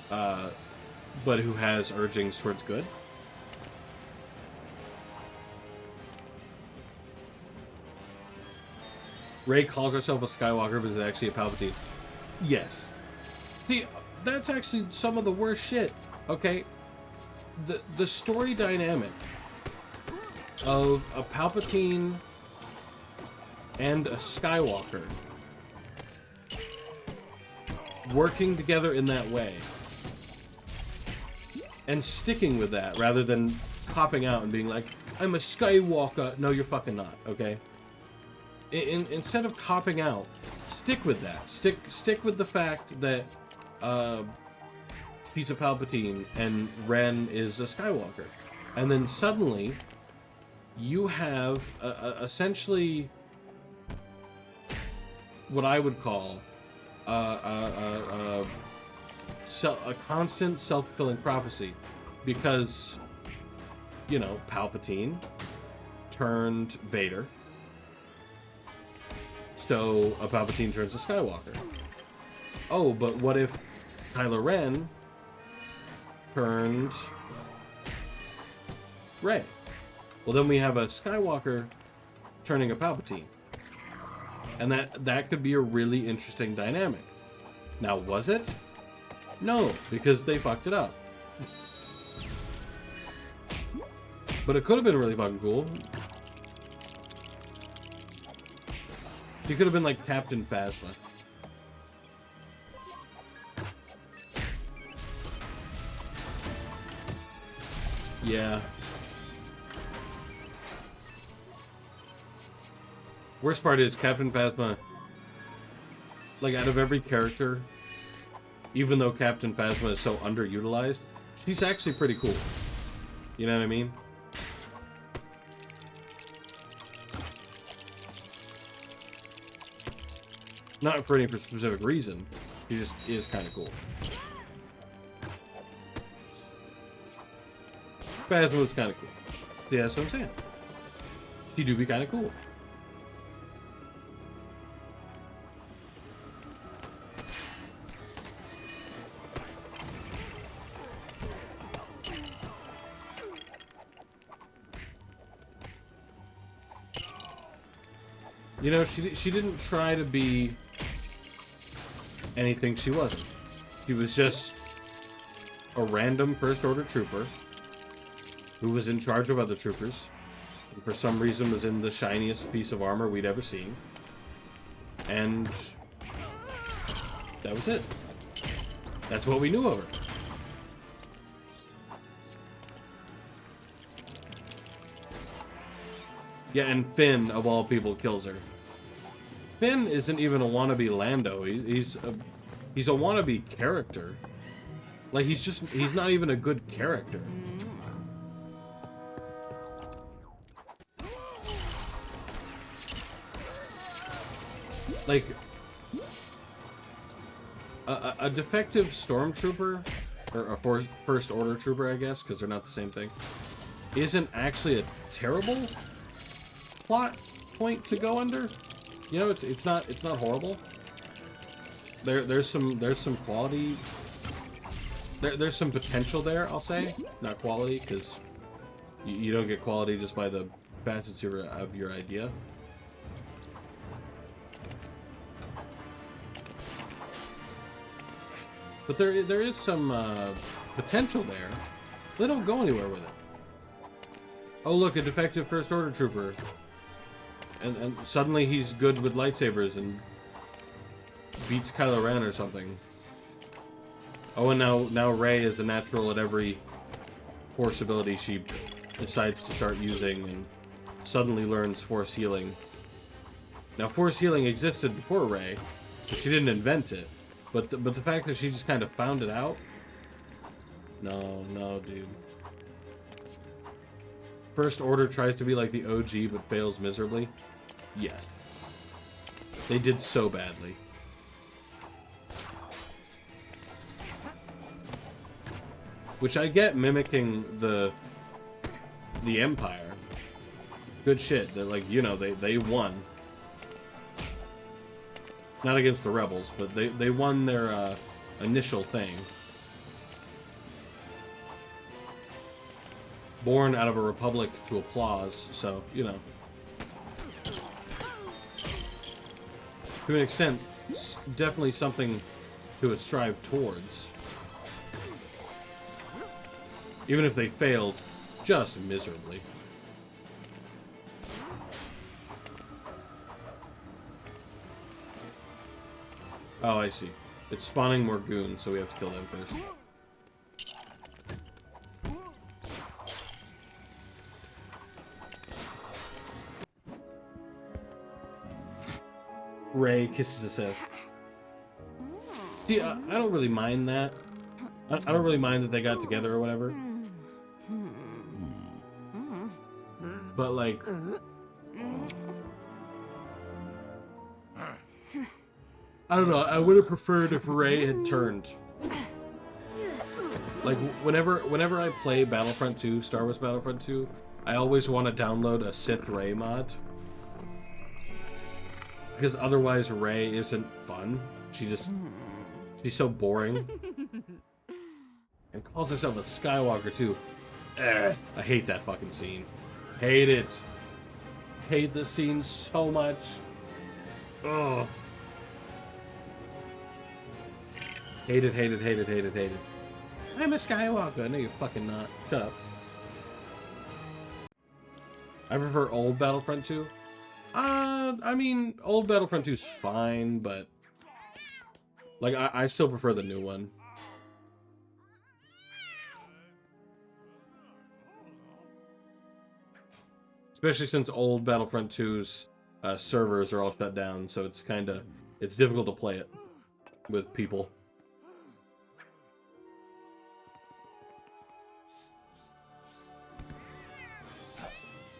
but who has urgings towards good. Rey calls herself a Skywalker, but is actually a Palpatine. Yes. See, that's actually some of the worst shit. Okay, the story dynamic of a Palpatine and a Skywalker working together in that way and sticking with that rather than copping out and being like, I'm a Skywalker. No, you're fucking not, okay? Instead of copping out, stick with that. Stick with the fact that he's a Palpatine and Ren is a Skywalker. And then suddenly you have essentially what I would call a constant self-fulfilling prophecy, because, you know, Palpatine turned Vader, so a Palpatine turns a Skywalker. Oh, but what if Kylo Ren turned Rey? Well, then we have a Skywalker turning a Palpatine. And that could be a really interesting dynamic. Now, was it? No, because they fucked it up. But it could have been really fucking cool. He could have been like Captain Phasma. Yeah. Worst part is Captain Phasma, like, out of every character, even though Captain Phasma is so underutilized, she's actually pretty cool. You know what I mean? Not for any specific reason. She just is kind of cool. Phasma was kind of cool. Yeah, that's what I'm saying. She do be kind of cool. You know, she didn't try to be anything she wasn't. She was just a random First Order trooper who was in charge of other troopers, and for some reason was in the shiniest piece of armor we'd ever seen. And that was it. That's what we knew of her. Yeah, and Finn, of all people, kills her. Finn isn't even a wannabe Lando. He's a wannabe character. Like, he's not even a good character. Like, a defective stormtrooper, or a First Order trooper, I guess, because they're not the same thing, isn't actually a terrible plot point to go under. You know, it's not horrible. There's some quality. There's some potential there, I'll say. Not quality, because you don't get quality just by the facets of your idea. But there is some potential there. They don't go anywhere with it. Oh look, a defective First Order trooper. And suddenly he's good with lightsabers and beats Kylo Ren or something. Oh, and now Rey is the natural at every Force ability she decides to start using and suddenly learns Force healing. Now, Force healing existed before Rey, so she didn't invent it. But the fact that she just kind of found it out? No, dude. First Order tries to be like the OG but fails miserably? Yes. They did so badly. Which I get mimicking the Empire. Good shit. They're like, you know, they won. Not against the rebels, but they won their initial thing. Born out of a republic to applause, so, you know. To an extent, definitely something to strive towards. Even if they failed, just miserably. Oh, I see. It's spawning more goons, so we have to kill them first. Rey kisses a Sith. See, I don't really mind that. I don't really mind that they got together or whatever. But, like... I don't know, I would have preferred if Rey had turned. Like, whenever I play Battlefront 2, Star Wars Battlefront 2, I always want to download a Sith Rey mod. Because otherwise Rey isn't fun. She's so boring. And calls herself a Skywalker, too. I hate that fucking scene. Hate it. Hate this scene so much. Ugh. Hate it, hate it, hate it, hate it, hate it. I'm a Skywalker. No, you're fucking not. Shut up. I prefer old Battlefront 2. I mean, old Battlefront 2 is fine, but... Like, I still prefer the new one. Especially since old Battlefront 2's servers are all shut down, so it's it's difficult to play it with people.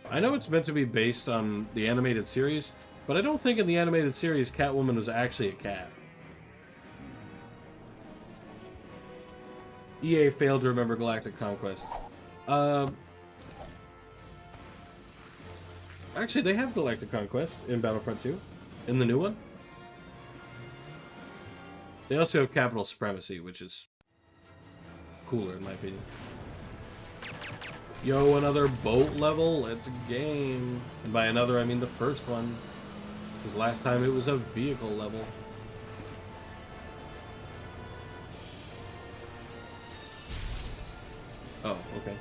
I know it's meant to be based on the animated series, but I don't think in the animated series Catwoman was actually a cat. EA failed to remember Galactic Conquest. Actually, they have Galactic Conquest in Battlefront 2, in the new one. They also have Capital Supremacy, which is cooler in my opinion. Yo, another boat level? It's a game. And by another, I mean the first one. Because last time it was a vehicle level. Oh, okay.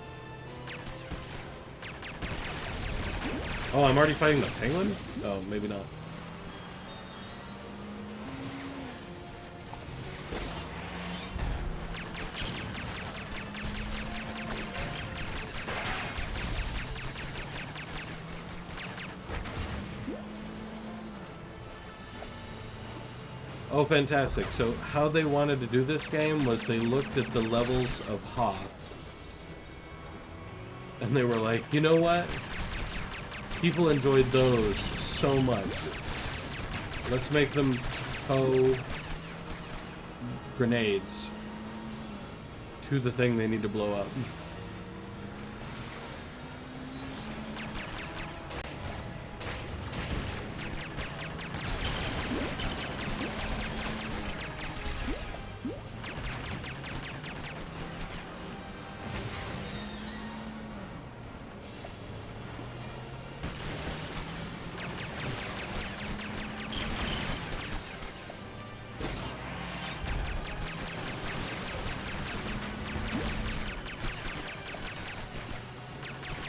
Oh, I'm already fighting the penguin? Oh, maybe not. Oh, fantastic. So how they wanted to do this game was they looked at the levels of Hoth. And they were like, you know what? People enjoyed those so much. Let's make them tow grenades to the thing they need to blow up.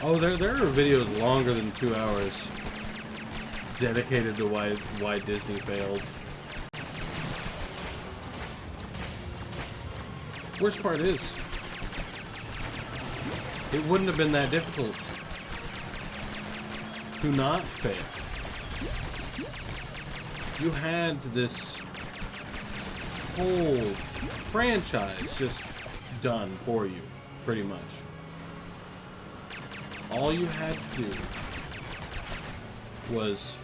Oh, there are videos longer than 2 hours dedicated to why Disney failed. Worst part is, it wouldn't have been that difficult to not fail. You had this whole franchise just done for you, pretty much. All you had to do was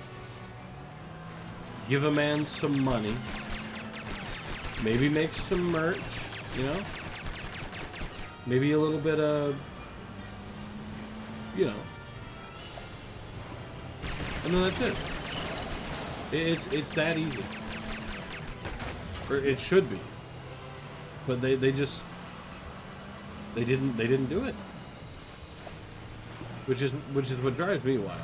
give a man some money, maybe make some merch, you know? Maybe a little bit of, you know. And then that's it. It's that easy. Or it should be. But they didn't do it. Which is what drives me wild.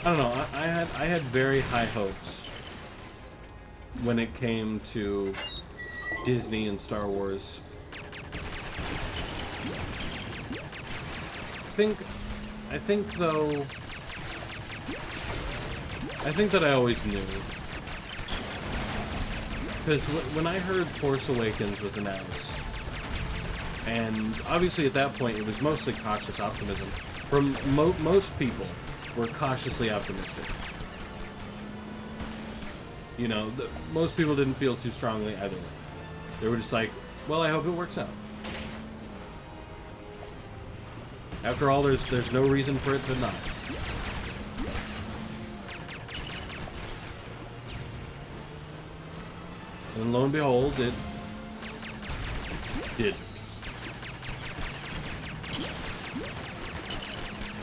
I don't know, I had very high hopes when it came to Disney and Star Wars. I think that I always knew. Because when I heard Force Awakens was announced, and obviously at that point it was mostly cautious optimism, from most people were cautiously optimistic. You know, most people didn't feel too strongly either way. They were just like, well, I hope it works out. After all, there's no reason for it to not. And lo and behold, it did.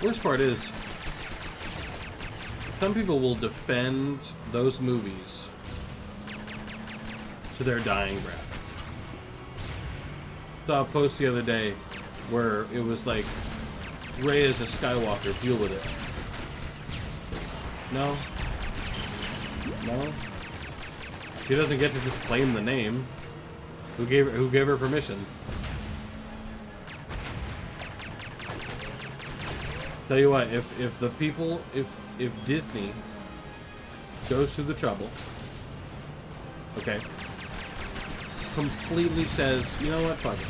Worst part is, some people will defend those movies to their dying breath. Saw a post the other day where it was like, Rey is a Skywalker, deal with it. No. No. She doesn't get to just claim the name. Who gave her permission? Tell you what, if Disney goes through the trouble, okay, completely says, you know what, fuck it,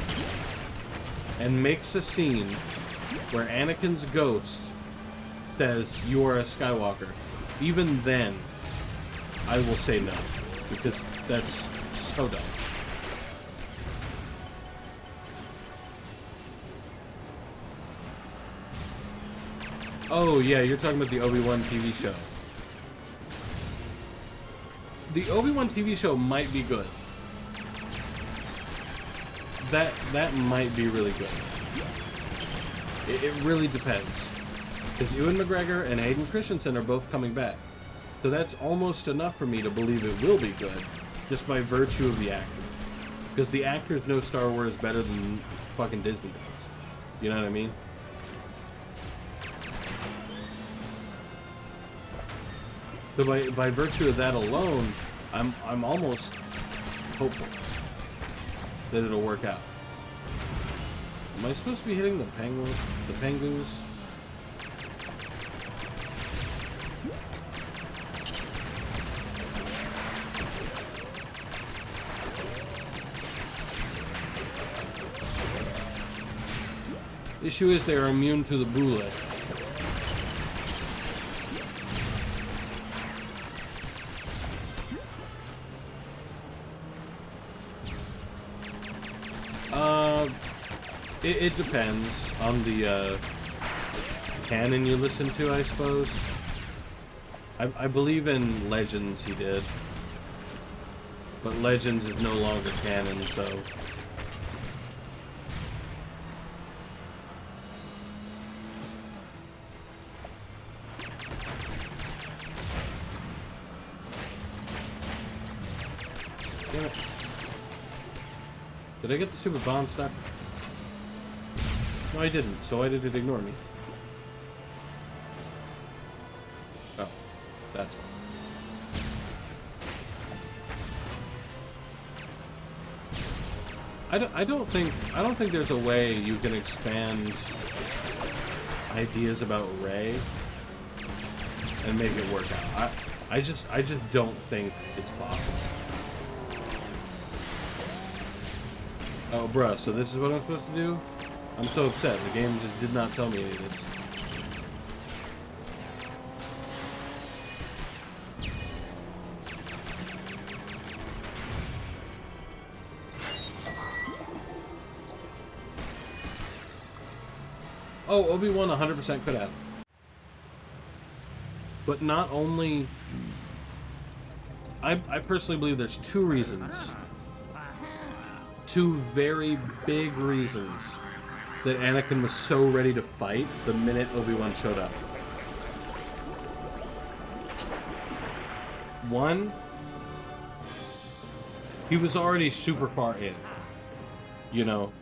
and makes a scene where Anakin's ghost says, you are a Skywalker, even then, I will say no, because that's so dumb. Oh, yeah, you're talking about the Obi-Wan TV show. The Obi-Wan TV show might be good. That might be really good. It really depends. Because Ewan McGregor and Hayden Christensen are both coming back. So that's almost enough for me to believe it will be good, just by virtue of the actor. Because the actors know Star Wars better than fucking Disney does. You know what I mean? So by virtue of that alone, I'm almost hopeful that it'll work out. Am I supposed to be hitting the penguins? The penguins? Issue is they are immune to the bullet. It depends on the canon you listen to, I suppose. I believe in Legends he did. But Legends is no longer canon, so... Damn it. Did I get the super bomb stuck? No, I didn't. So why did it ignore me? Oh, that's why. I don't think there's a way you can expand ideas about Rey and make it work out. I just don't think it's possible. Oh, bruh, so this is what I'm supposed to do? I'm so upset. The game just did not tell me any of this. Oh, Obi-Wan 100% could have. But not only... I personally believe there's two reasons. Two very big reasons that Anakin was so ready to fight the minute Obi-Wan showed up. One, he was already super far in. You know,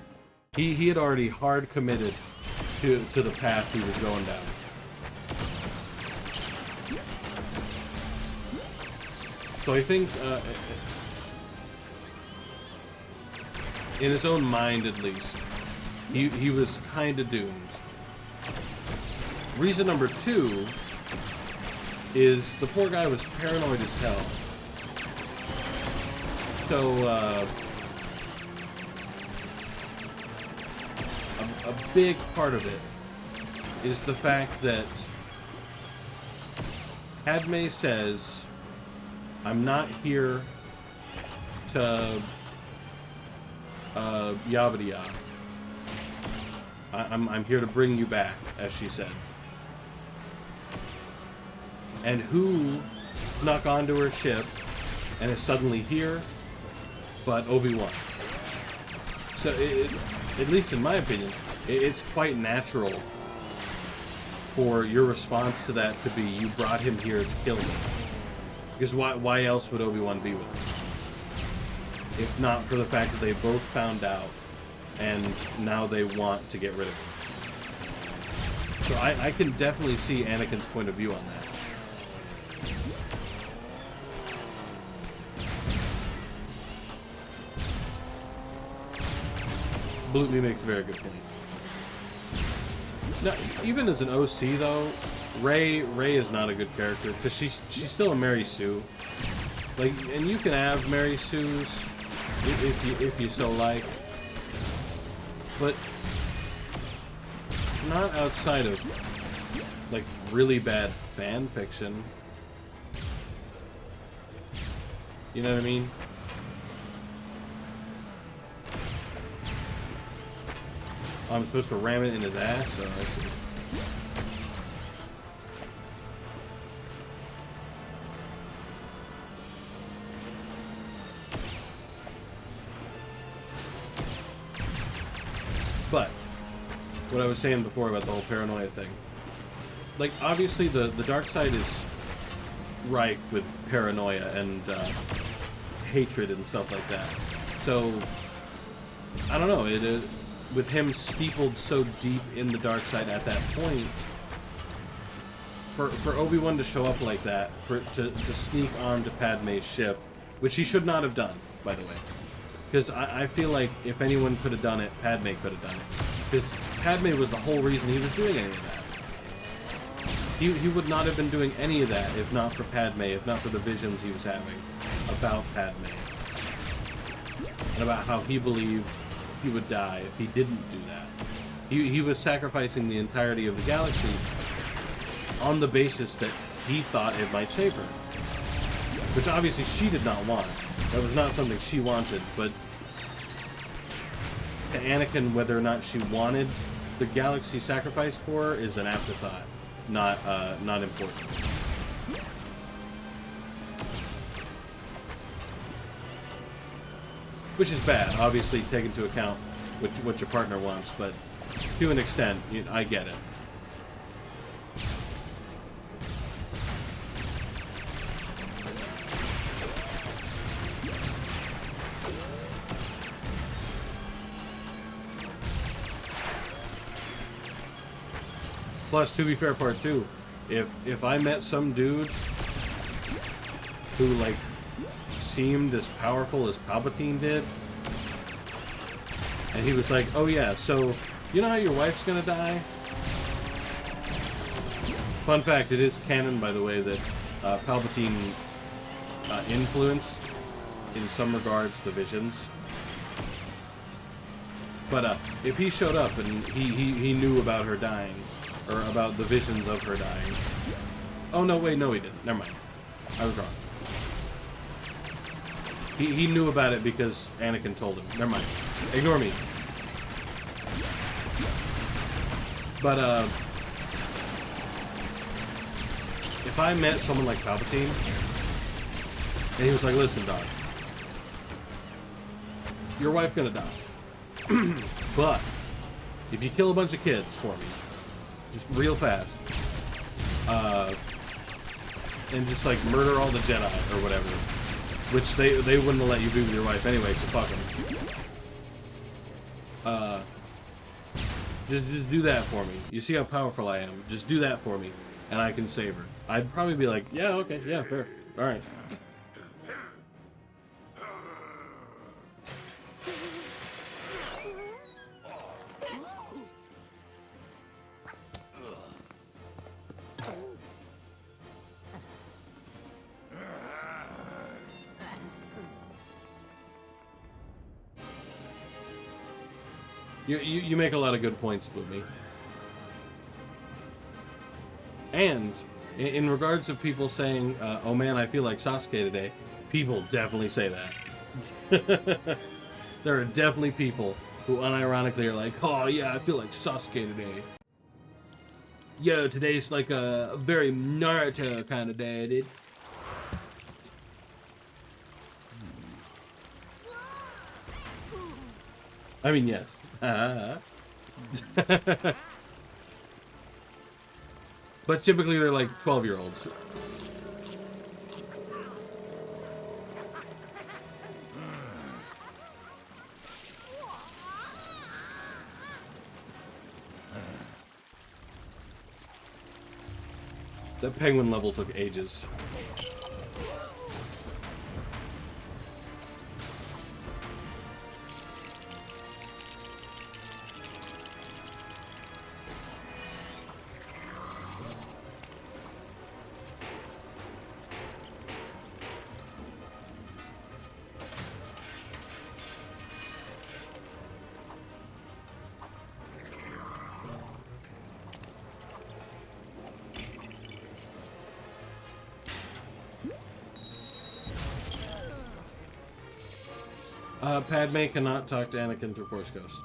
he had already hard committed to the path he was going down. So I think, in his own mind at least, he was kind of doomed. Reason number two is the poor guy was paranoid as hell. So, a big part of it is the fact that Padme says, I'm not here to Yabba-ya. I'm here to bring you back, as she said. And who snuck onto her ship and is suddenly here but Obi-Wan? So, at least in my opinion, it's quite natural for your response to that to be, you brought him here to kill me. Because why else would Obi-Wan be with him? If not for the fact that they both found out, and now they want to get rid of him. So I can definitely see Anakin's point of view on that. Blutney makes a very good point. Now, even as an OC though, Rey is not a good character because she's still a Mary Sue. Like, and you can have Mary Sues if you so like, but not outside of like really bad fan fiction. You know what I mean? Oh, I'm supposed to ram it in his ass? Oh, I see. But, what I was saying before about the whole paranoia thing. Like, obviously the dark side is rife with paranoia and hatred and stuff like that. So, I don't know, it is... with him steepled so deep in the dark side at that point, for Obi-Wan to show up like that, to sneak onto Padme's ship, which he should not have done, by the way. Because I feel like if anyone could have done it, Padme could have done it. Because Padme was the whole reason he was doing any of that. He would not have been doing any of that if not for Padme, if not for the visions he was having about Padme. And about how he believed he would die if he didn't do that. He was sacrificing the entirety of the galaxy on the basis that he thought it might save her. Which obviously she did not want. That was not something she wanted, but to Anakin, whether or not she wanted the galaxy sacrificed for her is an afterthought, not important. Which is bad, obviously, take into account what your partner wants, but to an extent, I get it. Plus, to be fair, part two, if I met some dude who like seemed as powerful as Palpatine did, and he was like, "Oh yeah, so you know how your wife's gonna die?" Fun fact: it is canon, by the way, that Palpatine influenced, in some regards, the visions. But if he showed up and he knew about her dying, or about the visions of her dying. Oh no, wait, no, he didn't. Never mind. I was wrong. He knew about it because Anakin told him. Never mind. Ignore me. But if I met someone like Palpatine, and he was like, "Listen, Doc, your wife's gonna die. But if you kill a bunch of kids for me, just real fast, and just like murder all the Jedi or whatever, which they wouldn't let you do with your wife anyway, so fuck them. Just do that for me. You see how powerful I am. Just do that for me, and I can save her." I'd probably be like, "Yeah, okay, yeah, fair, all right." You make a lot of good points, Bloomy. And in regards of people saying, "Oh man, I feel like Sasuke today," people definitely say that. There are definitely people who unironically are like, "Oh yeah, I feel like Sasuke today. Yo, today's like a very Naruto kind of day, dude." I mean, yes. But typically they're like 12-year-olds. The penguin level took ages. Padme cannot talk to Anakin through Force Ghost.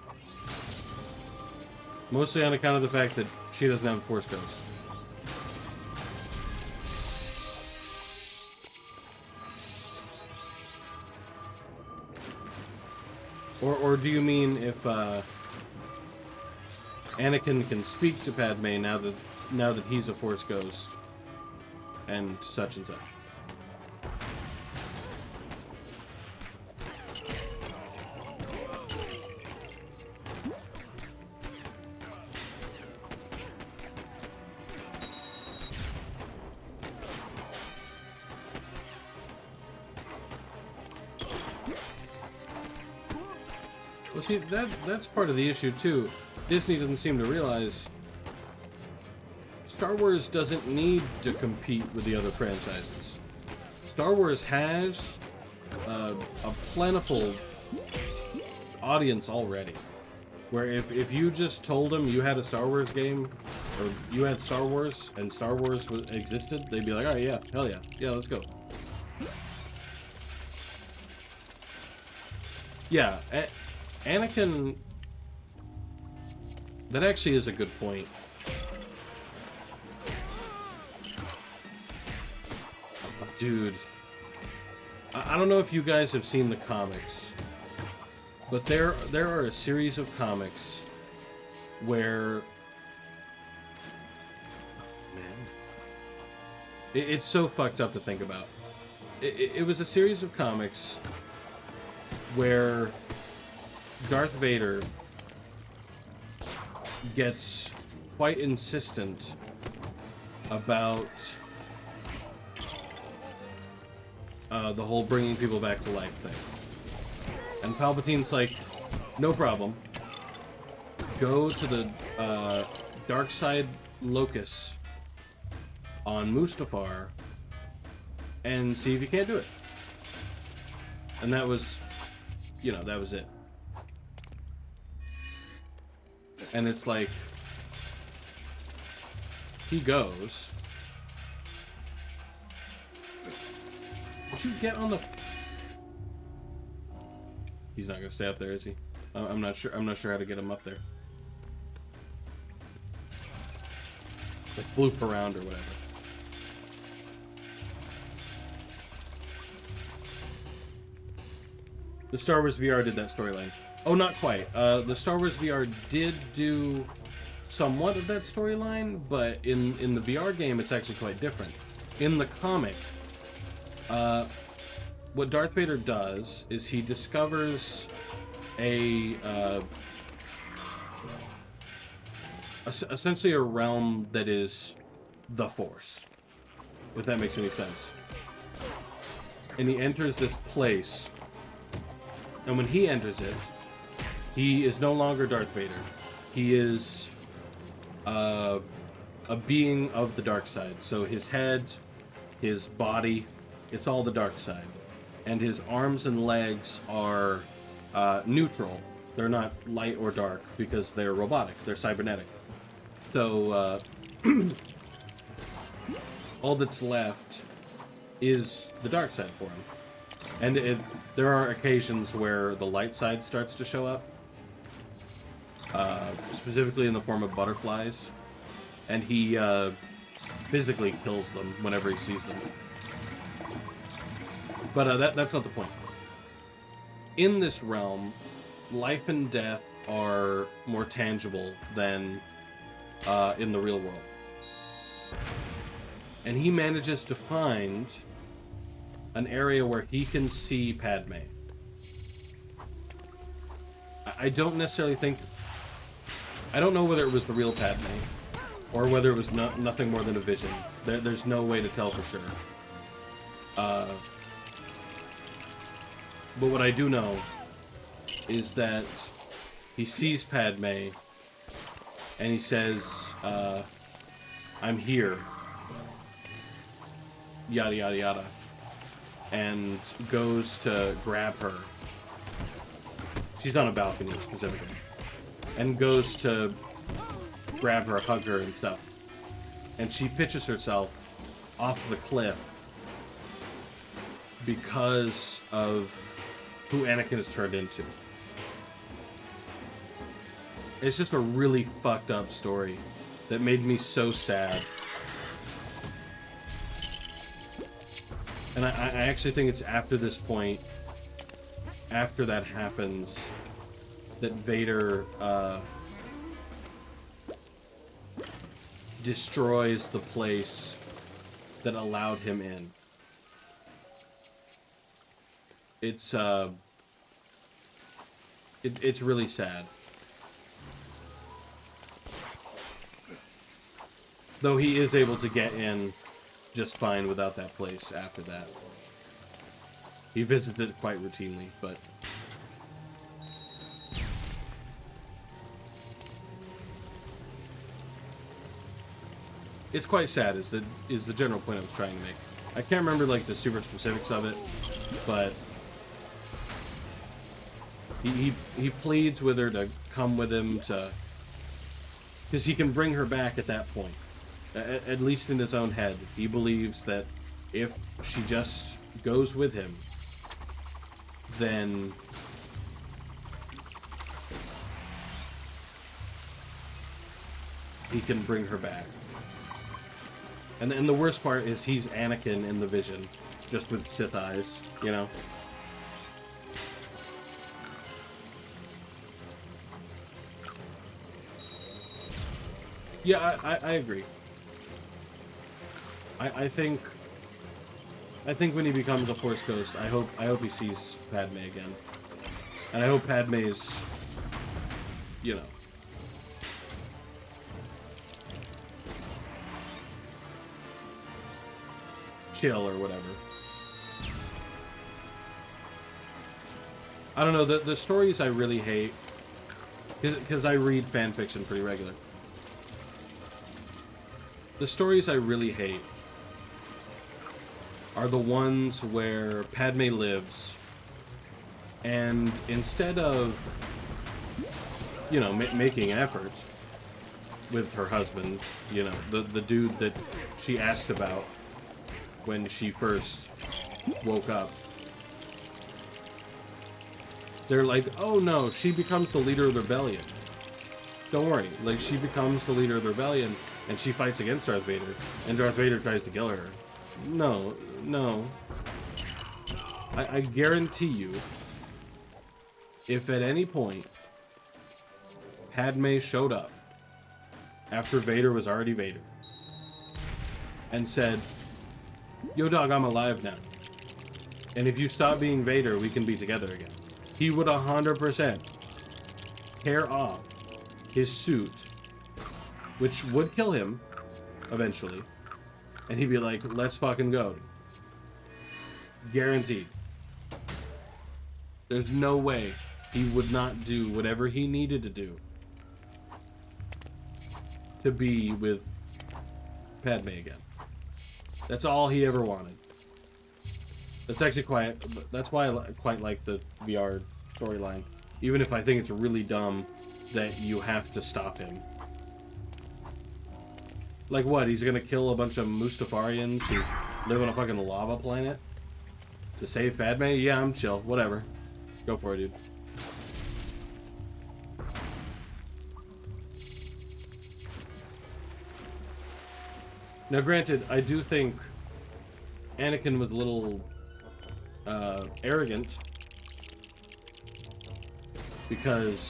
Mostly on account of the fact that she doesn't have a Force Ghost. Or do you mean if Anakin can speak to Padme now that he's a Force Ghost and such and such? Well, see, that's part of the issue, too. Disney doesn't seem to realize Star Wars doesn't need to compete with the other franchises. Star Wars has a plentiful audience already. Where if you just told them you had a Star Wars game, or you had Star Wars, and Star Wars existed, they'd be like, "Alright, yeah, hell yeah. Yeah, let's go." Yeah, Anakin... That actually is a good point. Dude. I don't know if you guys have seen the comics, but there are a series of comics where... Man. It's so fucked up to think about. It was a series of comics where Darth Vader gets quite insistent about the whole bringing people back to life thing. And Palpatine's like, no problem. Go to the dark side locus on Mustafar and see if you can't do it. And that was, you know, that was it. And it's like, he goes. Would you get on the... He's not gonna stay up there, is he? I'm not sure how to get him up there. Like bloop around or whatever. The Star Wars VR did that storyline. Oh, not quite. The Star Wars VR did do somewhat of that storyline, but in the VR game, it's actually quite different. In the comic, what Darth Vader does is he discovers essentially a realm that is the Force, if that makes any sense. And he enters this place, and when he enters it, he is no longer Darth Vader. He is a being of the dark side. So his head, his body, it's all the dark side. And his arms and legs are neutral. They're not light or dark because they're robotic. They're cybernetic. So all that's left is the dark side for him. And there are occasions where the light side starts to show up. Specifically in the form of butterflies. And he physically kills them whenever he sees them. But that's not the point. In this realm, life and death are more tangible than in the real world. And he manages to find an area where he can see Padme. I don't necessarily think... I don't know whether it was the real Padme, or whether it was nothing more than a vision. There's no way to tell for sure. But what I do know is that he sees Padme, and he says, I'm here. Yada, yada, yada. And goes to grab her. She's on a balcony, specifically. And goes to grab her, hug her, and stuff. And she pitches herself off the cliff because of who Anakin has turned into. It's just a really fucked up story that made me so sad. And I actually think it's after this point, after that happens, that Vader destroys the place that allowed him in. It's really sad. Though he is able to get in just fine without that place after that. He visits it quite routinely, but... It's quite sad, is the general point I was trying to make. I can't remember, like, the super specifics of it, but... He pleads with her to come with him to... Because he can bring her back at that point. At least in his own head. He believes that if she just goes with him, then he can bring her back. And the worst part is he's Anakin in the vision, just with Sith eyes, you know? Yeah, I agree. I think when he becomes a Force Ghost, I hope he sees Padme again. And I hope Padme is, you know, kill or whatever. I don't know, the stories I really hate, because I read fan fiction pretty regular. The stories I really hate are the ones where Padme lives, and instead of, you know, making efforts with her husband, you know, the dude that she asked about when she first woke up, they're like, oh no, she becomes the leader of the rebellion. Don't worry, like, she becomes the leader of the rebellion, and she fights against Darth Vader, and Darth Vader tries to kill her. No, no. I guarantee you, if at any point Padme showed up after Vader was already Vader and said, yo dog, I'm alive now, and if you stop being Vader, we can be together again, he would 100% tear off his suit, which would kill him eventually, and he'd be like, let's fucking go. Guaranteed. There's no way he would not do whatever he needed to do to be with Padme again. That's all he ever wanted. That's actually that's why I quite like the VR storyline. Even if I think it's really dumb that you have to stop him. Like what, he's gonna kill a bunch of Mustafarians who live on a fucking lava planet to save Padme? Yeah, I'm chill, whatever. Go for it, dude. Now granted, I do think Anakin was a little arrogant, because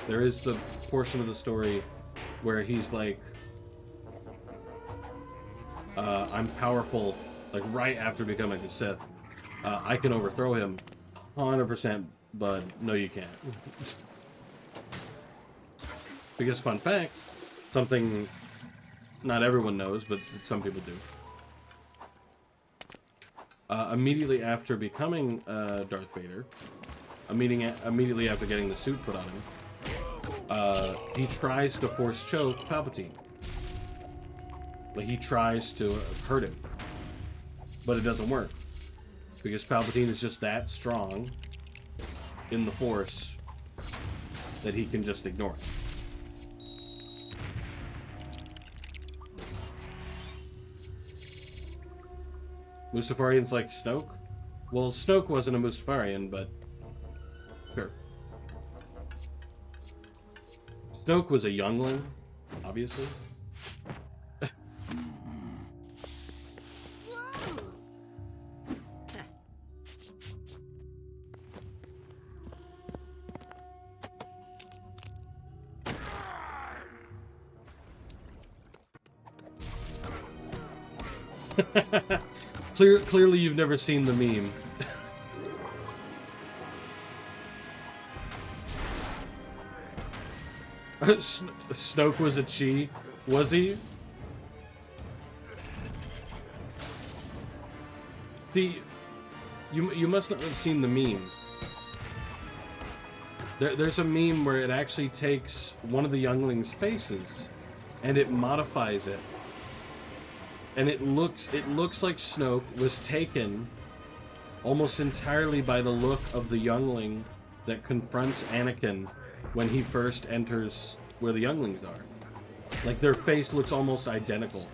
there is the portion of the story where he's like, I'm powerful, like right after becoming a Sith. I can overthrow him 100%, but no you can't. Because fun fact, something not everyone knows, but some people do. Immediately after becoming Darth Vader, immediately after getting the suit put on him, he tries to force choke Palpatine. Like, he tries to hurt him, but it doesn't work, because Palpatine is just that strong in the Force that he can just ignore it. Mustafarians like Snoke? Well, Snoke wasn't a Mustafarian, but sure. Snoke was a youngling, obviously. Clearly you've never seen the meme. Snoke was a chi, was he? See, you must not have seen the meme. There's a meme where it actually takes one of the younglings' faces and it modifies it. And it looks like Snoke was taken almost entirely by the look of the youngling that confronts Anakin when he first enters where the younglings are. Like, their face looks almost identical.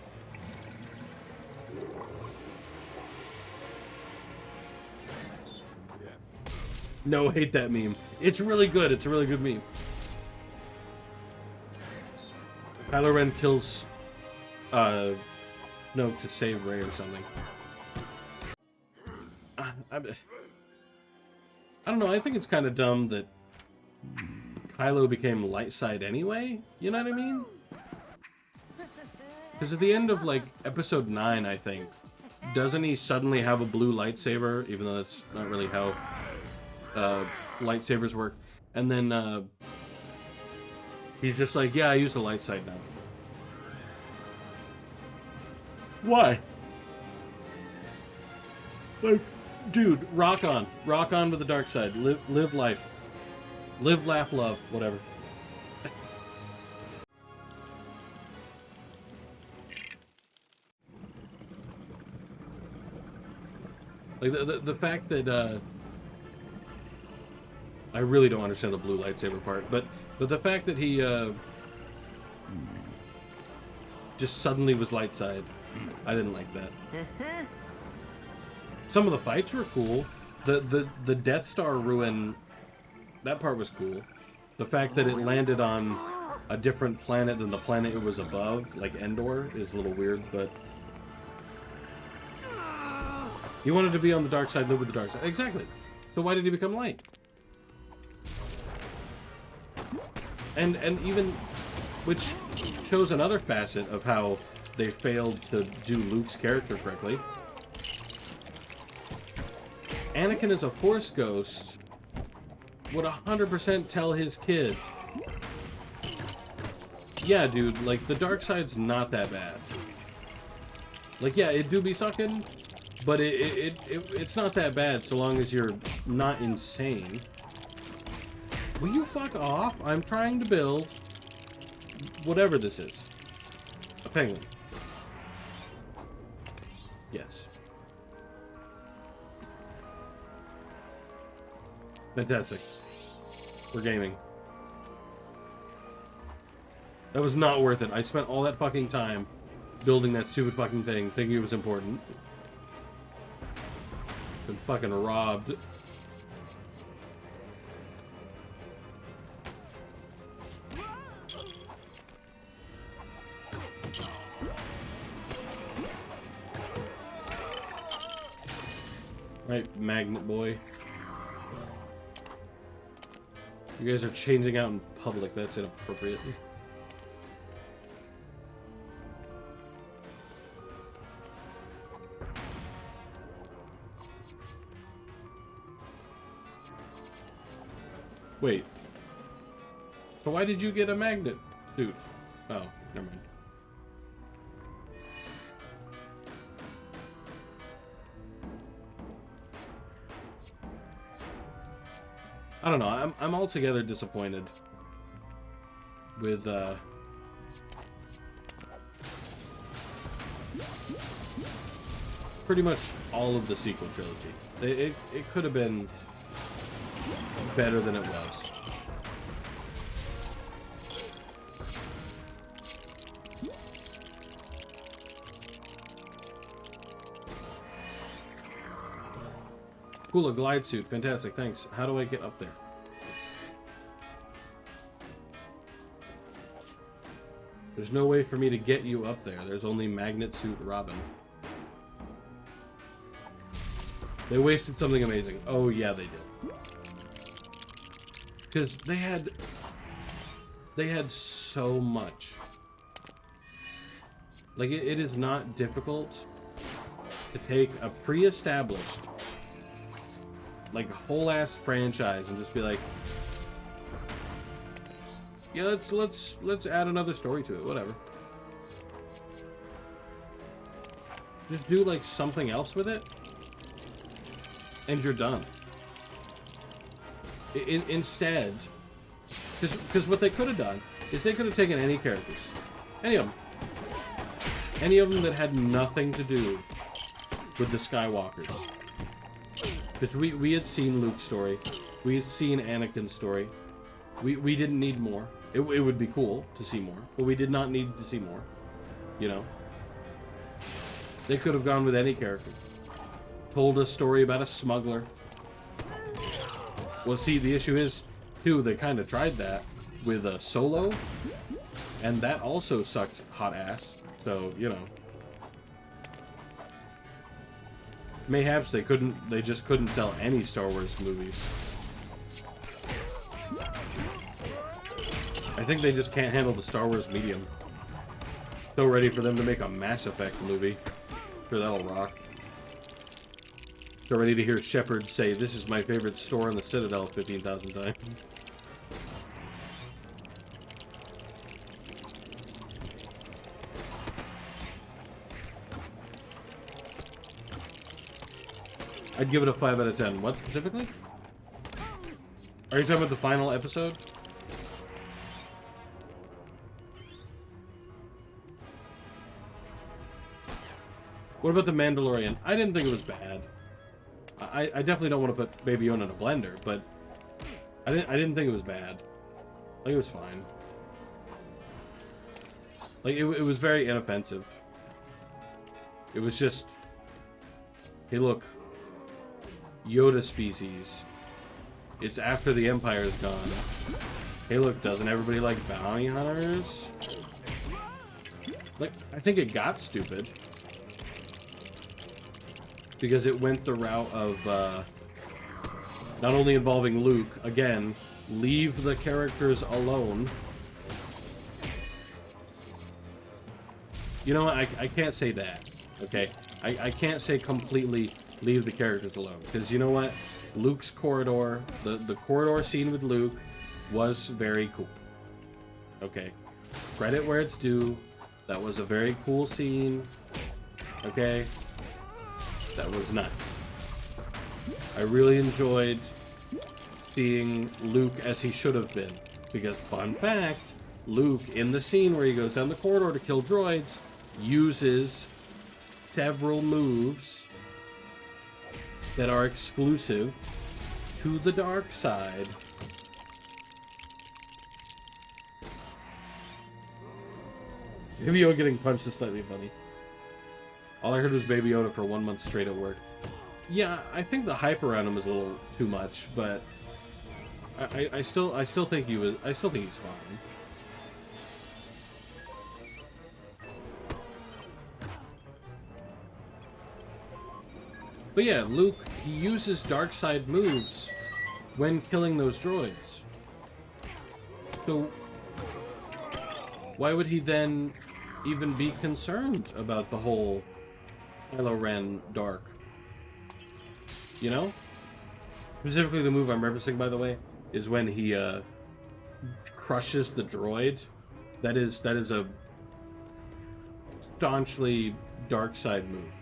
No, hate that meme. It's really good. It's a really good meme. Kylo Ren kills Snoke to save Rey or something. I don't know. I think it's kind of dumb that Kylo became light side anyway. You know what I mean? Because at the end of, like, episode 9, I think, doesn't he suddenly have a blue lightsaber, even though that's not really how lightsabers work? And then he's just like, yeah, I use the light side now. Why? Like, dude, rock on. Rock on to the dark side. Live life. Live, laugh, love. Whatever. Like, the fact that, I really don't understand the blue lightsaber part, but the fact that he, just suddenly was light side, I didn't like that. Some of the fights were cool. The Death Star ruin, that part was cool. The fact that it landed on a different planet than the planet it was above, like Endor, is a little weird, but... He wanted to be on the dark side, live with the dark side. Exactly. So why did he become light? And even... Which shows another facet of how they failed to do Luke's character correctly. Anakin is a Force ghost would 100% tell his kid, yeah, dude, like, the dark side's not that bad. Like, yeah, it do be sucking, but it's not that bad so long as you're not insane. Will you fuck off? I'm trying to build whatever this is. A penguin. Yes. Fantastic. We're gaming. That was not worth it. I spent all that fucking time building that stupid fucking thing, thinking it was important. Been fucking robbed. Right, magnet boy. You guys are changing out in public. That's inappropriate. Wait. So why did you get a magnet suit? Oh, never mind. I don't know. I'm altogether disappointed with pretty much all of the sequel trilogy. It could have been better than it was. Cool, a glide suit. Fantastic, thanks. How do I get up there? There's no way for me to get you up there. There's only magnet suit Robin. They wasted something amazing. Oh yeah, they did. Because they had so much. Like, it is not difficult to take a pre-established, like, whole ass franchise and just be like, yeah, let's add another story to it, whatever. Just do like something else with it, and you're done. Instead, because what they could have done is they could have taken any characters, any of them that had nothing to do with the Skywalkers. Because we had seen Luke's story, we had seen Anakin's story. We didn't need more. It would be cool to see more, but we did not need to see more. You know? They could have gone with any character. Told a story about a smuggler. Well, see, the issue is, too, they kind of tried that with a Solo, and that also sucked hot ass. So, you know. Mayhaps they just couldn't tell any Star Wars movies. I think they just can't handle the Star Wars medium. So ready for them to make a Mass Effect movie. Sure, that'll rock. So ready to hear Shepard say, "This is my favorite store in the Citadel," 15,000 times. I'd give it a 5 out of 10. What specifically? Are you talking about the final episode? What about The Mandalorian? I didn't think it was bad. I definitely don't want to put Baby Yoda in a blender, but I didn't think it was bad. Like, it was fine. Like, it was very inoffensive. It was just, hey, look, Yoda species. It's after the Empire's gone. Hey, look, doesn't everybody like bounty hunters? Like, I think it got stupid. Because it went the route of, not only involving Luke, again, leave the characters alone. You know what, I can't say that, okay? I can't say completely leave the characters alone, because you know what? Luke's corridor, the corridor scene with Luke was very cool. Okay, credit where it's due. That was a very cool scene. Okay, that was nice. I really enjoyed seeing Luke as he should have been, because fun fact, Luke in the scene where he goes down the corridor to kill droids uses several moves that are exclusive to the dark side. Baby Yoda getting punched is slightly funny. All I heard was Baby Yoda for 1 month straight at work. Yeah, I think the hype around him is a little too much, but I still think he's fine. But yeah, Luke, he uses dark side moves when killing those droids. So why would he then even be concerned about the whole Kylo Ren dark? You know? Specifically the move I'm referencing, by the way, is when he crushes the droid. That is a staunchly dark side move.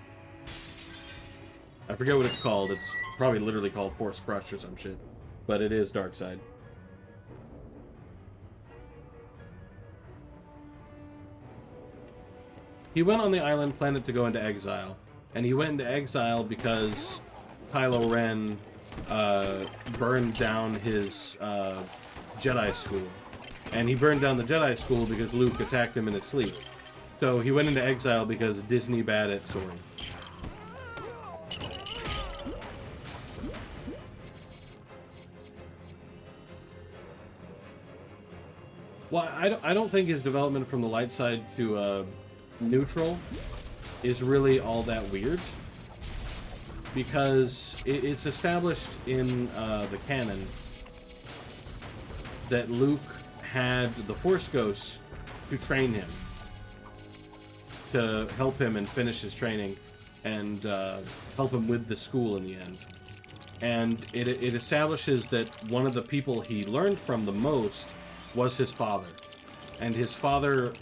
I forget what it's called. It's probably literally called Force Crush or some shit. But it is dark side. He went on the island planet to go into exile. And he went into exile because Kylo Ren burned down his Jedi school. And he burned down the Jedi school because Luke attacked him in his sleep. So he went into exile because Disney bad at soaring. Well, I don't think his development from the light side to neutral is really all that weird, because it's established in the canon that Luke had the Force Ghosts to train him, to help him and finish his training, and help him with the school in the end. And it establishes that one of the people he learned from the most was his father. And his father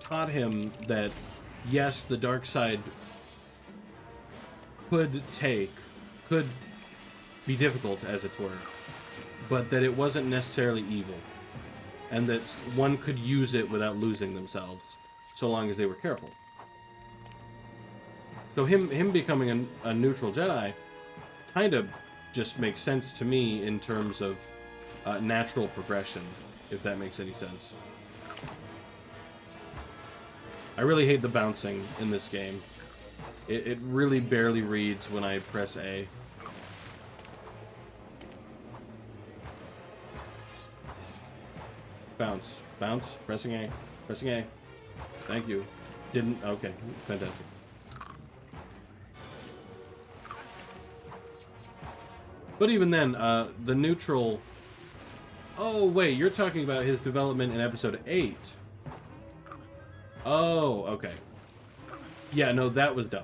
taught him that, yes, the dark side could be difficult, as it were, but that it wasn't necessarily evil, and that one could use it without losing themselves, so long as they were careful. So him becoming a neutral Jedi kind of just makes sense to me in terms of natural progression, if that makes any sense. I really hate the bouncing in this game. It really barely reads when I press A. Bounce. Bounce. Pressing A. Pressing A. Thank you. Didn't... Okay. Fantastic. But even then, the neutral... Oh, wait. You're talking about his development in Episode 8. Oh, okay. Yeah, no, that was dumb.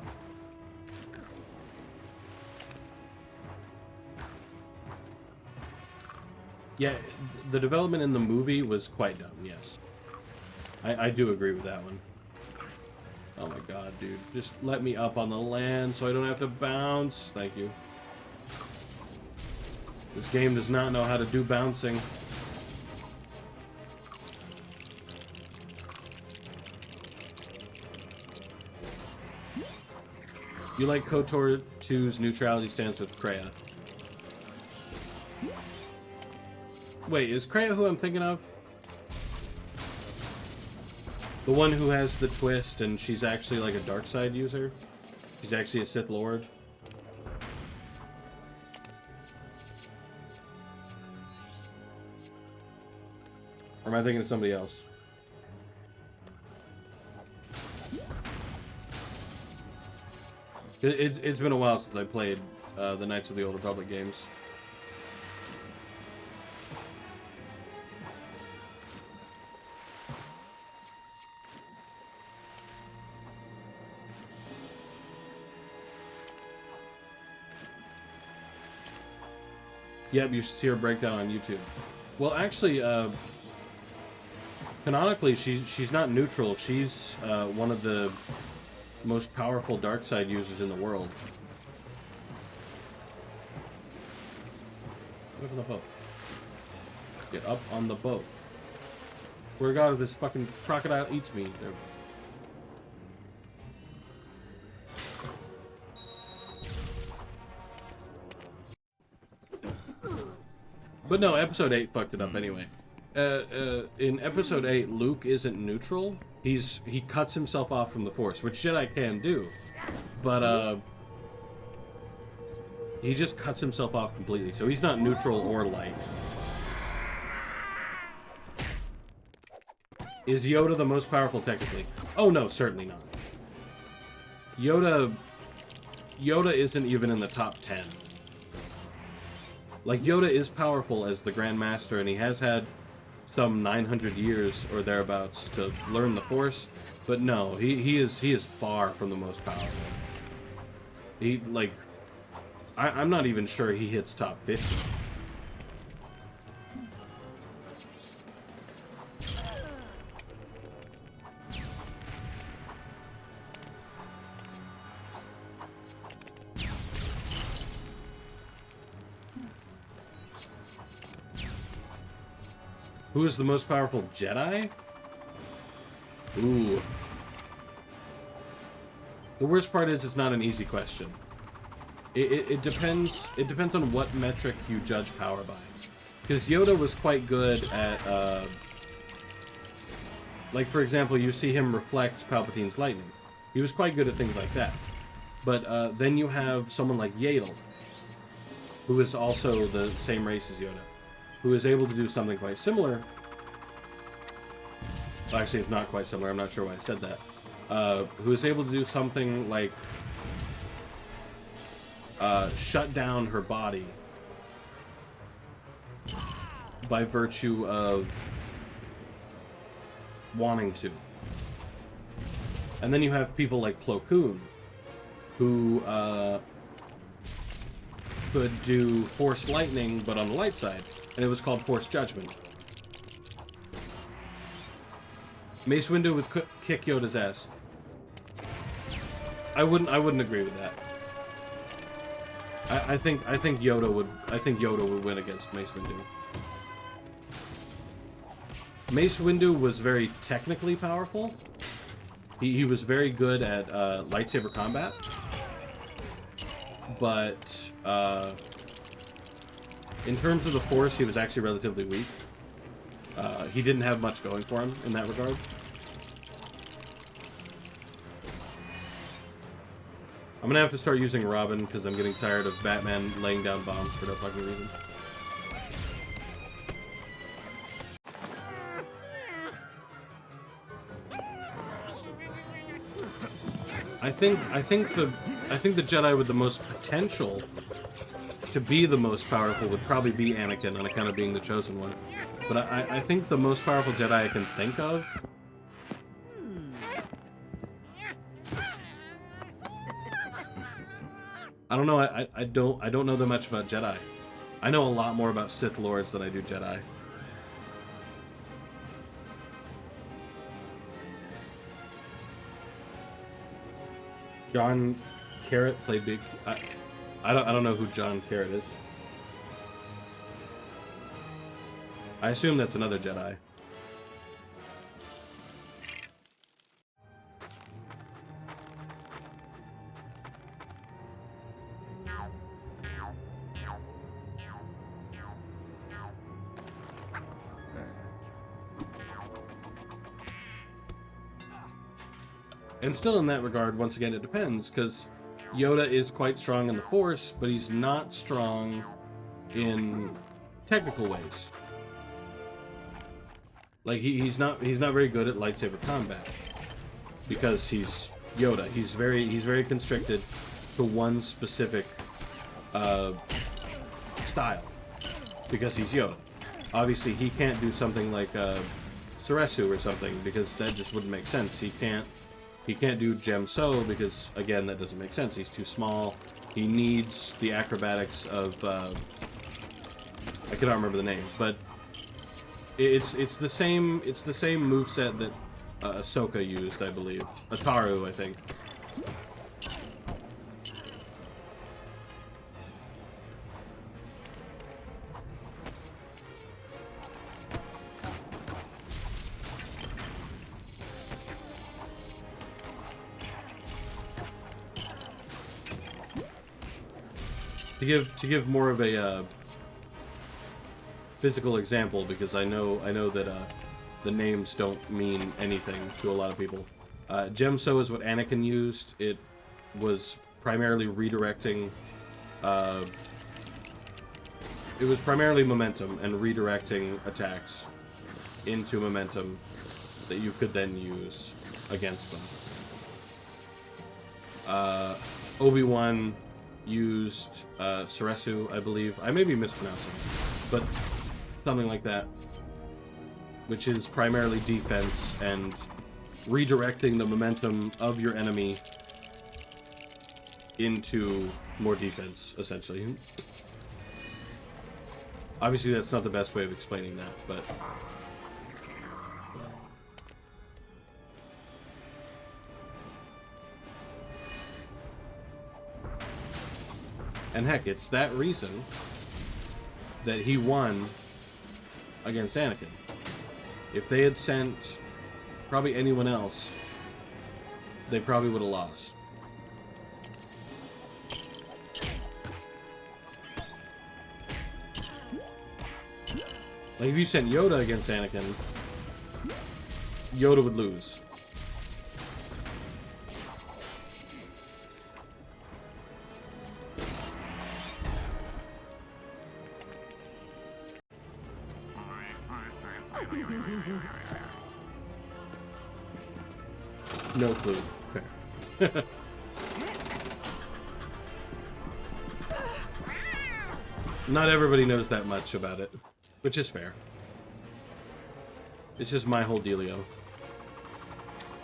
Yeah, the development in the movie was quite dumb, yes. I do agree with that one. Oh my god, dude. Just let me up on the land so I don't have to bounce. Thank you. This game does not know how to do bouncing. You like KOTOR 2's neutrality stance with Kreia. Wait, is Kreia who I'm thinking of? The one who has the twist and she's actually like a dark side user? She's actually a Sith Lord? Or am I thinking of somebody else? It's been a while since I played the Knights of the Old Republic games. Yep, you should see her breakdown on YouTube. Well, actually, canonically, she's not neutral. She's one of the most powerful dark side users in the world. Get up on the boat. Get up on the boat. Swear to God, if this fucking crocodile eats me, there. But no, episode 8 fucked it up anyway. In episode 8, Luke isn't neutral. He cuts himself off from the Force, which Jedi can do. But he just cuts himself off completely, so he's not neutral or light. Is Yoda the most powerful technically? Oh no, certainly not. Yoda isn't even in the top 10. Like, Yoda is powerful as the Grand Master, and he has had some 900 years or thereabouts to learn the Force, but no, he is far from the most powerful. He, like, I'm not even sure he hits top 50. Who is the most powerful Jedi? Ooh. The worst part is it's not an easy question. It depends on what metric you judge power by. Because Yoda was quite good at, like, for example, you see him reflect Palpatine's lightning. He was quite good at things like that. But then you have someone like Yaddle, who is also the same race as Yoda, who is able to do something quite similar. Well, actually, it's not quite similar. I'm not sure why I said that. Who is able to do something like shut down her body by virtue of wanting to. And then you have people like Plo Koon, who could do Force Lightning, but on the light side. And it was called Force Judgment. Mace Windu would kick Yoda's ass. I wouldn't agree with that. I think Yoda would win against Mace Windu. Mace Windu was very technically powerful. He was very good at lightsaber combat, but in terms of the Force, he was actually relatively weak. He didn't have much going for him in that regard. I'm gonna have to start using Robin because I'm getting tired of Batman laying down bombs for no fucking reason. I think the Jedi with the most potential to be the most powerful would probably be Anakin on account of being the chosen one. But I think the most powerful Jedi I can think of I don't know. I don't know that much about Jedi. I know a lot more about Sith Lords than I do Jedi. John Carrot played big. I don't know who John Carrot is. I assume that's another Jedi. And still in that regard, once again, it depends, because Yoda is quite strong in the Force, but he's not strong in technical ways. Like, he's not very good at lightsaber combat, because he's Yoda. He's very constricted to one specific style, because he's Yoda. Obviously, he can't do something like Suresu or something, because that just wouldn't make sense. He can't do Gem So because, again, that doesn't make sense. He's too small. He needs the acrobatics of I cannot remember the names, but it's the same moveset that Ahsoka used, I believe. Ataru, I think. To give more of a physical example, because I know that the names don't mean anything to a lot of people. Gem So is what Anakin used. It was primarily redirecting. It was primarily momentum and redirecting attacks into momentum that you could then use against them. Obi-Wan used Suresu, I believe. I may be mispronouncing, but something like that, which is primarily defense and redirecting the momentum of your enemy into more defense, essentially. Obviously, that's not the best way of explaining that, but... And heck, it's that reason that he won against Anakin. If they had sent probably anyone else, they probably would have lost. Like, if you sent Yoda against Anakin, Yoda would lose. No clue. Fair. Not everybody knows that much about it, which is fair. It's just my whole dealio.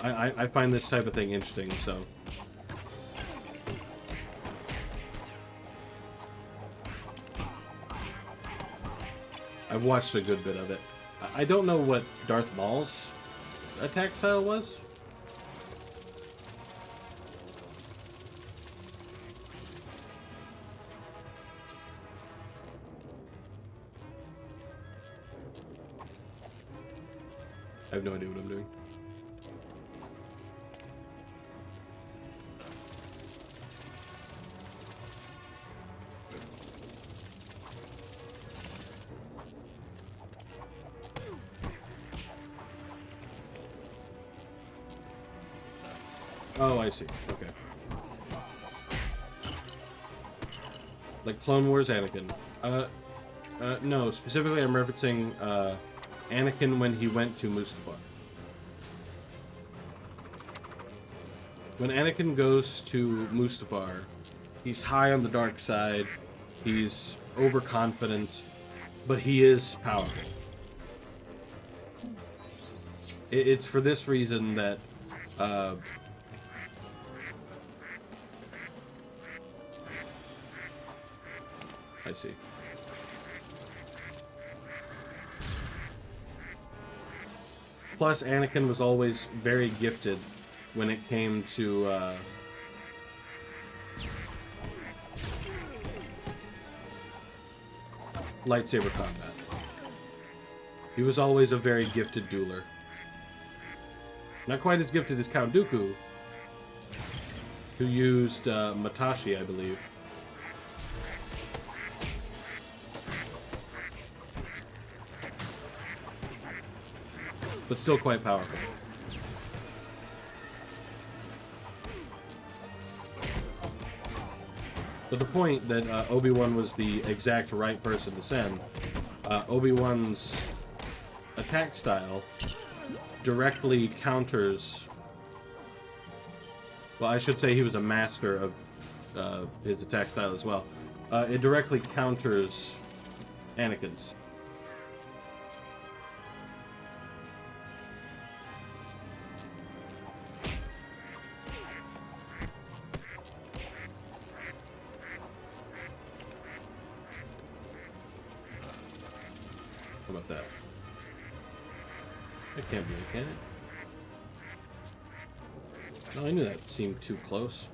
I find this type of thing interesting, so... I've watched a good bit of it. I don't know what Darth Maul's attack style was. I have no idea what I'm doing. Oh, I see. Okay. Like Clone Wars Anakin. No, specifically I'm referencing, Anakin when he went to Mustafar. When Anakin goes to Mustafar, he's high on the dark side, he's overconfident, but he is powerful. It's for this reason that, I see. Plus, Anakin was always very gifted when it came to lightsaber combat. He was always a very gifted dueler. Not quite as gifted as Count Dooku, who used Matashi, I believe. But still quite powerful. But the point that Obi-Wan was the exact right person to send, Obi-Wan's attack style directly counters... Well, I should say he was a master of his attack style as well. It directly counters Anakin's. How about that? That can't be it, can it? Oh, I knew that seemed too close.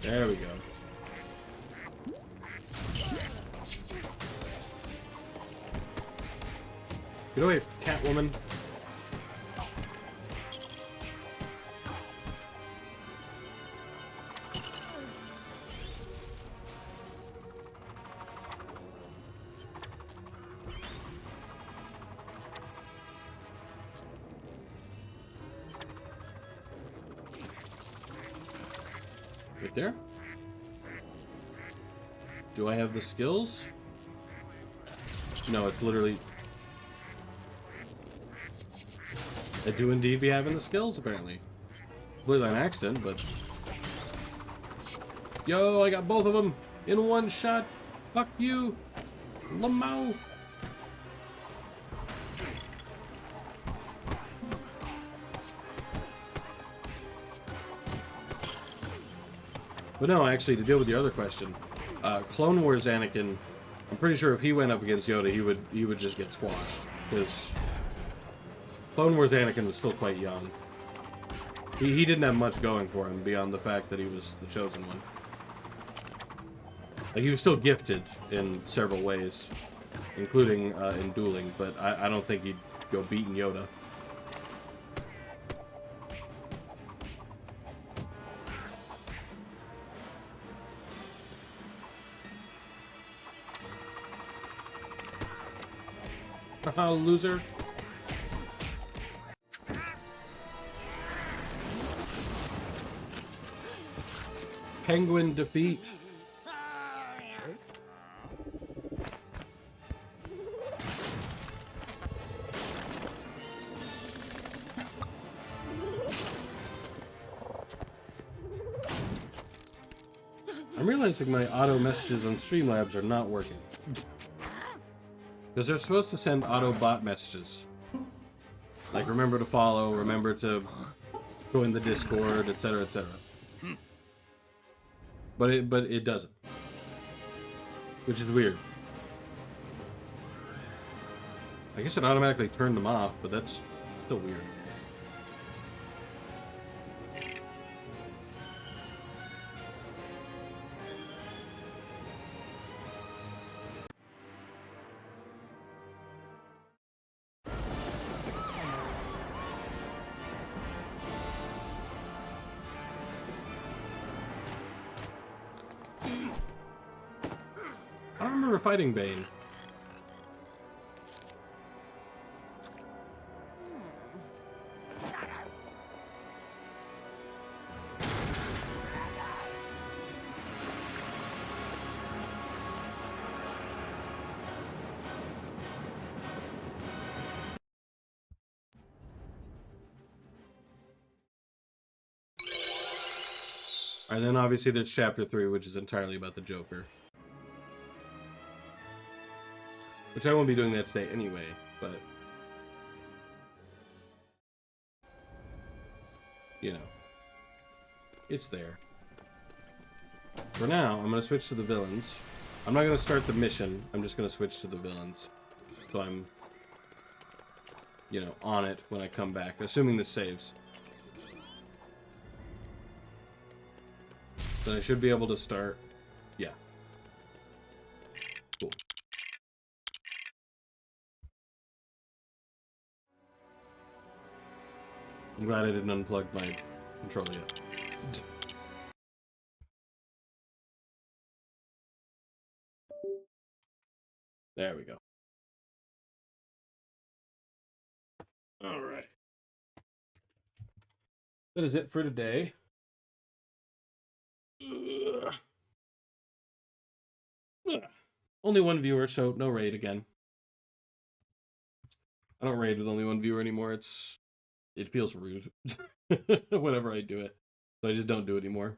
There we go. Get away, Catwoman. Right there. Do I have the skills? No, it's literally... I do indeed be having the skills, apparently. Completely an accident, but... Yo, I got both of them in one shot. Fuck you, Lamau. But no, actually, to deal with your other question, Clone Wars Anakin, I'm pretty sure if he went up against Yoda, he would just get squashed, because Clone Wars Anakin was still quite young. He didn't have much going for him beyond the fact that he was the chosen one. Like, he was still gifted in several ways, including in dueling, but I don't think he'd go beating Yoda. Haha, loser. Penguin defeat. I'm realizing my auto messages on Streamlabs are not working. Because they're supposed to send auto bot messages. Like, remember to follow, remember to join the Discord, etc., etc. But it doesn't. Which is weird. I guess it automatically turned them off, but that's still weird. I don't remember fighting Bane. And then obviously there's Chapter 3, which is entirely about the Joker. Which I won't be doing that today anyway, but... you know. It's there. For now, I'm going to switch to the villains. I'm not going to start the mission, I'm just going to switch to the villains. So I'm, you know, on it when I come back, assuming this saves. Then I should be able to start. Yeah. Cool. I'm glad I didn't unplug my controller yet. There we go. All right. That is it for today. Ugh. Ugh. Only one viewer, so no raid again. I don't raid with only one viewer anymore. It feels rude whenever I do it, so I just don't do it anymore.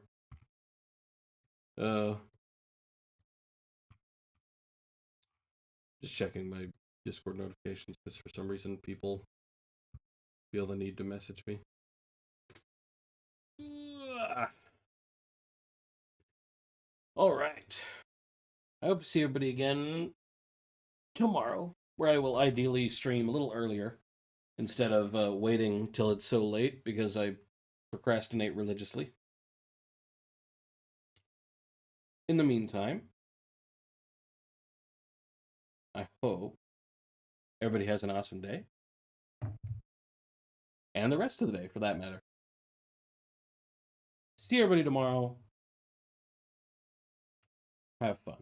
Just checking my Discord notifications because for some reason people feel the need to message me. All right. I hope to see everybody again tomorrow, where I will ideally stream a little earlier instead of waiting till it's so late because I procrastinate religiously. In the meantime, I hope everybody has an awesome day. And the rest of the day, for that matter. See everybody tomorrow. Have fun.